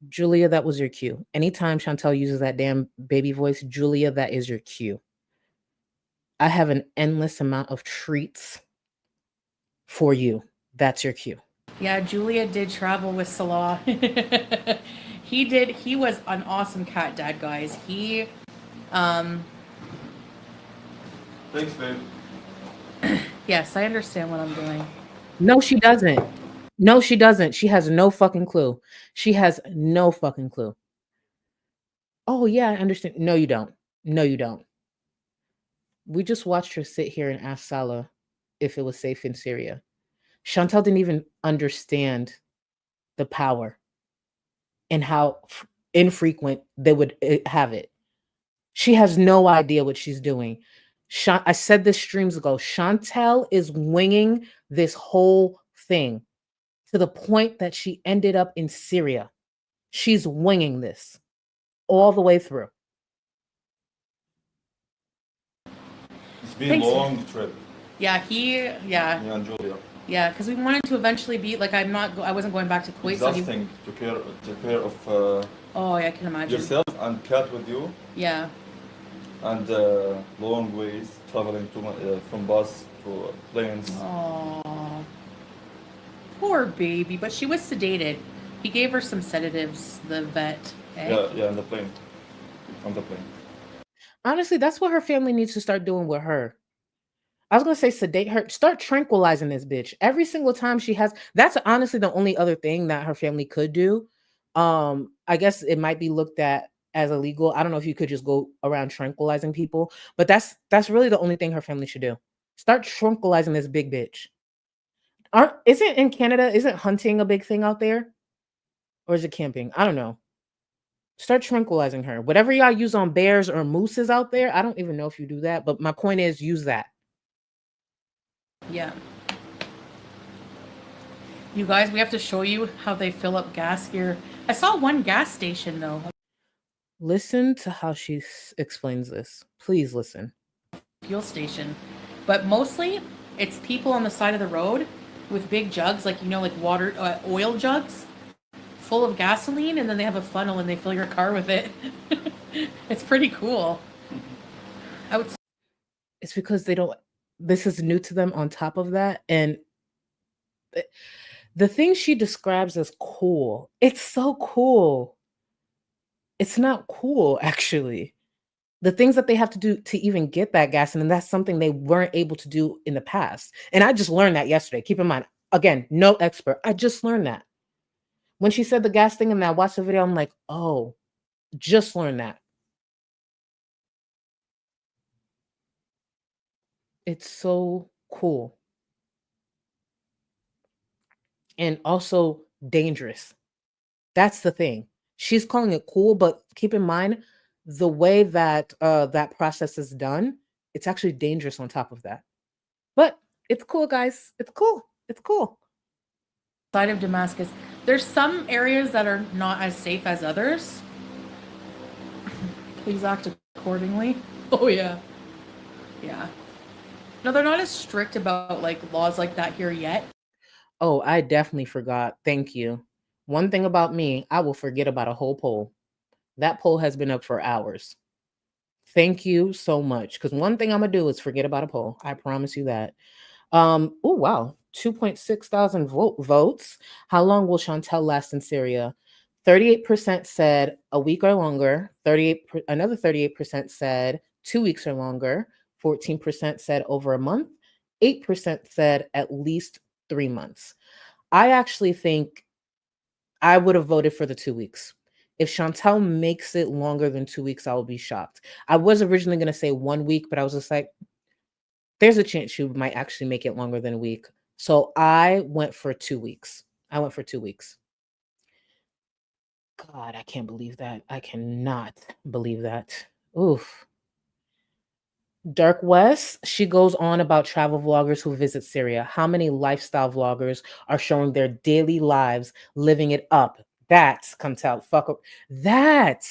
Julia, that was your cue. Anytime Chantal uses that damn baby voice, Julia, that is your cue. I have an endless amount of treats for you. That's your cue. Yeah, Julia did travel with Salah. He did. He was an awesome cat dad, guys. Thanks, babe. Yes, I understand what I'm doing. No, she doesn't. No, she doesn't. She has no fucking clue. She has no fucking clue. Oh, yeah, I understand. No, you don't. No, you don't. We just watched her sit here and ask Salah if it was safe in Syria. Chantal didn't even understand the power and how infrequent they would have it. She has no idea what she's doing. I said this streams ago. Chantal is winging this whole thing to the point that she ended up in Syria. She's winging this all the way through. It's been Thanks. a long trip. Yeah, Yeah, and Julia. yeah, because we wanted to eventually be like I wasn't going back to Kuwait. Exhausting to care of Oh, yeah, I can imagine. yourself and cat with you, Yeah, and long ways traveling from bus to planes. oh, poor baby. But she was sedated. He gave her some sedatives. The vet. Eh? Yeah, on the plane. On the plane. Honestly, that's what her family needs to start doing with her. I was gonna say sedate her, start tranquilizing this bitch every single time she has. That's honestly the only other thing that her family could do. I guess it might be looked at as illegal. I don't know if you could just go around tranquilizing people, but that's really the only thing her family should do. Start tranquilizing this big bitch. Isn't in Canada, isn't hunting a big thing out there? Or is it camping? I don't know. Start tranquilizing her. Whatever y'all use on bears or mooses out there, I don't even know if you do that, but my point is use that. Yeah. You guys, we have to show you how they fill up gas here. I saw one gas station though. Listen to how she explains this. Please listen. Fuel station. But mostly it's people on the side of the road with big jugs, like, like water, oil jugs full of gasoline, and then they have a funnel and they fill your car with it. It's pretty cool. It's because this is new to them on top of that. And the thing she describes as cool, it's so cool. It's not cool, actually. The things that they have to do to even get that gas, and that's something they weren't able to do in the past. And I just learned that yesterday. Keep in mind, again, no expert. I just learned that. When she said the gas thing and I watched the video, I'm like, oh, just learned that. It's so cool. And also dangerous. That's the thing. She's calling it cool, but keep in mind the way that that process is done, it's actually dangerous on top of that. But it's cool, guys. It's cool. It's cool. Side of Damascus. There's some areas that are not as safe as others. Please act accordingly. Oh yeah. Yeah. No, they're not as strict about like laws like that here yet. Oh, I definitely forgot. Thank you. One thing about me, I will forget about a whole poll. That poll has been up for hours. Thank you so much. Because one thing I'm gonna do is forget about a poll. I promise you that. Oh wow, 2.6 thousand votes. How long will Chantal last in Syria? 38% said a week or longer. Another 38% said 2 weeks or longer. 14% said over a month. 8% said at least 3 months. I actually think I would have voted for the 2 weeks. If Chantal makes it longer than 2 weeks, I will be shocked. I was originally going to say 1 week, but I was just like, there's a chance she might actually make it longer than a week. So I went for 2 weeks. God, I can't believe that. I cannot believe that. Oof. Dark West, she goes on about travel vloggers who visit Syria. How many lifestyle vloggers are showing their daily lives, living it up? That's Chantal. Fuck up. That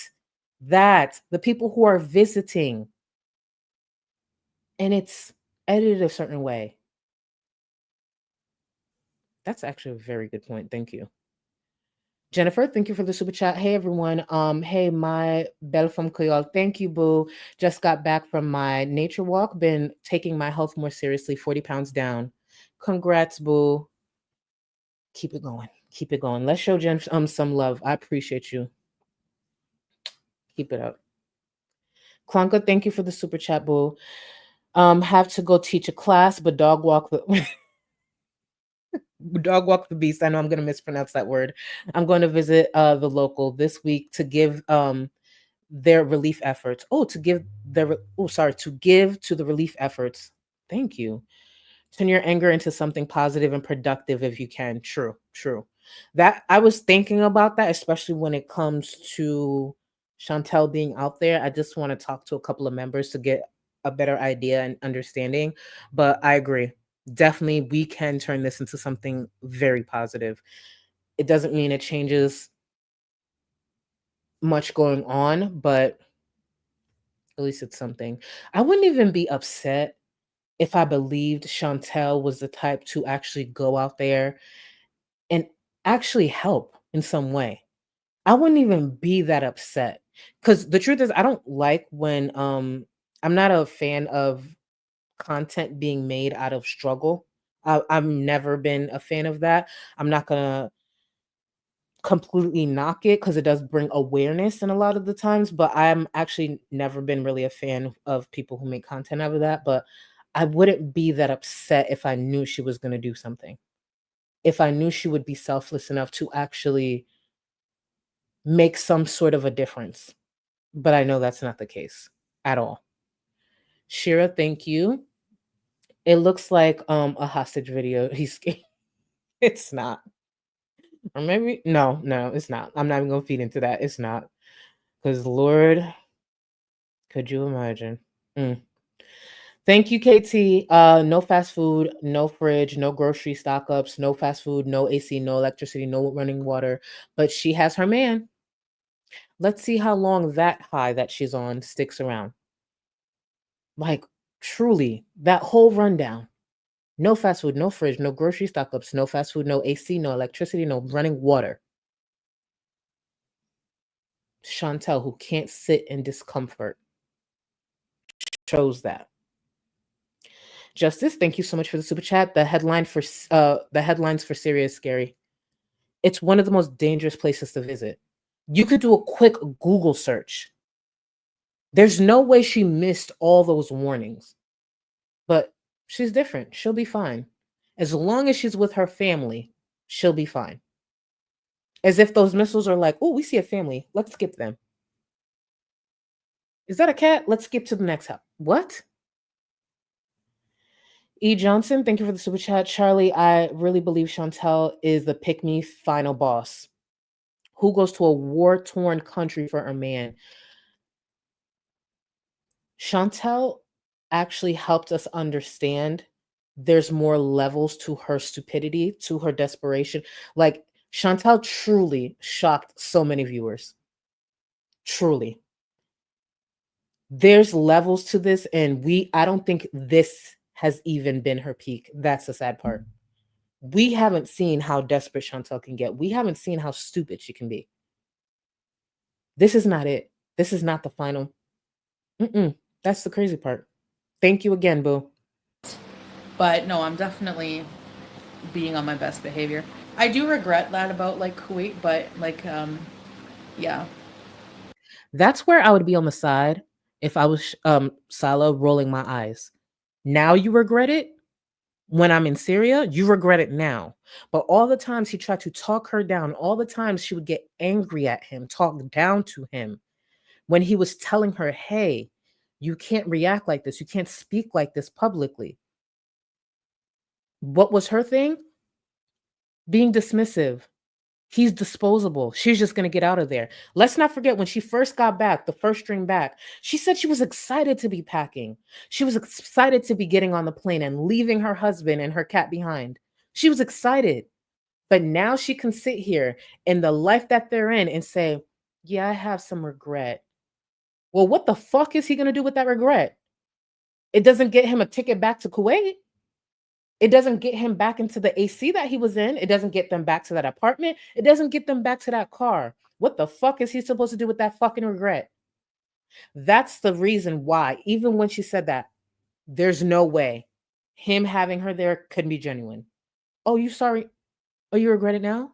the people who are visiting, and it's edited a certain way. That's actually a very good point. Thank you. Jennifer, thank you for the super chat. Hey everyone. Hey, my belle from Creole. Thank you, boo. Just got back from my nature walk. Been taking my health more seriously, 40 pounds down. Congrats, boo. Keep it going. Keep it going. Let's show Jen some love. I appreciate you. Keep it up. Kwanka, thank you for the super chat, boo. Have to go teach a class, but dog walk the dog walk the beast. I know I'm gonna mispronounce that word. I'm going to visit the local this week to give their relief efforts. To give to the relief efforts. Thank you. Turn your anger into something positive and productive if you can. True. That I was thinking about that, especially when it comes to Chantal being out there. I just want to talk to a couple of members to get a better idea and understanding. But I agree. Definitely, we can turn this into something very positive. It doesn't mean it changes much going on, but at least it's something. I wouldn't even be upset if I believed Chantal was the type to actually go out there and actually help in some way. I wouldn't even be that upset. Because the truth is, I don't like when I'm not a fan of content being made out of struggle. I've never been a fan of that. I'm not gonna completely knock it because it does bring awareness in a lot of the times, but I'm actually never been really a fan of people who make content out of that. But I wouldn't be that upset if I knew she was going to do something. If I knew she would be selfless enough to actually make some sort of a difference. But I know that's not the case at all. Shira, thank you. It looks like a hostage video. It's not. Or maybe no, it's not. I'm not even gonna feed into that. It's not. Because Lord, could you imagine? Thank you, KT. No fast food, no fridge, no grocery stock ups, no fast food, no AC, no electricity, no running water. But she has her man. Let's see how long that high that she's on sticks around. Like, truly, that whole rundown. No fast food, no fridge, no grocery stock ups, no fast food, no AC, no electricity, no running water. Chantal, who can't sit in discomfort, shows that. Justice, thank you so much for the super chat. The headlines for Syria is scary. It's one of the most dangerous places to visit. You could do a quick Google search. There's no way she missed all those warnings. But she's different. She'll be fine. As long as she's with her family, she'll be fine. As if those missiles are like, oh, we see a family. Let's skip them. Is that a cat? Let's skip to the next house. What? E. Johnson, thank you for the super chat. Charlie, I really believe Chantal is the pick-me final boss. Who goes to a war-torn country for a man? Chantal actually helped us understand there's more levels to her stupidity, to her desperation. Like, Chantal truly shocked so many viewers. Truly. There's levels to this, and I don't think this has even been her peak. That's the sad part. We haven't seen how desperate Chantal can get. We haven't seen how stupid she can be. This is not it. This is not the final. That's the crazy part. Thank you again, boo. But no, I'm definitely being on my best behavior. I do regret that about like Kuwait, but like, yeah. That's where I would be on the side if I was Salah rolling my eyes. Now you regret it? When I'm in Syria, you regret it now. But all the times he tried to talk her down, all the times she would get angry at him, talk down to him, when he was telling her, hey, you can't react like this. You can't speak like this publicly. What was her thing? Being dismissive. He's disposable. She's just going to get out of there. Let's not forget when she first got back, the first string back, she said she was excited to be packing. She was excited to be getting on the plane and leaving her husband and her cat behind. She was excited. But now she can sit here in the life that they're in and say, yeah, I have some regret. Well, what the fuck is he going to do with that regret? It doesn't get him a ticket back to Kuwait. It doesn't get him back into the AC that he was in. It doesn't get them back to that apartment. It doesn't get them back to that car. What the fuck is he supposed to do with that fucking regret? That's the reason why, even when she said that, there's no way him having her there could be genuine. Oh, you sorry? Oh, you regret it now?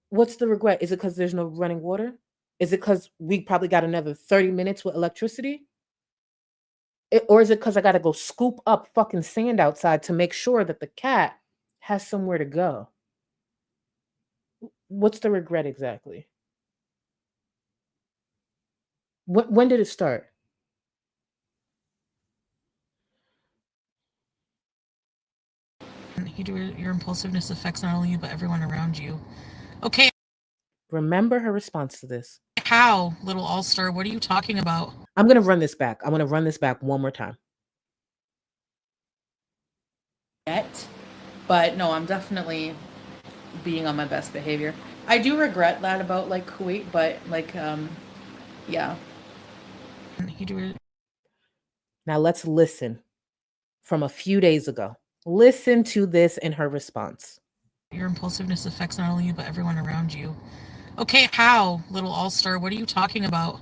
What's the regret? Is it because there's no running water? Is it because we probably got another 30 minutes with electricity? Or is it because I got to go scoop up fucking sand outside to make sure that the cat has somewhere to go? What's the regret exactly? When did it start? Your impulsiveness affects not only you, but everyone around you. Okay. Remember her response to this. How, little all-star? What are you talking about? I'm going to run this back. I'm going to run this back one more time. But no, I'm definitely being on my best behavior. I do regret that about like Kuwait, but like, yeah. Now let's listen from a few days ago. Listen to this in her response. Your impulsiveness affects not only you, but everyone around you. Okay, how, little all-star? What are you talking about?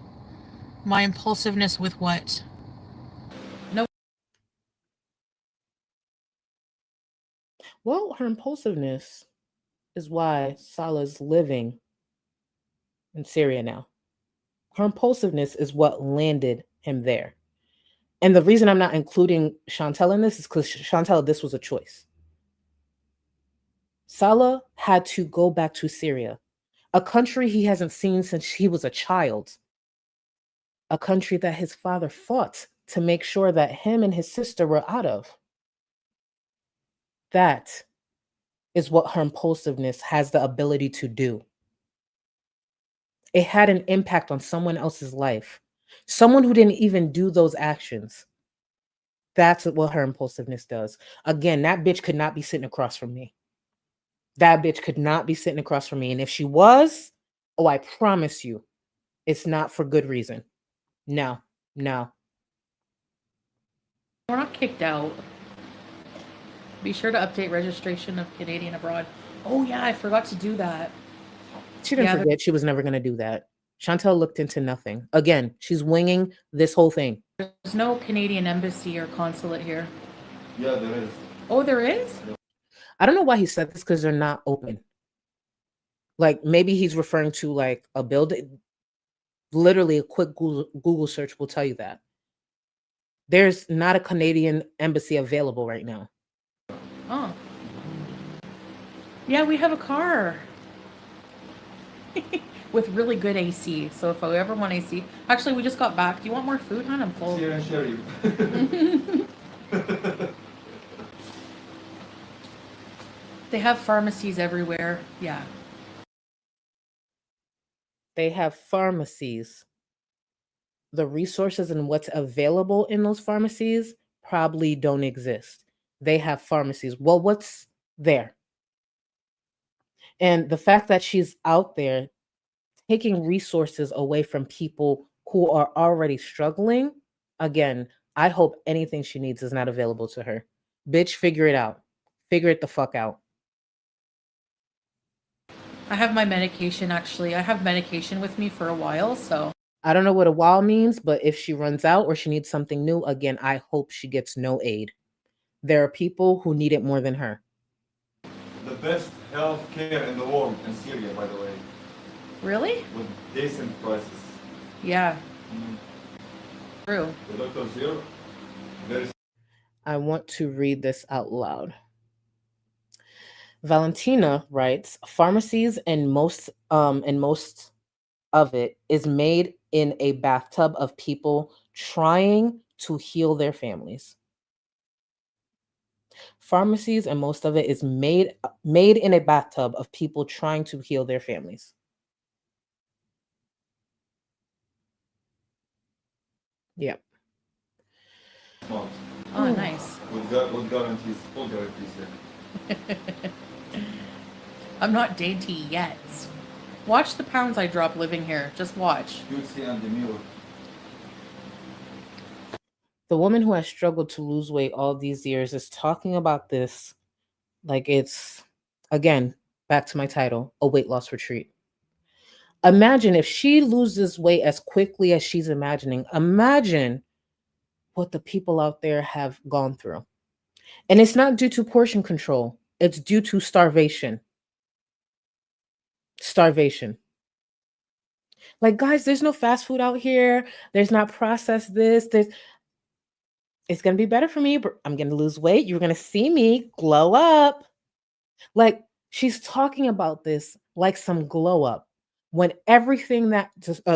My impulsiveness with what? No. Well, her impulsiveness is why Salah's living in Syria now. Her impulsiveness is what landed him there. And the reason I'm not including Chantal in this is because Chantal, this was a choice. Salah had to go back to Syria, a country he hasn't seen since he was a child, a country that his father fought to make sure that him and his sister were out of. That is what her impulsiveness has the ability to do. It had an impact on someone else's life, someone who didn't even do those actions. That's what her impulsiveness does. Again, that bitch could not be sitting across from me. That bitch could not be sitting across from me. And if she was, oh, I promise you, it's not for good reason. No. We're not kicked out. Be sure to update registration of Canadian abroad. Oh yeah, I forgot to do that. She didn't forget. She was never going to do that. Chantal looked into nothing. Again, she's winging this whole thing. There's no Canadian embassy or consulate here. Yeah, there is. Oh, there is? I don't know why he said this, because they're not open. Like, maybe he's referring to like a building. Literally, a quick Google search will tell you that. There's not a Canadian embassy available right now. Oh. Yeah, we have a car. With really good AC. So if I ever want AC. Actually, we just got back. Do you want more food, hon? I'm full. Syrian share you. They have pharmacies everywhere. Yeah. They have pharmacies. The resources and what's available in those pharmacies probably don't exist. They have pharmacies. Well, what's there? And the fact that she's out there taking resources away from people who are already struggling, again, I hope anything she needs is not available to her. Bitch, figure it out. Figure it the fuck out. I have my medication, actually. I have medication with me for a while, so. I don't know what a while means, but if she runs out or she needs something new, again, I hope she gets no aid. There are people who need it more than her. The best health care in the world in Syria, by the way. Really? With decent prices. Yeah. True. The doctors here, very. I want to read this out loud. Valentina writes, pharmacies and most of it is made in a bathtub of people trying to heal their families. Pharmacies and most of it is made in a bathtub of people trying to heal their families. Yep. Smart. Oh, nice. With guarantees, full guarantees, yeah. I'm not dainty yet. Watch the pounds I drop living here. Just watch. Cutesy and demure. The woman who has struggled to lose weight all these years is talking about this like it's, again, back to my title, a weight loss retreat. Imagine if she loses weight as quickly as she's imagining. Imagine what the people out there have gone through. And it's not due to portion control. It's due to starvation. Starvation. Like, guys, there's no fast food out here. There's not processed this. It's going to be better for me. But I'm going to lose weight. You're going to see me glow up. Like, she's talking about this like some glow up when everything that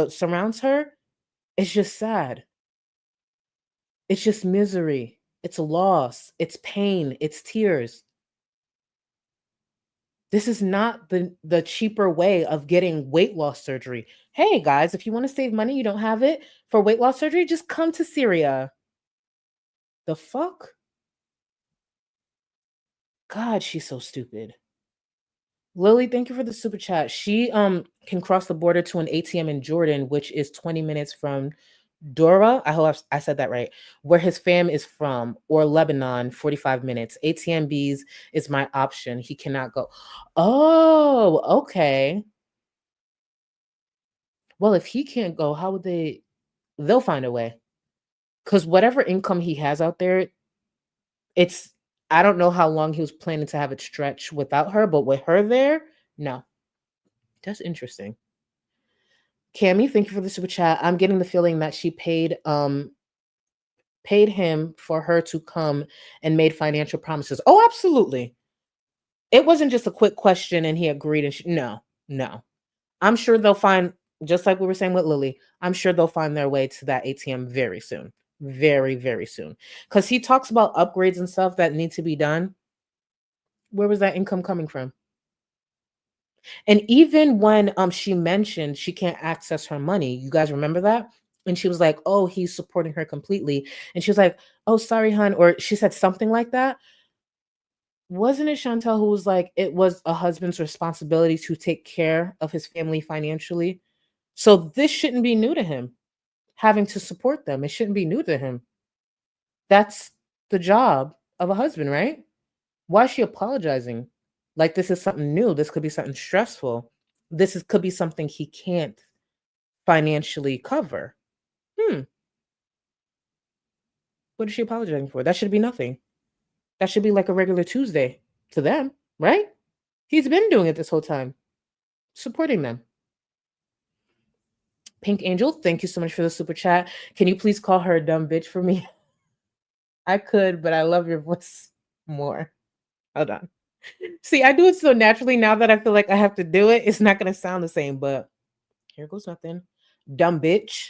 surrounds her is just sad. It's just misery. It's loss. It's pain. It's tears. This is not the cheaper way of getting weight loss surgery. Hey, guys, if you want to save money, you don't have it for weight loss surgery, just come to Syria. The fuck? God, she's so stupid. Lily, thank you for the super chat. She can cross the border to an ATM in Jordan, which is 20 minutes from Dora. I hope I said that right. Where his fam is from, or Lebanon, 45 minutes. ATMBs is my option. He cannot go. Oh, okay. Well, if he can't go, how would they? They'll find a way. Because whatever income he has out there, I don't know how long he was planning to have it stretch without her, but with her there, no. That's interesting. Cammy, thank you for the super chat. I'm getting the feeling that she paid him for her to come and made financial promises. Oh, absolutely. It wasn't just a quick question and he agreed. And no. I'm sure they'll find, just like we were saying with Lily, I'm sure they'll find their way to that ATM very soon. Very, very soon. Because he talks about upgrades and stuff that need to be done. Where was that income coming from? And even when she mentioned she can't access her money, you guys remember that? And she was like, oh, he's supporting her completely. And she was like, oh, sorry, hon. Or she said something like that. Wasn't it Chantal who was like, it was a husband's responsibility to take care of his family financially? So this shouldn't be new to him, having to support them. It shouldn't be new to him. That's the job of a husband, right? Why is she apologizing? Like this is something new. This could be something stressful. Could be something he can't financially cover. What is she apologizing for? That should be nothing. That should be like a regular Tuesday to them, right? He's been doing it this whole time, supporting them. Pink Angel, thank you so much for the super chat. Can you please call her a dumb bitch for me? I could, but I love your voice more. Hold on. See, I do it so naturally now that I feel like I have to do it. It's not going to sound the same, but here goes nothing. Dumb bitch.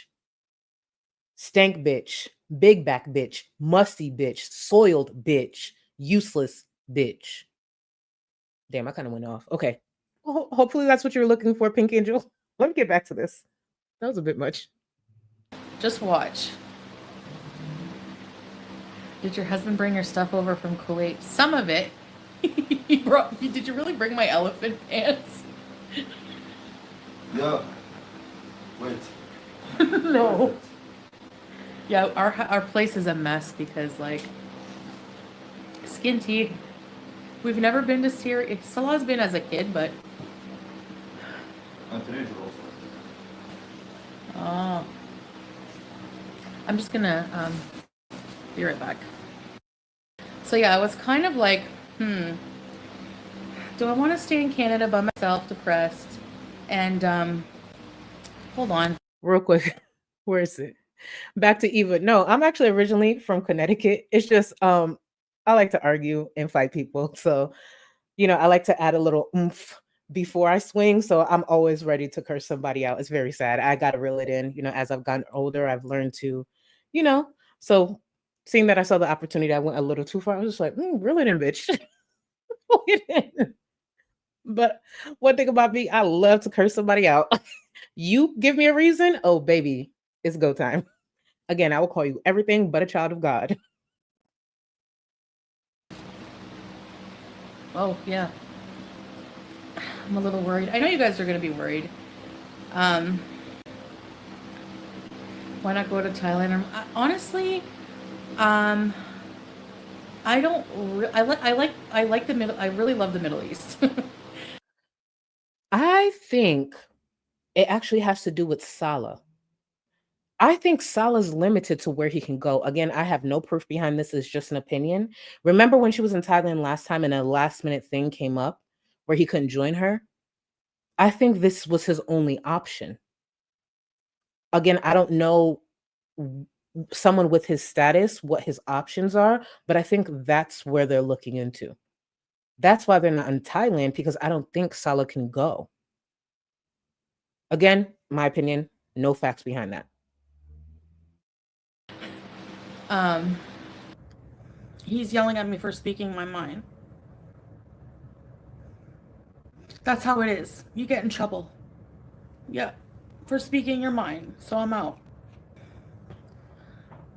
Stank bitch. Big back bitch. Musty bitch. Soiled bitch. Useless bitch. Damn, I kind of went off. Okay. Well, hopefully that's what you're looking for, Pink Angel. Let me get back to this. That was a bit much. Just watch. Did your husband bring your stuff over from Kuwait? Some of it. Did you really bring my elephant pants? Yeah. Wait. No. Yeah, our place is a mess because like skin tea. We've never been to Syria. Salah's been as a kid, but And teenager also. oh, I'm just gonna be right back. So yeah, I was kind of like, do I want to stay in Canada by myself, depressed? And hold on, real quick. Where is it? Back to Eva. No, I'm actually originally from Connecticut. It's just I like to argue and fight people. So, I like to add a little oomph before I swing. So I'm always ready to curse somebody out. It's very sad. I got to reel it in. As I've gotten older, I've learned to, so seeing that I saw the opportunity, I went a little too far. I was just like, reel it in, bitch. Reel it in. But one thing about me, I love to curse somebody out. You give me a reason, oh baby, it's go time. Again, I will call you everything but a child of God. oh yeah, I'm a little worried. I know you guys are gonna be worried. Why not go to Thailand? Honestly, I don't. I like the middle. I really love the Middle East. I think it actually has to do with Salah. I think Salah's limited to where he can go. Again, I have no proof behind this. It's just an opinion. Remember when she was in Thailand last time and a last minute thing came up where he couldn't join her? I think this was his only option. Again, I don't know someone with his status, what his options are, but I think that's where they're looking into. That's why they're not in Thailand, because I don't think Salah can go. Again, my opinion, no facts behind that. He's yelling at me for speaking my mind. That's how it is. You get in trouble. Yeah, for speaking your mind. So I'm out.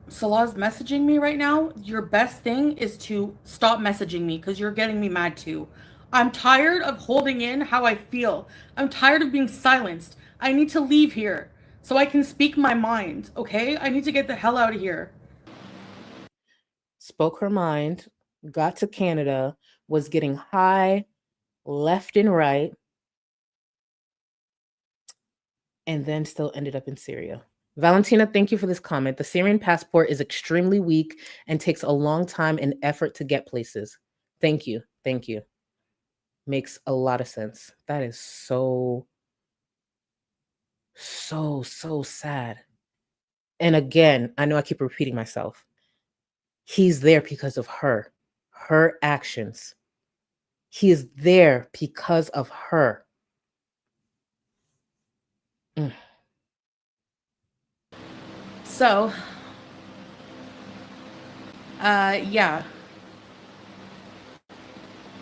Salah's messaging me right now. Your best thing is to stop messaging me because you're getting me mad too. I'm tired of holding in how I feel. I'm tired of being silenced. I need to leave here so I can speak my mind, okay? I need to get the hell out of here. Spoke her mind, got to Canada, was getting high left and right, and then still ended up in Syria. Valentina, thank you for this comment. The Syrian passport is extremely weak and takes a long time and effort to get places. Thank you. Thank you. Makes a lot of sense. That is so sad. And again, I know I keep repeating myself. He's there because of her actions. He is there because of her. So, yeah.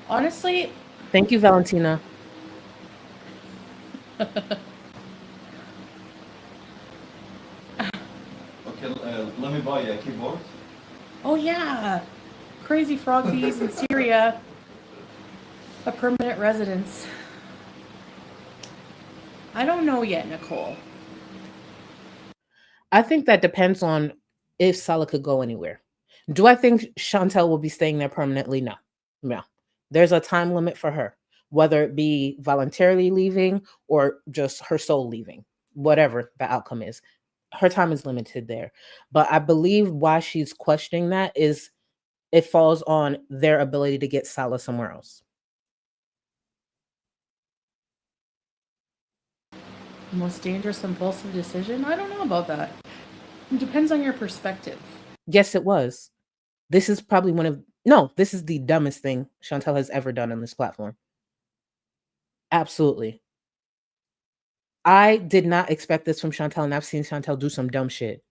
Honestly, Thank you, Valentina. Okay, let me buy a keyboard. oh yeah, crazy frog bees in Syria, a permanent residence. I don't know yet, Nicole. I think that depends on if Salah could go anywhere. Do I think Chantal will be staying there permanently? No. No. There's a time limit for her, whether it be voluntarily leaving or just her soul leaving, whatever the outcome is. Her time is limited there. But I believe why she's questioning that is it falls on their ability to get Salah somewhere else. Most dangerous impulsive decision? I don't know about that. It depends on your perspective. Yes, it was. This is probably this is the dumbest thing Chantal has ever done on this platform. Absolutely. I did not expect this from Chantal, and I've seen Chantal do some dumb shit.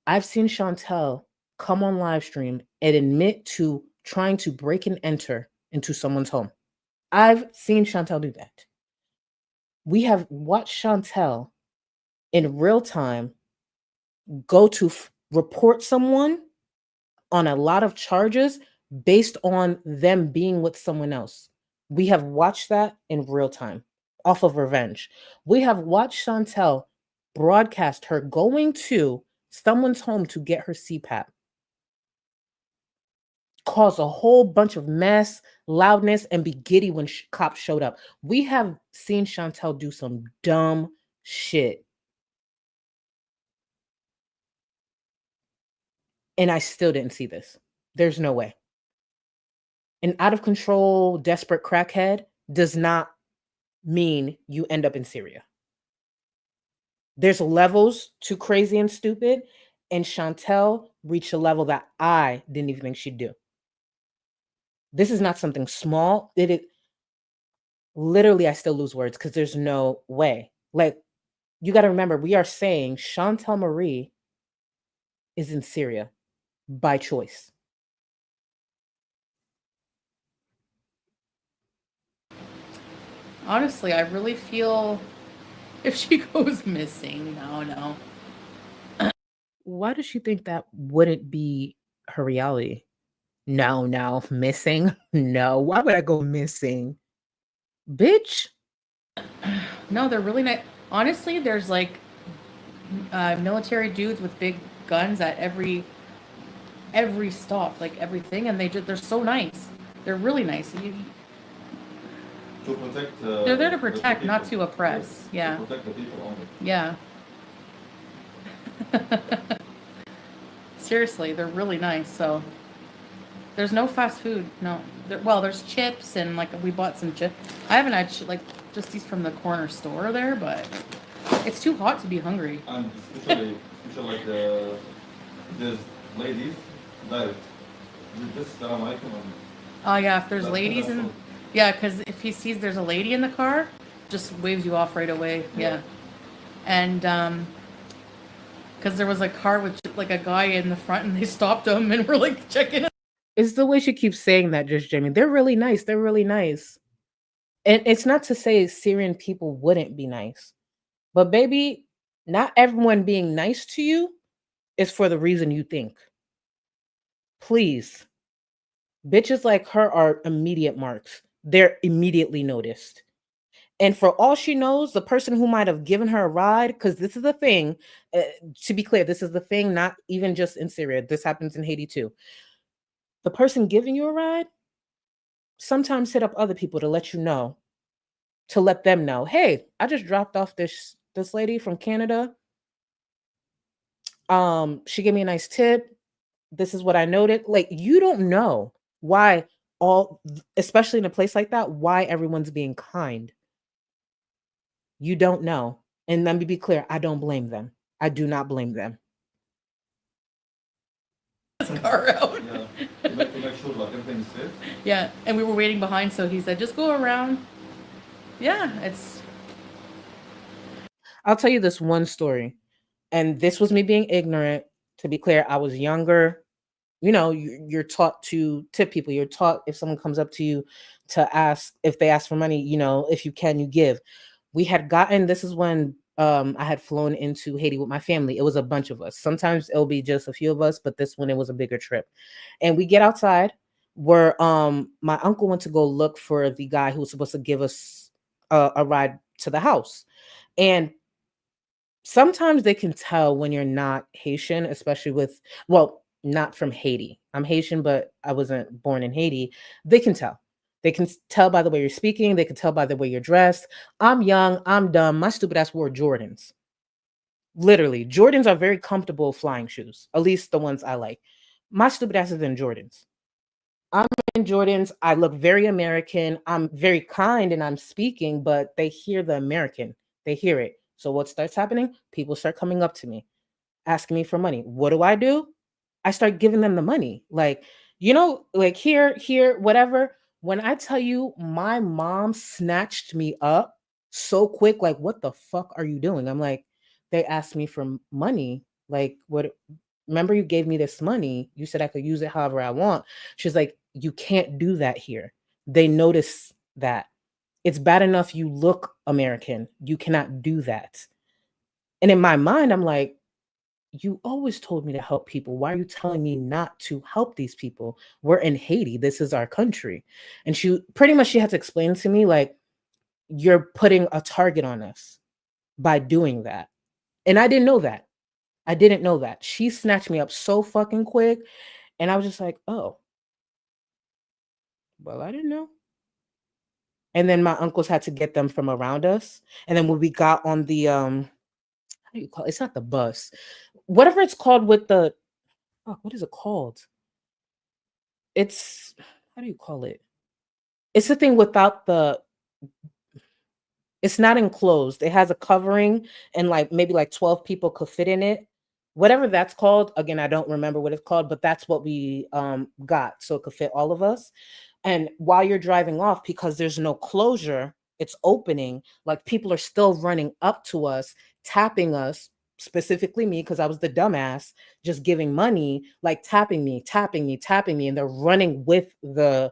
I've seen Chantal come on live stream and admit to trying to break and enter into someone's home. I've seen Chantal do that. We have watched Chantal in real time go to report someone on a lot of charges based on them being with someone else. We have watched that in real time off of revenge. We have watched Chantal broadcast her going to someone's home to get her CPAP. Cause a whole bunch of mess, loudness, and be giddy when cops showed up. We have seen Chantal do some dumb shit. And I still didn't see this. There's no way. An out of control, desperate crackhead does not mean you end up in Syria. There's levels to crazy and stupid, and Chantal reached a level that I didn't even think she'd do. This is not something small. Literally, I still lose words because there's no way. Like, you got to remember, we are saying Chantal Marie is in Syria by choice. Honestly, I really feel if she goes missing, no. Why does she think that wouldn't be her reality? No, missing? No, why would I go missing? Bitch. No, they're really nice. Honestly, there's like military dudes with big guns at every stop, like everything, and they're so nice. They're really nice. To protect. They're there to the protect, not people. to oppress. Yes, Yeah. To protect the people only. Yeah. Seriously, they're really nice. So there's no fast food. No. Well, there's chips and like we bought some chips. I haven't had like just these from the corner store there, but it's too hot to be hungry. And especially like there's ladies that this that I'm liking on. Oh yeah, if there's That's ladies good in, also. yeah, because if he sees there's a lady in the car, just waves you off right away. Yeah, and because there was a car with like a guy in the front, and they stopped him, and we're like checking it. It's the way she keeps saying that, just Jamie. They're really nice. They're really nice. And it's not to say Syrian people wouldn't be nice, but baby, not everyone being nice to you is for the reason you think. Please. Bitches like her are immediate marks. They're immediately noticed. And for all she knows, the person who might have given her a ride, because this is the thing, to be clear, this is the thing, not even just in Syria. This happens in Haiti too. The person giving you a ride sometimes hit up other people to let you know, to let them know, hey, I just dropped off this lady from Canada. She gave me a nice tip. This is what I noted. Like, you don't know why especially in a place like that, why everyone's being kind. You don't know. And let me be clear, I don't blame them. I do not blame them. Car out. Yeah, to make sure like everything is safe. Yeah, and we were waiting behind, so he said, just go around. Yeah, I'll tell you this one story. And this was me being ignorant. To be clear, I was younger. You know, you're taught to tip people. You're taught if someone comes up to you to ask, if they ask for money, you know, if you can, you give. We had gotten, this is when I had flown into Haiti with my family. It was a bunch of us. Sometimes it'll be just a few of us, but this one, it was a bigger trip. And we get outside where my uncle went to go look for the guy who was supposed to give us a ride to the house. And sometimes they can tell when you're not Haitian, especially with, well, not from Haiti. I'm Haitian, but I wasn't born in Haiti. They can tell. They can tell by the way you're speaking. They can tell by the way you're dressed. I'm young. I'm dumb. My stupid ass wore Jordans. Literally, Jordans are very comfortable flying shoes. At least the ones I like. My stupid ass is in Jordans. I'm in Jordans. I look very American. I'm very kind and I'm speaking, but they hear the American. They hear it. So what starts happening? People start coming up to me, asking me for money. What do? I start giving them the money. Like, you know, like here, whatever. When I tell you my mom snatched me up so quick, like, what the fuck are you doing? I'm like, they asked me for money. Like, what? Remember you gave me this money. You said I could use it however I want. She's like, you can't do that here. They notice that. It's bad enough you look American. You cannot do that. And in my mind, I'm like, you always told me to help people. Why are you telling me not to help these people? We're in Haiti. This is our country. And she had to explain to me, like, you're putting a target on us by doing that. And I didn't know that. I didn't know that. She snatched me up so fucking quick. And I was just like, oh, well, I didn't know. And then my uncles had to get them from around us. And then when we got on the, how do you call it? It's not the bus. Whatever it's called with the, oh, what is it called? It's, how do you call it? It's the thing without the, it's not enclosed. It has a covering and like maybe like 12 people could fit in it. Whatever that's called. Again, I don't remember what it's called, but that's what we got. So it could fit all of us. And while you're driving off, because there's no closure, it's opening, like people are still running up to us, tapping us, specifically me, because I was the dumbass, just giving money, like tapping me. And they're running with the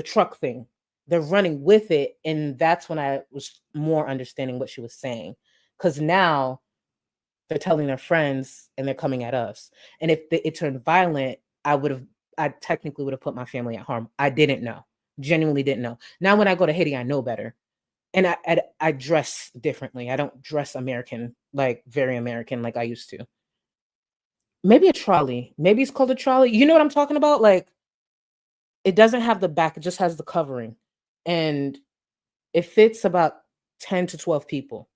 truck thing. They're running with it. And that's when I was more understanding what she was saying. Because now they're telling their friends and they're coming at us. And if it turned violent, I technically would have put my family at harm. I didn't know. Genuinely didn't know. Now when I go to Haiti, I know better. And I dress differently. I don't dress American, like very American like I used to. Maybe a trolley. Maybe it's called a trolley. You know what I'm talking about? Like, it doesn't have the back. It just has the covering. And it fits about 10 to 12 people.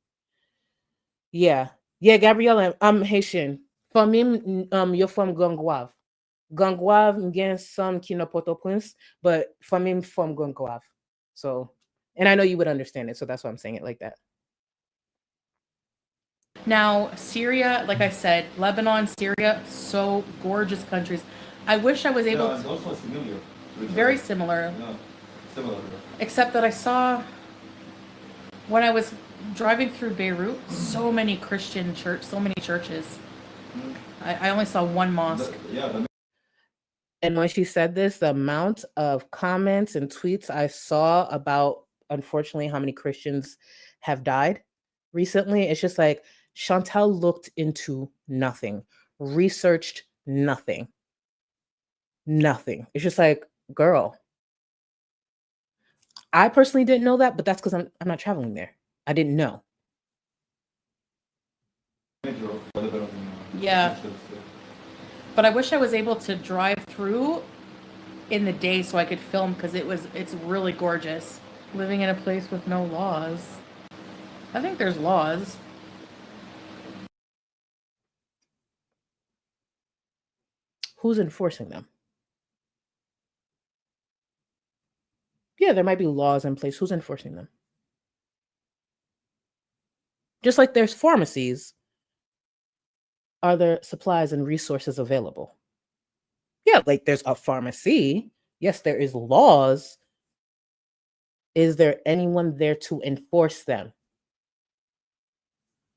Yeah. Yeah, Gabriella, I'm Haitian. Famim, you're from Gangwav. Gangwav against some Kino Port-au-Prince, but famim from Gangwav. So, and I know you would understand it, so that's why I'm saying it like that. Now, Syria, like I said, Lebanon, Syria, so gorgeous countries. I wish I was able Yeah, and to. also familiar. With Very similar, yeah, similar. except that I saw when I was driving through Beirut, so many Christian church, so many churches. I only saw one mosque. Yeah, And when she said this, the amount of comments and tweets I saw about, unfortunately, how many Christians have died recently, it's just like Chantal looked into nothing, researched nothing. Nothing. It's just like, girl. I personally didn't know that, but that's because I'm not traveling there. I didn't know. Yeah. But I wish I was able to drive through in the day so I could film because it's really gorgeous. Living in a place with no laws. I think there's laws. Who's enforcing them? Yeah, there might be laws in place. Who's enforcing them? Just like there's pharmacies, are there supplies and resources available? Yeah, like there's a pharmacy. Yes, there is laws. Is there anyone there to enforce them?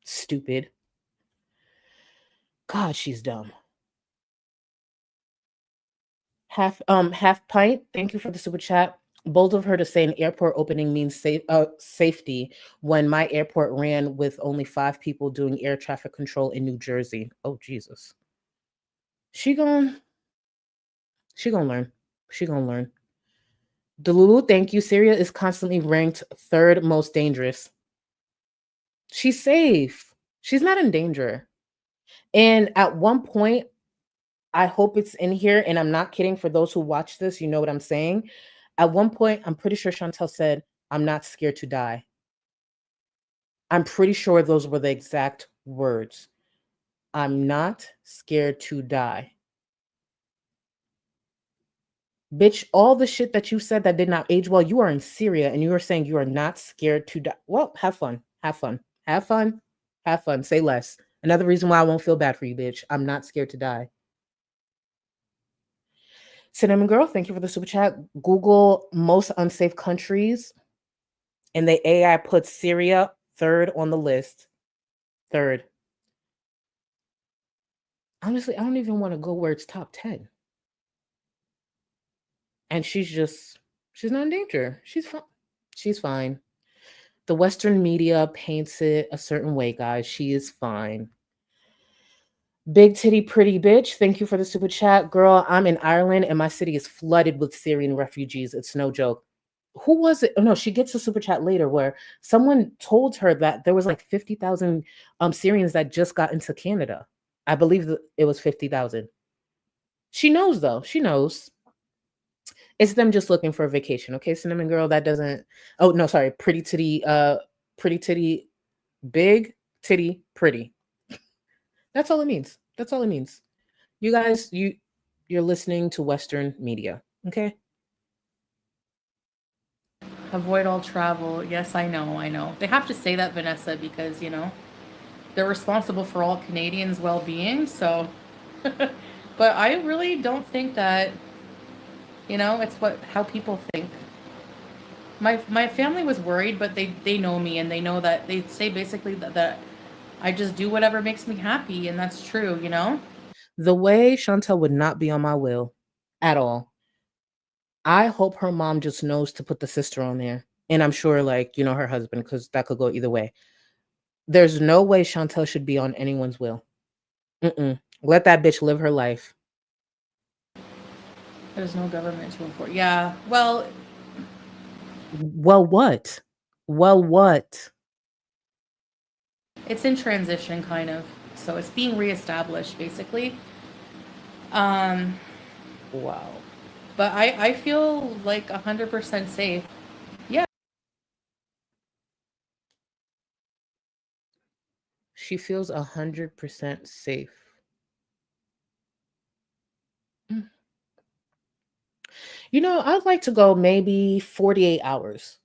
Stupid. God, she's dumb. Half pint. Thank you for the super chat. Bold of her to say an airport opening means safety when my airport ran with only 5 people doing air traffic control in New Jersey. Oh Jesus. She gonna learn. She gonna learn. Delulu, thank you. Syria is constantly ranked 3rd most dangerous. She's safe. She's not in danger. And at one point, I hope it's in here, and I'm not kidding. For those who watch this, you know what I'm saying. At one point, I'm pretty sure Chantal said, "I'm not scared to die." I'm pretty sure those were the exact words. I'm not scared to die. Bitch, all the shit that you said that did not age well, you are in Syria and you are saying you are not scared to die. Well, have fun. Have fun. Have fun. Have fun. Say less. Another reason why I won't feel bad for you, bitch. I'm not scared to die. Cinnamon Girl, thank you for the super chat. Google most unsafe countries, and the AI puts Syria 3rd on the list. 3rd. Honestly, I don't even want to go where it's top 10. And she's not in danger. She's fine. She's fine. The Western media paints it a certain way, guys. She is fine. Big titty pretty bitch, thank you for the super chat. Girl, I'm in Ireland and my city is flooded with Syrian refugees. It's no joke. Who was it? Oh no, she gets a super chat later where someone told her that there was like 50,000 Syrians that just got into Canada. I believe that it was 50,000. She knows though. She knows. It's them just looking for a vacation. Okay, Cinnamon Girl, that doesn't. Oh no, sorry. Pretty titty, big titty, pretty. That's all it means. That's all it means. You guys, you're listening to Western media, okay? Avoid all travel. Yes, I know. They have to say that, Vanessa, because, they're responsible for all Canadians' well-being, so... But I really don't think that, it's how people think. My family was worried, but they know me, and they know that they say basically that I just do whatever makes me happy, and that's true, The way Chantal would not be on my will at all. I hope her mom just knows to put the sister on there. And I'm sure, her husband, because that could go either way. There's no way Chantal should be on anyone's will. Let that bitch live her life. There's no government to enforce. Yeah, well... Well, what? Well, what? It's in transition, kind of. So it's being reestablished, basically. Wow. But I feel like 100% safe. Yeah. She feels 100% safe. You know, I'd like to go maybe 48 hours.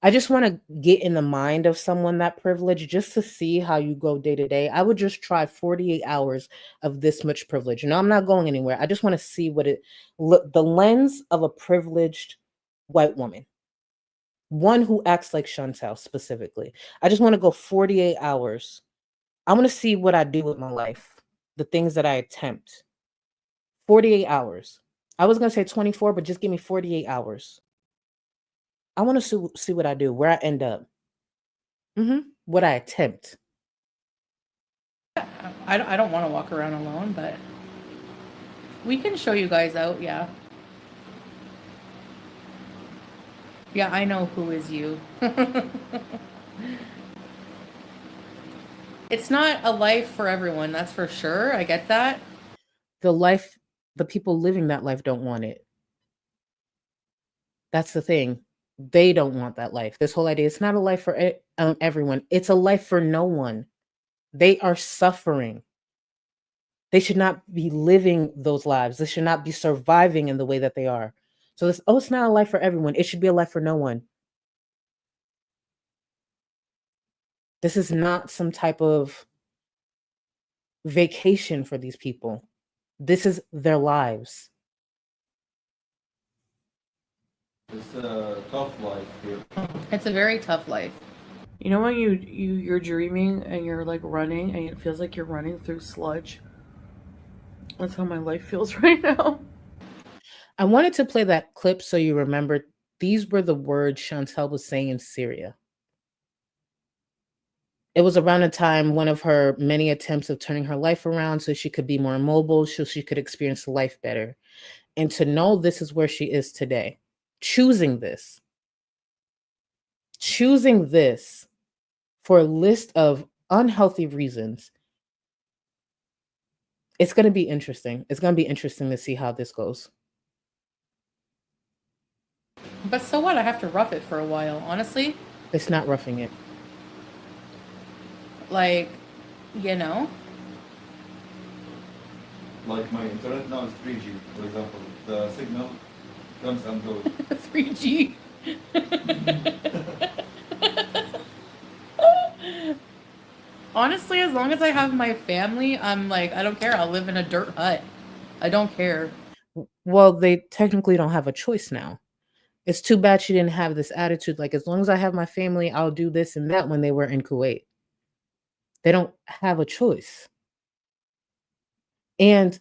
I just want to get in the mind of someone that privileged just to see how you go day to day. I would just try 48 hours of this much privilege. I'm not going anywhere. I just want to see what it look the lens of a privileged white woman. One who acts like Chantal specifically. I just want to go 48 hours. I want to see what I do with my life, the things that I attempt. 48 hours. I was going to say 24, but just give me 48 hours. I want to see what I do, where I end up. What I attempt. I don't want to walk around alone, but we can show you guys out, yeah. Yeah, I know who is you. It's not a life for everyone, that's for sure. I get that. The people living that life don't want it. That's the thing. They don't want that life. This whole idea, it's not a life for everyone. It's a life for no one. They are suffering. They should not be living those lives. They should not be surviving in the way that they are. So it's not a life for everyone. It should be a life for no one. This is not some type of vacation for these people. This is their lives. It's a tough life here. It's a very tough life. You know when you're dreaming and you're like running and it feels like you're running through sludge? That's how my life feels right now. I wanted to play that clip so you remember these were the words Chantal was saying in Syria. It was around a time, one of her many attempts of turning her life around so she could be more mobile, so she could experience life better. And to know this is where she is today, choosing this for a list of unhealthy reasons, it's going to be interesting. It's going to be interesting to see how this goes. But so what? I have to rough it for a while, honestly. It's not roughing it. Like, you know? Like my internet now is 3G, for example. The signal comes and goes. 3G. Honestly, as long as I have my family, I'm like, I don't care. I'll live in a dirt hut. I don't care. Well, they technically don't have a choice now. It's too bad she didn't have this attitude. Like, as long as I have my family, I'll do this and that when they were in Kuwait. They don't have a choice. And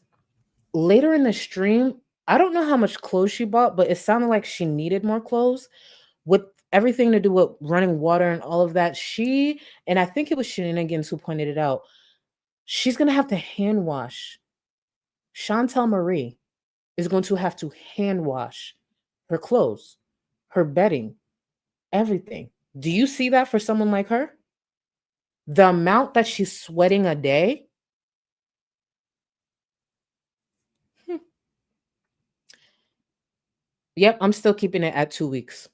later in the stream, I don't know how much clothes she bought, but it sounded like she needed more clothes. With everything to do with running water and all of that, and I think it was Shenanigans who pointed it out, she's going to have to hand wash. Chantal Marie is going to have to hand wash her clothes, her bedding, everything. Do you see that for someone like her? The amount that she's sweating a day? Yep, I'm still keeping it at 2 weeks.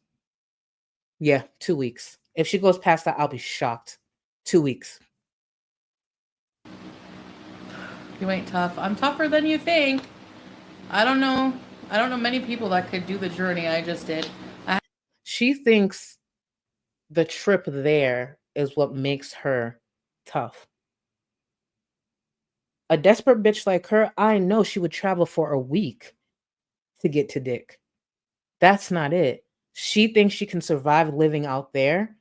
Yeah, 2 weeks. If she goes past that, I'll be shocked. 2 weeks. You ain't tough. I'm tougher than you think. I don't know many people that could do the journey I just did. She thinks the trip there is what makes her tough. A desperate bitch like her, I know she would travel for a week to get to dick. That's not it. She thinks she can survive living out there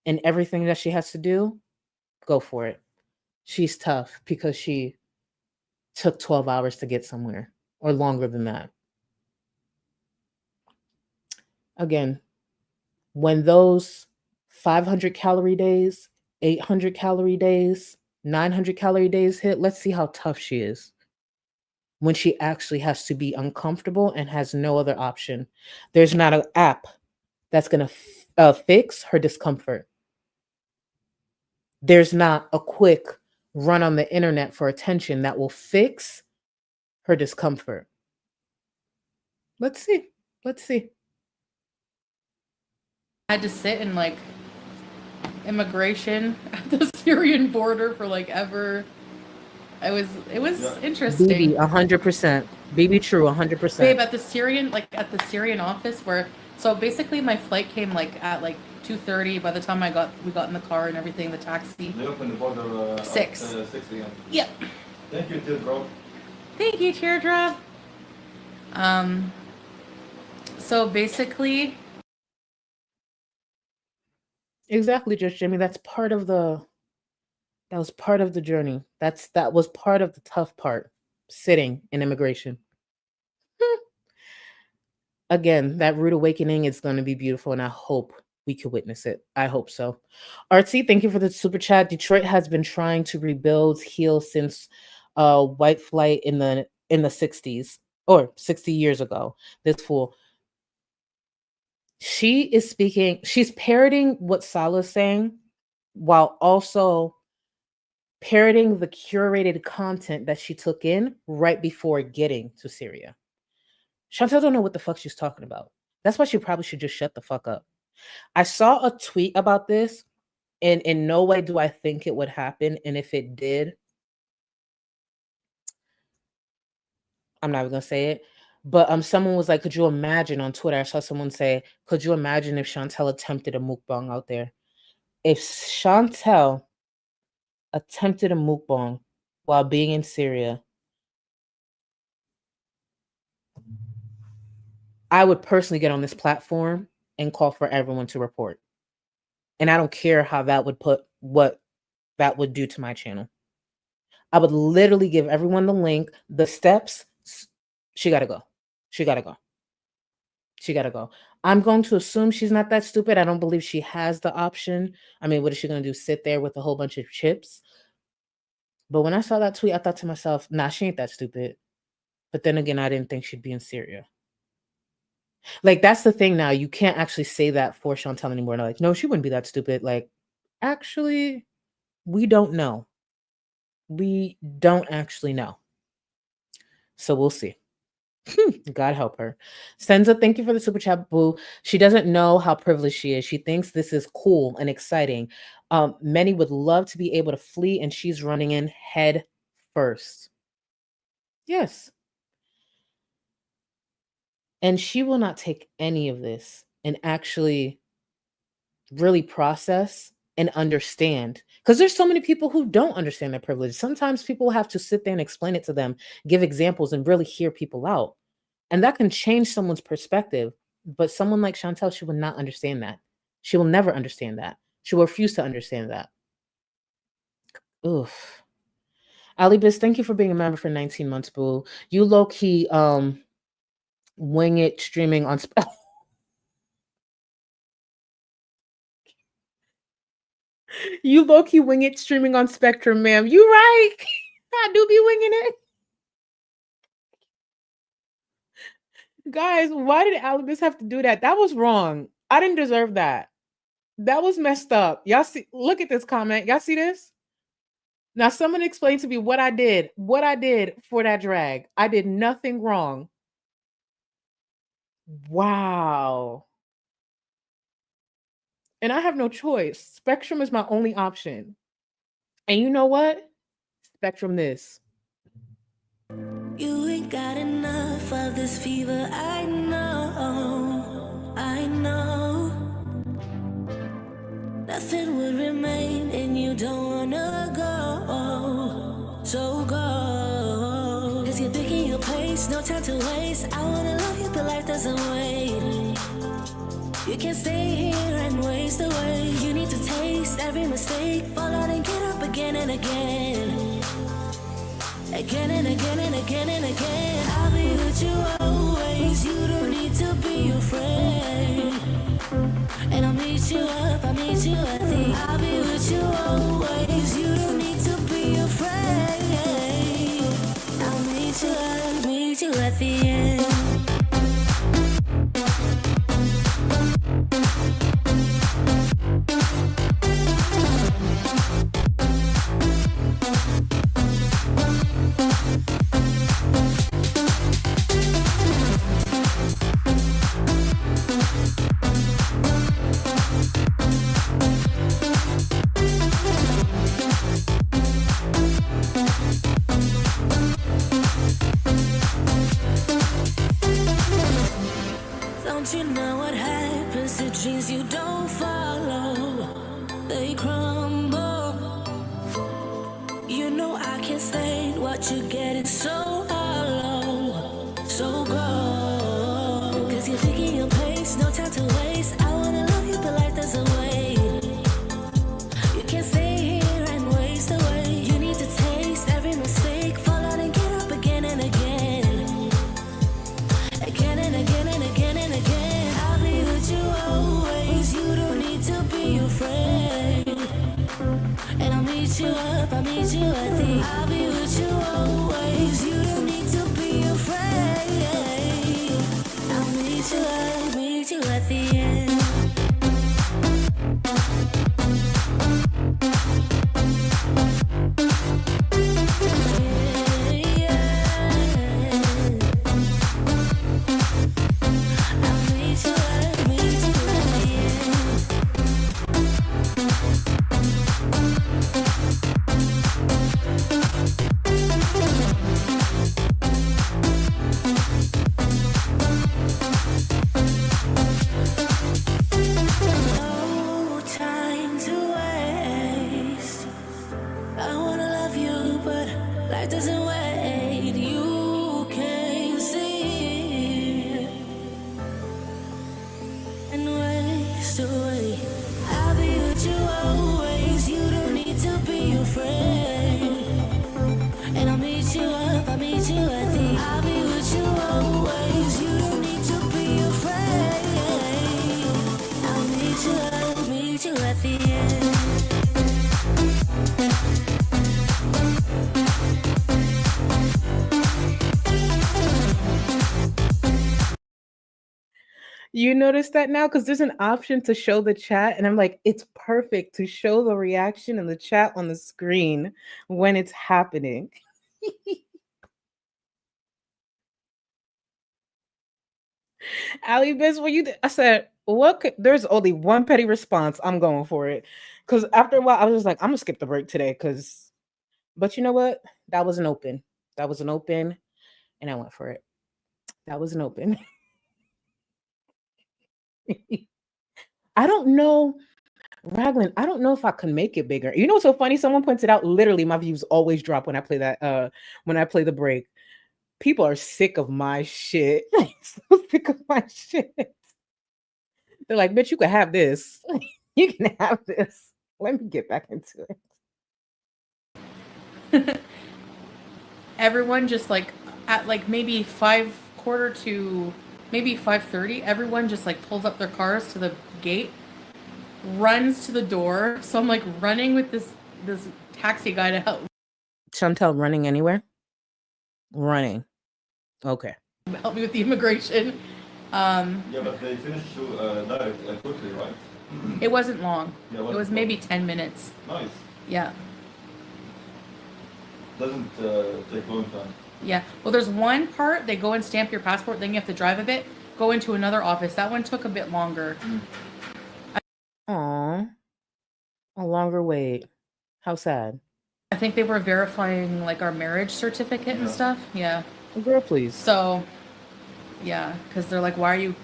and everything that she has to do. Go for it. She's tough because she took 12 hours to get somewhere, or longer than that. Again, when those 500 calorie days, 800 calorie days, 900 calorie days hit, let's see how tough she is when she actually has to be uncomfortable and has no other option. There's not an app that's going to fix her discomfort. There's not a quick run on the internet for attention that will fix her discomfort. Let's see. Let's see. I had to sit and like immigration at the Syrian border for like ever. It was Yeah. interesting. BB, 100%. BB true, 100%. Babe, at the Syrian office where, so basically my flight came like at like 2:30. By the time we got in the car and everything, the taxi. They open the border at 6. 6 a.m. Yep. Thank you, Teardrop. Thank you, Teardrop. So basically, Exactly, just Jimmy. That was part of the journey. That was part of the tough part, sitting in immigration. Again, that rude awakening is going to be beautiful, and I hope we could witness it. I hope so. Artsy, thank you for the super chat. Detroit has been trying to rebuild, heal since white flight in the 60s or 60 years ago. This fool. She's parroting what Salah's saying while also parroting the curated content that she took in right before getting to Syria. Chantal don't know what the fuck she's talking about. That's why she probably should just shut the fuck up. I saw a tweet about this, and in no way do I think it would happen. And if it did, I'm not even gonna say it. But someone was like, could you imagine on Twitter? I saw someone say, could you imagine if Chantal attempted a mukbang out there? If Chantal attempted a mukbang while being in Syria, I would personally get on this platform and call for everyone to report. And I don't care how that would what that would do to my channel. I would literally give everyone the link, the steps. She got to go. She got to go. She got to go. I'm going to assume she's not that stupid. I don't believe she has the option. I mean, what is she going to do? Sit there with a whole bunch of chips? But when I saw that tweet, I thought to myself, nah, she ain't that stupid. But then again, I didn't think she'd be in Syria. Like, that's the thing now. You can't actually say that for Chantal anymore. Like, no, she wouldn't be that stupid. Like, actually, we don't know. We don't actually know. So we'll see. God help her. Senza, thank you for the super chat, boo. She doesn't know how privileged she is. She thinks this is cool and exciting. Many would love to be able to flee, and she's running in head first. Yes. And she will not take any of this and actually really process and understand. Because there's so many people who don't understand their privilege. Sometimes people have to sit there and explain it to them, give examples, and really hear people out. And that can change someone's perspective. But someone like Chantal, she will not understand that. She will never understand that. She will refuse to understand that. Oof. Ali Biz, thank you for being a member for 19 months, boo. You low-key wing it streaming on You low-key wing it streaming on Spectrum, ma'am. You right. I do be winging it. Guys, why did Alibis have to do that? That was wrong. I didn't deserve that. That was messed up. Y'all see, look at this comment. Y'all see this? Now, someone explain to me what I did for that drag. I did nothing wrong. Wow. And I have no choice. Spectrum is my only option. And you know what? Spectrum this. You ain't got enough of this fever, I know, I know. Nothing would remain and you don't wanna go, so go. Cause you're thinking your pace, no time to waste. I wanna love you, but life doesn't wait. You can't stay here and waste away. You need to taste every mistake, fall out and get up again and again. Again and again and again and again. I'll be with you always. You don't need to be afraid. And I'll meet you up, I'll meet you at the. I'll be with you always. You don't need to be afraid. I'll meet you at the end. But you know what happens to dreams you don't follow. They crumble. You know I can't stay what you're getting so hollow. So go. Cause you're thinking your pace, no time to waste. I wanna love you, but life doesn't wait. You can't stay here and waste away. You need to taste every mistake. Fall out and get up again and again. Again and again and again and again. I'll be with you always. You don't need to be afraid. And I'll meet you up, I'll meet you at the I'll be with you always. You don't need to be afraid. I'll meet you at the end. No time to waste. I wanna love you, but life doesn't wait. You can't see and waste away. I'll be with you always. You don't need to be afraid. And I'll meet you up, I'll meet you at the I'll be with you always. You don't need to be afraid. I'll meet you up, meet you at the end. You notice that now? Because there's an option to show the chat, and I'm like, it's perfect to show the reaction in the chat on the screen when it's happening. Ali Biz, what you did? I said, there's only one petty response. I'm going for it. Because after a while, I was just like, I'm gonna skip the break today. But you know what? That was an open. That was an open, and I went for it. That was an open. I don't know, Raglan. I don't know if I can make it bigger. You know what's so funny? Someone pointed out, literally, my views always drop when I play that. When I play the break, people are sick of my shit. So sick of my shit. They're like, bitch, you can have this. You can have this. Let me get back into it. Everyone just like at like maybe 5:45 to maybe 5:30, everyone just like pulls up their cars to the gate, runs to the door. So I'm like running with this taxi guy to help Chantal running anywhere? Running. Okay. me with the immigration. Yeah, but they finished that quickly, right? It wasn't long. Yeah, It was maybe 10 minutes. Nice. Yeah. Doesn't take long time. Yeah. Well, there's one part, they go and stamp your passport, then you have to drive a bit, go into another office. That one took a bit longer. Aw. A longer wait. How sad. I think they were verifying like our marriage certificate and stuff. Yeah. Girl, please. So, yeah, because they're like, why are you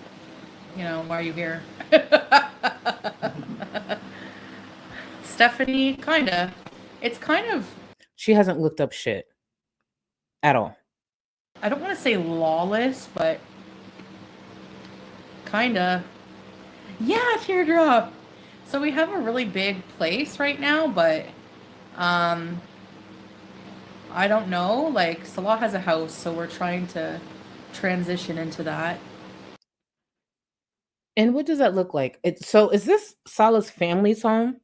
here? Stephanie, kinda. It's kind of, She hasn't looked up shit. At all. I don't want to say lawless, but kinda. Yeah, teardrop. So we have a really big place right now, but I don't know. Like Salah has a house, so we're trying to transition into that. And what does that look like? So is this Salah's family's home?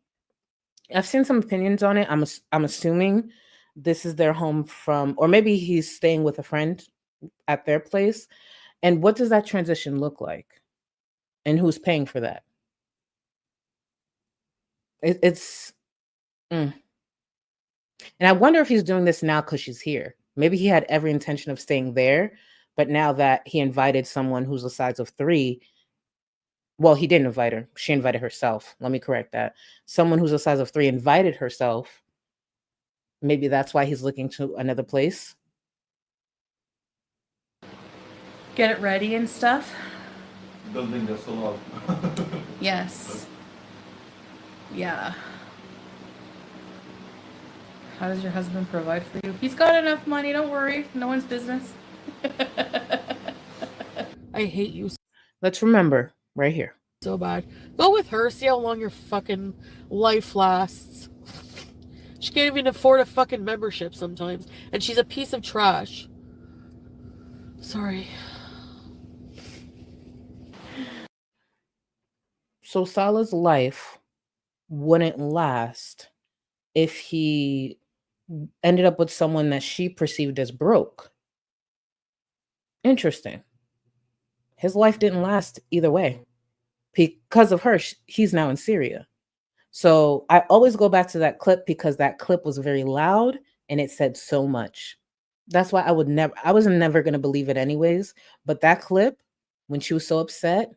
I've seen some opinions on it. I'm assuming this is their home from, or maybe he's staying with a friend at their place. And what does that transition look like? And who's paying for that? And I wonder if he's doing this now because she's here. Maybe he had every intention of staying there, but now that he invited someone who's the size of 3, well, he didn't invite her. She invited herself. Let me correct that. Someone who's the size of 3 invited herself. Maybe that's why he's looking to another place. Get it ready and stuff. building a solar. Yes. Yeah. How does your husband provide for you? He's got enough money, don't worry. No one's business. I hate you Let's remember right here. so bad. Go with her, see how long your fucking life lasts. She can't even afford a fucking membership sometimes. And she's a piece of trash. Sorry. So Salah's life wouldn't last if he ended up with someone that she perceived as broke. Interesting. His life didn't last either way. Because of her, he's now in Syria. So I always go back to that clip because that clip was very loud and it said so much. That's why I was never going to believe it anyways. But that clip, when she was so upset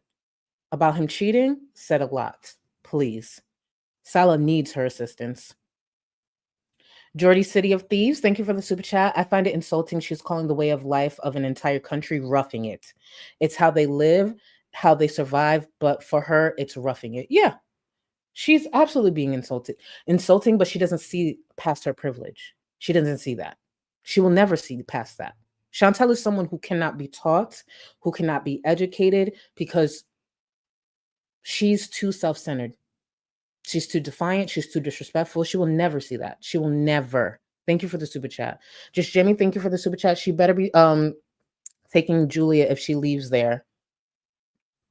about him cheating, said a lot. Please. Salah needs her assistance. Jordy City of Thieves, thank you for the super chat. I find it insulting she's calling the way of life of an entire country roughing it. It's how they live, how they survive, but for her, it's roughing it. Yeah, she's absolutely being insulting, but she doesn't see past her privilege. She doesn't see that. She will never see past that. Chantal is someone who cannot be taught, who cannot be educated because she's too self-centered. She's too defiant. She's too disrespectful. She will never see that. She will never. Thank you for the super chat. Just Jimmy, thank you for the super chat. She better be taking Julia if she leaves there.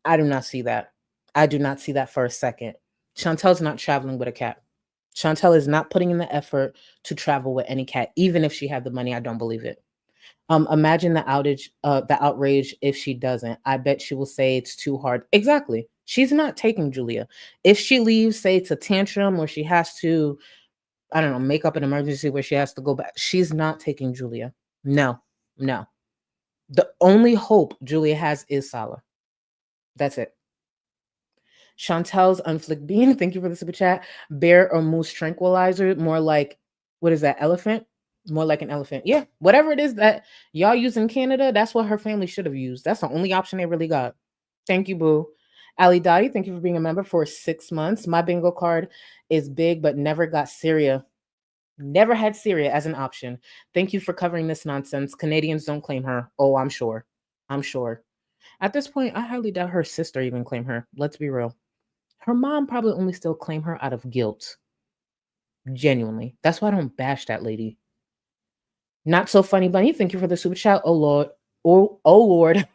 I do not see that. I do not see that for a second. Chantel's not traveling with a cat. Chantal is not putting in the effort to travel with any cat, even if she had the money. I don't believe it. Imagine the outrage if she doesn't. I bet she will say it's too hard. Exactly. She's not taking Julia. If she leaves, say it's a tantrum or she has to, I don't know, make up an emergency where she has to go back. She's not taking Julia. No. The only hope Julia has is Salah. That's it. Chantal's Unflicked Bean, thank you for the super chat. Bear or moose tranquilizer, more like, what is that, elephant? More like an elephant. Yeah, whatever it is that y'all use in Canada, that's what her family should have used. That's the only option they really got. Thank you, boo. Ali Dottie, thank you for being a member for 6 months. My bingo card is big, but never got Syria. Never had Syria as an option. Thank you for covering this nonsense. Canadians don't claim her. Oh, I'm sure. At this point, I highly doubt her sister even claim her. Let's be real. Her mom probably only still claim her out of guilt. Genuinely. That's why I don't bash that lady. Not so funny, Bunny. Thank you for the super chat. Oh, Lord. Oh Lord.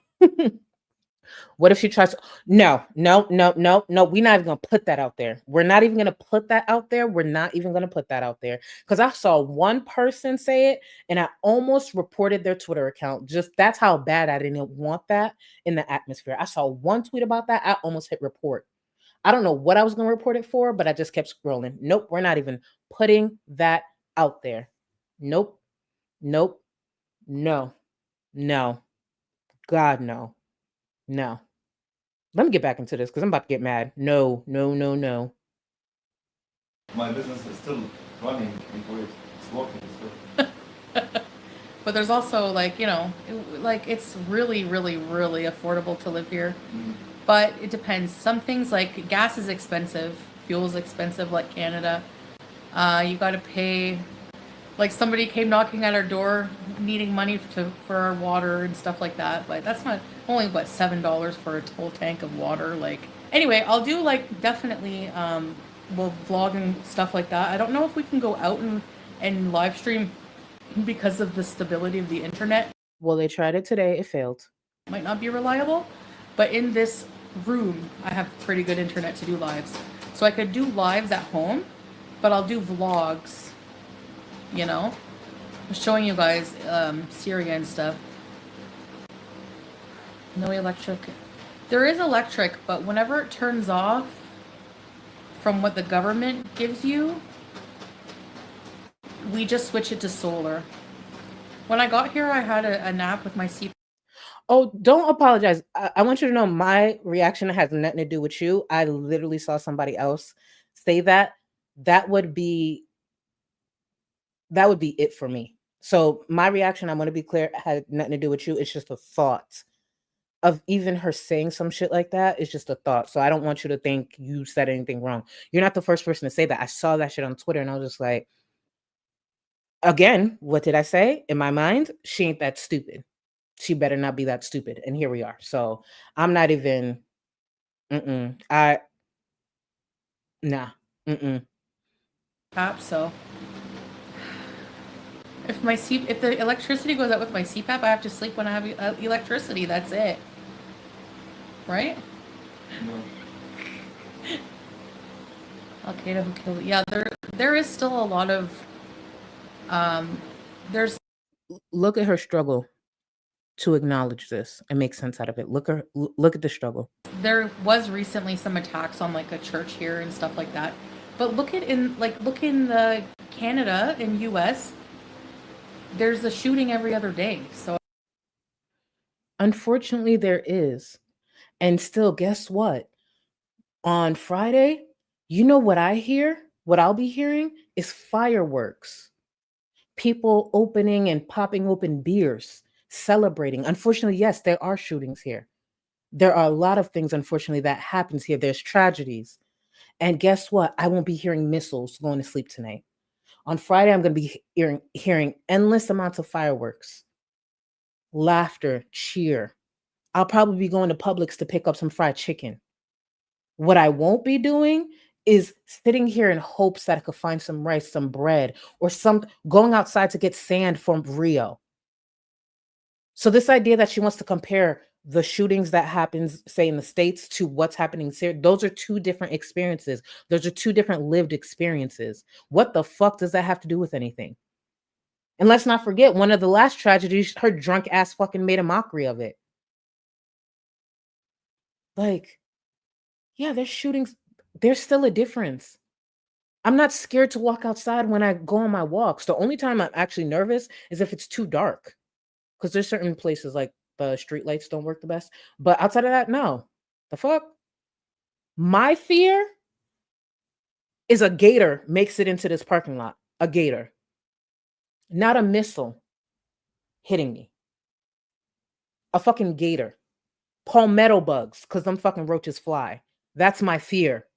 What if she tries to... No. We're not even going to put that out there. We're not even going to put that out there. Because I saw one person say it, and I almost reported their Twitter account. Just that's how bad I didn't want that in the atmosphere. I saw one tweet about that. I almost hit report. I don't know what I was going to report it for, but I just kept scrolling. Nope, we're not even putting that out there. Nope. No. God, no. Let me get back into this because I'm about to get mad. No. My business is still running in Kuwait. It's working still. But there's also it's really, really, really affordable to live here. Mm-hmm. But it depends. Some things like gas is expensive, fuel is expensive, like Canada. You got to pay. Like somebody came knocking at our door, needing money for our water and stuff like that. But that's not only $7 for a whole tank of water. Anyway, I'll do definitely we'll vlog and stuff like that. I don't know if we can go out and live stream because of the stability of the internet. Well, they tried it today. It failed. Might not be reliable. But in this room, I have pretty good internet to do lives. So I could do lives at home, but I'll do vlogs, I'm showing you guys Syria and stuff. No electric. There is electric, but whenever it turns off from what the government gives you, we just switch it to solar. When I got here, I had a nap with my CPAP. Oh, don't apologize. I want you to know my reaction has nothing to do with you. I literally saw somebody else say that. That would be it for me. So my reaction, I'm going to be clear, had nothing to do with you. It's just a thought. of even her saying some shit like that is just a thought. So I don't want you to think you said anything wrong. You're not the first person to say that. I saw that shit on Twitter and I was just like, again, what did I say? In my mind, she ain't that stupid. She better not be that stupid. And here we are. So I'm not even, nah. So if the electricity goes out with my CPAP, I have to sleep when I have electricity. That's it. Right? No. Al-Qaeda who killed it. Yeah, there is still a lot of there's Look at her struggle to acknowledge this and make sense out of it. Look at the struggle. There was recently some attacks on like a church here and stuff like that. But look in the Canada and US, there's a shooting every other day. So unfortunately there is. And still, guess what? On Friday, you know what I hear? What I'll be hearing is fireworks. People opening and popping open beers, celebrating. Unfortunately, yes, there are shootings here. There are a lot of things, unfortunately, that happens here. There's tragedies. And guess what? I won't be hearing missiles going to sleep tonight. On Friday, I'm going to be hearing endless amounts of fireworks, laughter, cheer. I'll probably be going to Publix to pick up some fried chicken. What I won't be doing is sitting here in hopes that I could find some rice, some bread, or going outside to get sand from Rio. So this idea that she wants to compare the shootings that happens, say, in the States to what's happening in Syria, those are two different experiences. Those are two different lived experiences. What the fuck does that have to do with anything? And let's not forget, one of the last tragedies, her drunk ass fucking made a mockery of it. Like, yeah, there's shootings. There's still a difference. I'm not scared to walk outside when I go on my walks. The only time I'm actually nervous is if it's too dark. Because there's certain places like the street lights don't work the best. But outside of that, no. The fuck? My fear is a gator makes it into this parking lot. A gator. Not a missile hitting me. A fucking gator. Palmetto bugs, because them fucking roaches fly. That's my fear.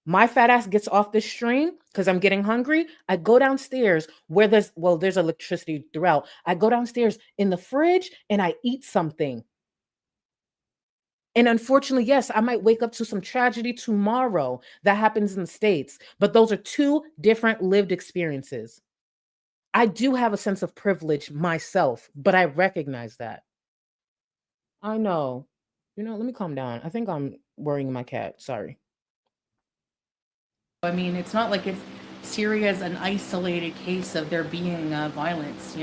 My fat ass gets off this stream because I'm getting hungry. I go downstairs where there's electricity throughout. I go downstairs in the fridge and I eat something. And unfortunately, yes, I might wake up to some tragedy tomorrow that happens in the States, but those are two different lived experiences. I do have a sense of privilege myself, but I recognize that. I know. Let me calm down. I think I'm worrying my cat. Sorry. I mean, it's not like Syria is an isolated case of there being violence,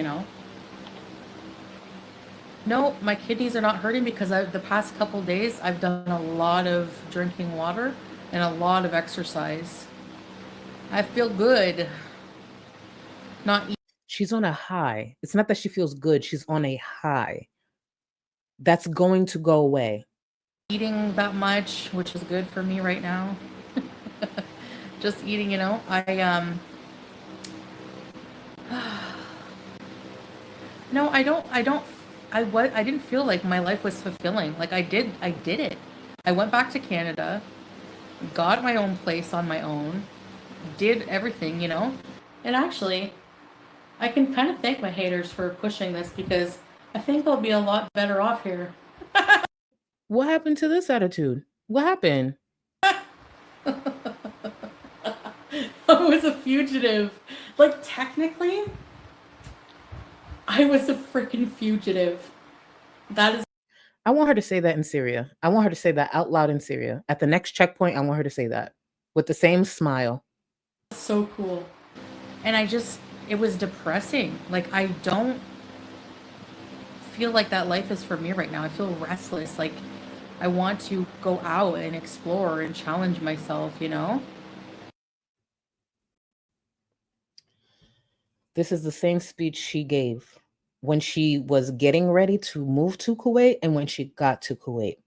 No, my kidneys are not hurting because the past couple days I've done a lot of drinking water and a lot of exercise. I feel good. She's on a high. It's not that she feels good. She's on a high. That's going to go away. Eating that much, which is good for me right now. Just eating, No, I didn't feel like my life was fulfilling. Like I did it. I went back to Canada, got my own place on my own, did everything, And actually, I can kind of thank my haters for pushing this because I think I'll be a lot better off here. What happened to this attitude? What happened? I was a fugitive. Like, technically, I was a freaking fugitive. That is. I want her to say that in Syria. I want her to say that out loud in Syria. At the next checkpoint, I want her to say that with the same smile. So cool. And it was depressing. Like, I don't feel like that life is for me right now. I feel restless. Like, I want to go out and explore and challenge myself, This is the same speech she gave when she was getting ready to move to Kuwait and when she got to Kuwait.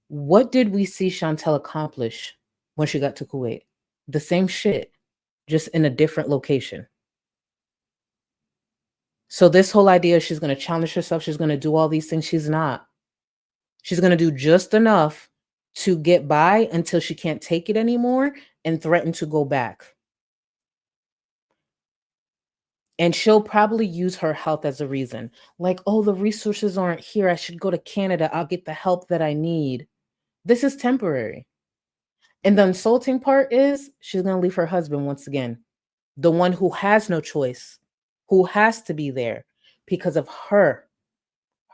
What did we see Chantal accomplish when she got to Kuwait? The same shit, just in a different location. So this whole idea she's going to challenge herself, she's going to do all these things, she's not. She's going to do just enough to get by until she can't take it anymore and threaten to go back. And she'll probably use her health as a reason. Like, oh, the resources aren't here. I should go to Canada. I'll get the help that I need. This is temporary. And the insulting part is she's going to leave her husband once again. The one who has no choice, who has to be there because of her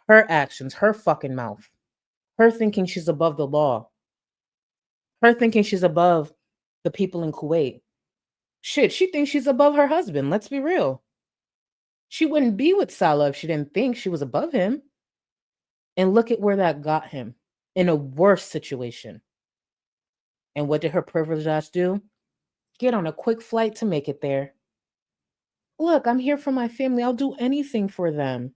actions, her fucking mouth, her thinking she's above the law, her thinking she's above the people in Kuwait. Shit, she thinks she's above her husband. Let's be real. She wouldn't be with Salah if she didn't think she was above him. And look at where that got him, in a worse situation. And what did her privileged ass do? Get on a quick flight to make it there. Look, I'm here for my family. I'll do anything for them.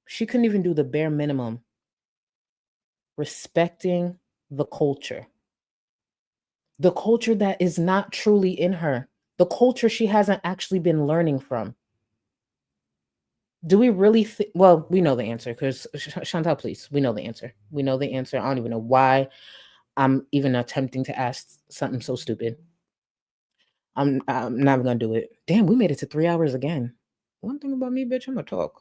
She couldn't even do the bare minimum. Respecting the culture. The culture that is not truly in her. The culture she hasn't actually been learning from. Do we really think? Well, we know the answer because Chantal, please, we know the answer. We know the answer. I don't even know why I'm even attempting to ask something so stupid. I'm not gonna do it. Damn, we made it to 3 hours again. One thing about me, bitch, I'm gonna talk.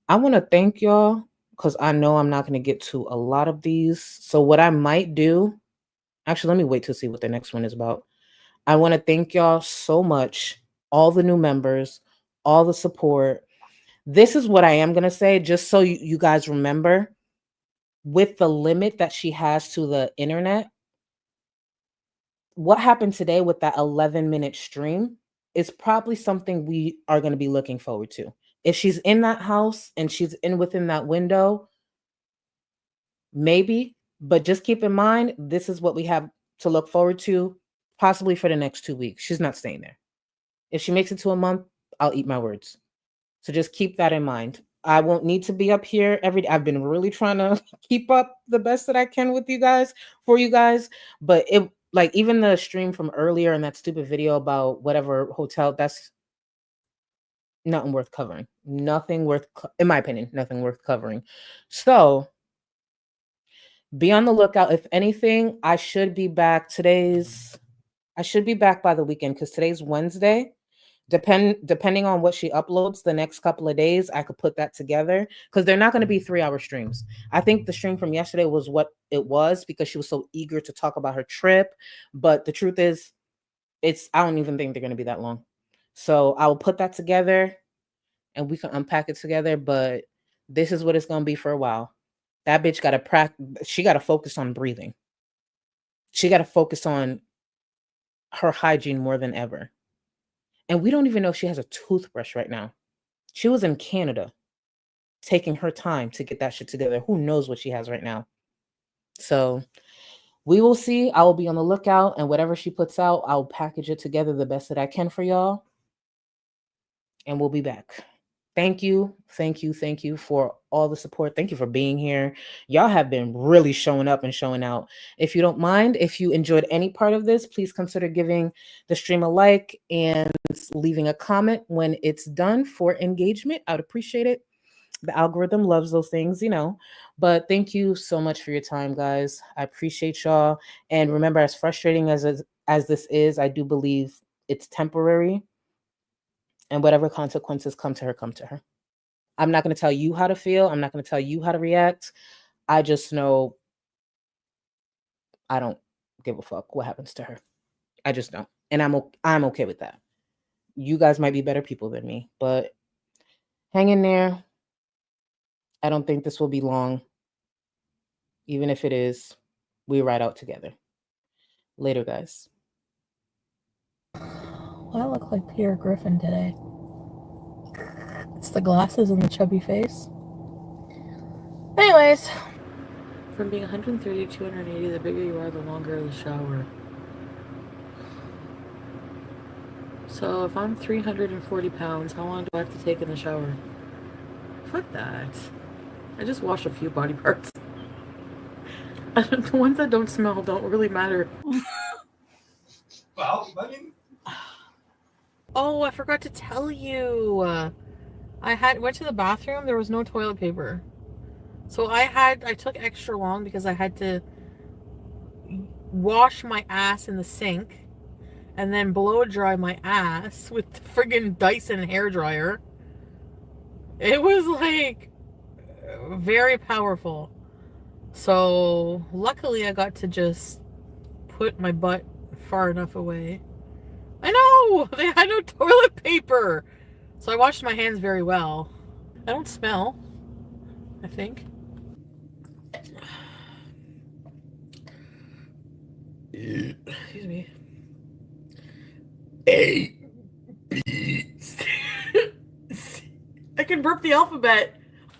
I want to thank y'all because I know I'm not gonna get to a lot of these. So what I might do, actually, let me wait to see what the next one is about. I want to thank y'all so much, all the new members, all the support. This is what I am going to say, just so you guys remember, with the limit that she has to the internet, what happened today with that 11-minute stream is probably something we are going to be looking forward to. If she's in that house and she's within that window, maybe, but just keep in mind, this is what we have to look forward to, possibly for the next 2 weeks. She's not staying there. If she makes it to a month, I'll eat my words. So just keep that in mind. I won't need to be up here every day. I've been really trying to keep up the best that I can with you guys, for you guys. But it, like, even the stream from earlier and that stupid video about whatever hotel, that's nothing worth covering. Nothing worth, in my opinion, nothing worth covering. So be on the lookout. If anything, I should be back I should be back by the weekend because today's Wednesday. Depending on what she uploads the next couple of days, I could put that together because they're not going to be 3-hour streams. I think the stream from yesterday was what it was because she was so eager to talk about her trip. But the truth is, I don't even think they're going to be that long. So I will put that together and we can unpack it together. But this is what it's going to be for a while. That bitch got to practice. She got to focus on breathing. She got to focus on her hygiene more than ever. And we don't even know if she has a toothbrush right now. She was in Canada taking her time to get that shit together. Who knows what she has right now? So we will see. I will be on the lookout, and whatever she puts out, I'll package it together the best that I can for y'all. And we'll be back. Thank you for all the support. Thank you for being here. Y'all have been really showing up and showing out. If you don't mind, if you enjoyed any part of this, please consider giving the stream a like and leaving a comment when it's done for engagement. I would appreciate it. The algorithm loves those things, you know. But thank you so much for your time, guys. I appreciate y'all. And remember, as frustrating as this is, I do believe it's temporary. And whatever consequences come to her. I'm not going to tell you how to feel. I'm not going to tell you how to react. I just know I don't give a fuck what happens to her. I just don't. And I'm okay with that. You guys might be better people than me, but hang in there. I don't think this will be long. Even if it is, we ride out together. Later, guys. Well, I look like Peter Griffin today. It's the glasses and the chubby face. Anyways, from being 130 to 280, the bigger you are, the longer the shower. So if I'm 340 pounds, how long do I have to take in the shower? Fuck that. I just wash a few body parts. The ones that don't smell don't really matter. Well, I mean... Oh, I forgot to tell you. I went to the bathroom, there was no toilet paper. So I took extra long because I had to wash my ass in the sink and then blow dry my ass with the friggin' Dyson hairdryer. It was like very powerful. So luckily I got to just put my butt far enough away. I know! They had no toilet paper! So I washed my hands very well. I don't smell, I think. Excuse me. A, B, C. I can burp the alphabet.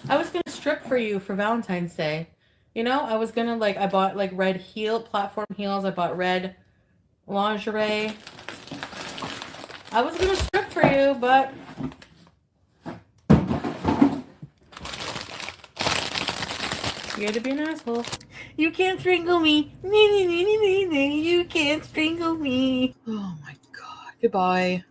I was gonna strip for you for Valentine's Day. You know, I was gonna I bought red platform heels. I bought red lingerie. I was gonna strip for you, but you had to be an asshole. You can't strangle me. You can't strangle me. Oh my god. Goodbye.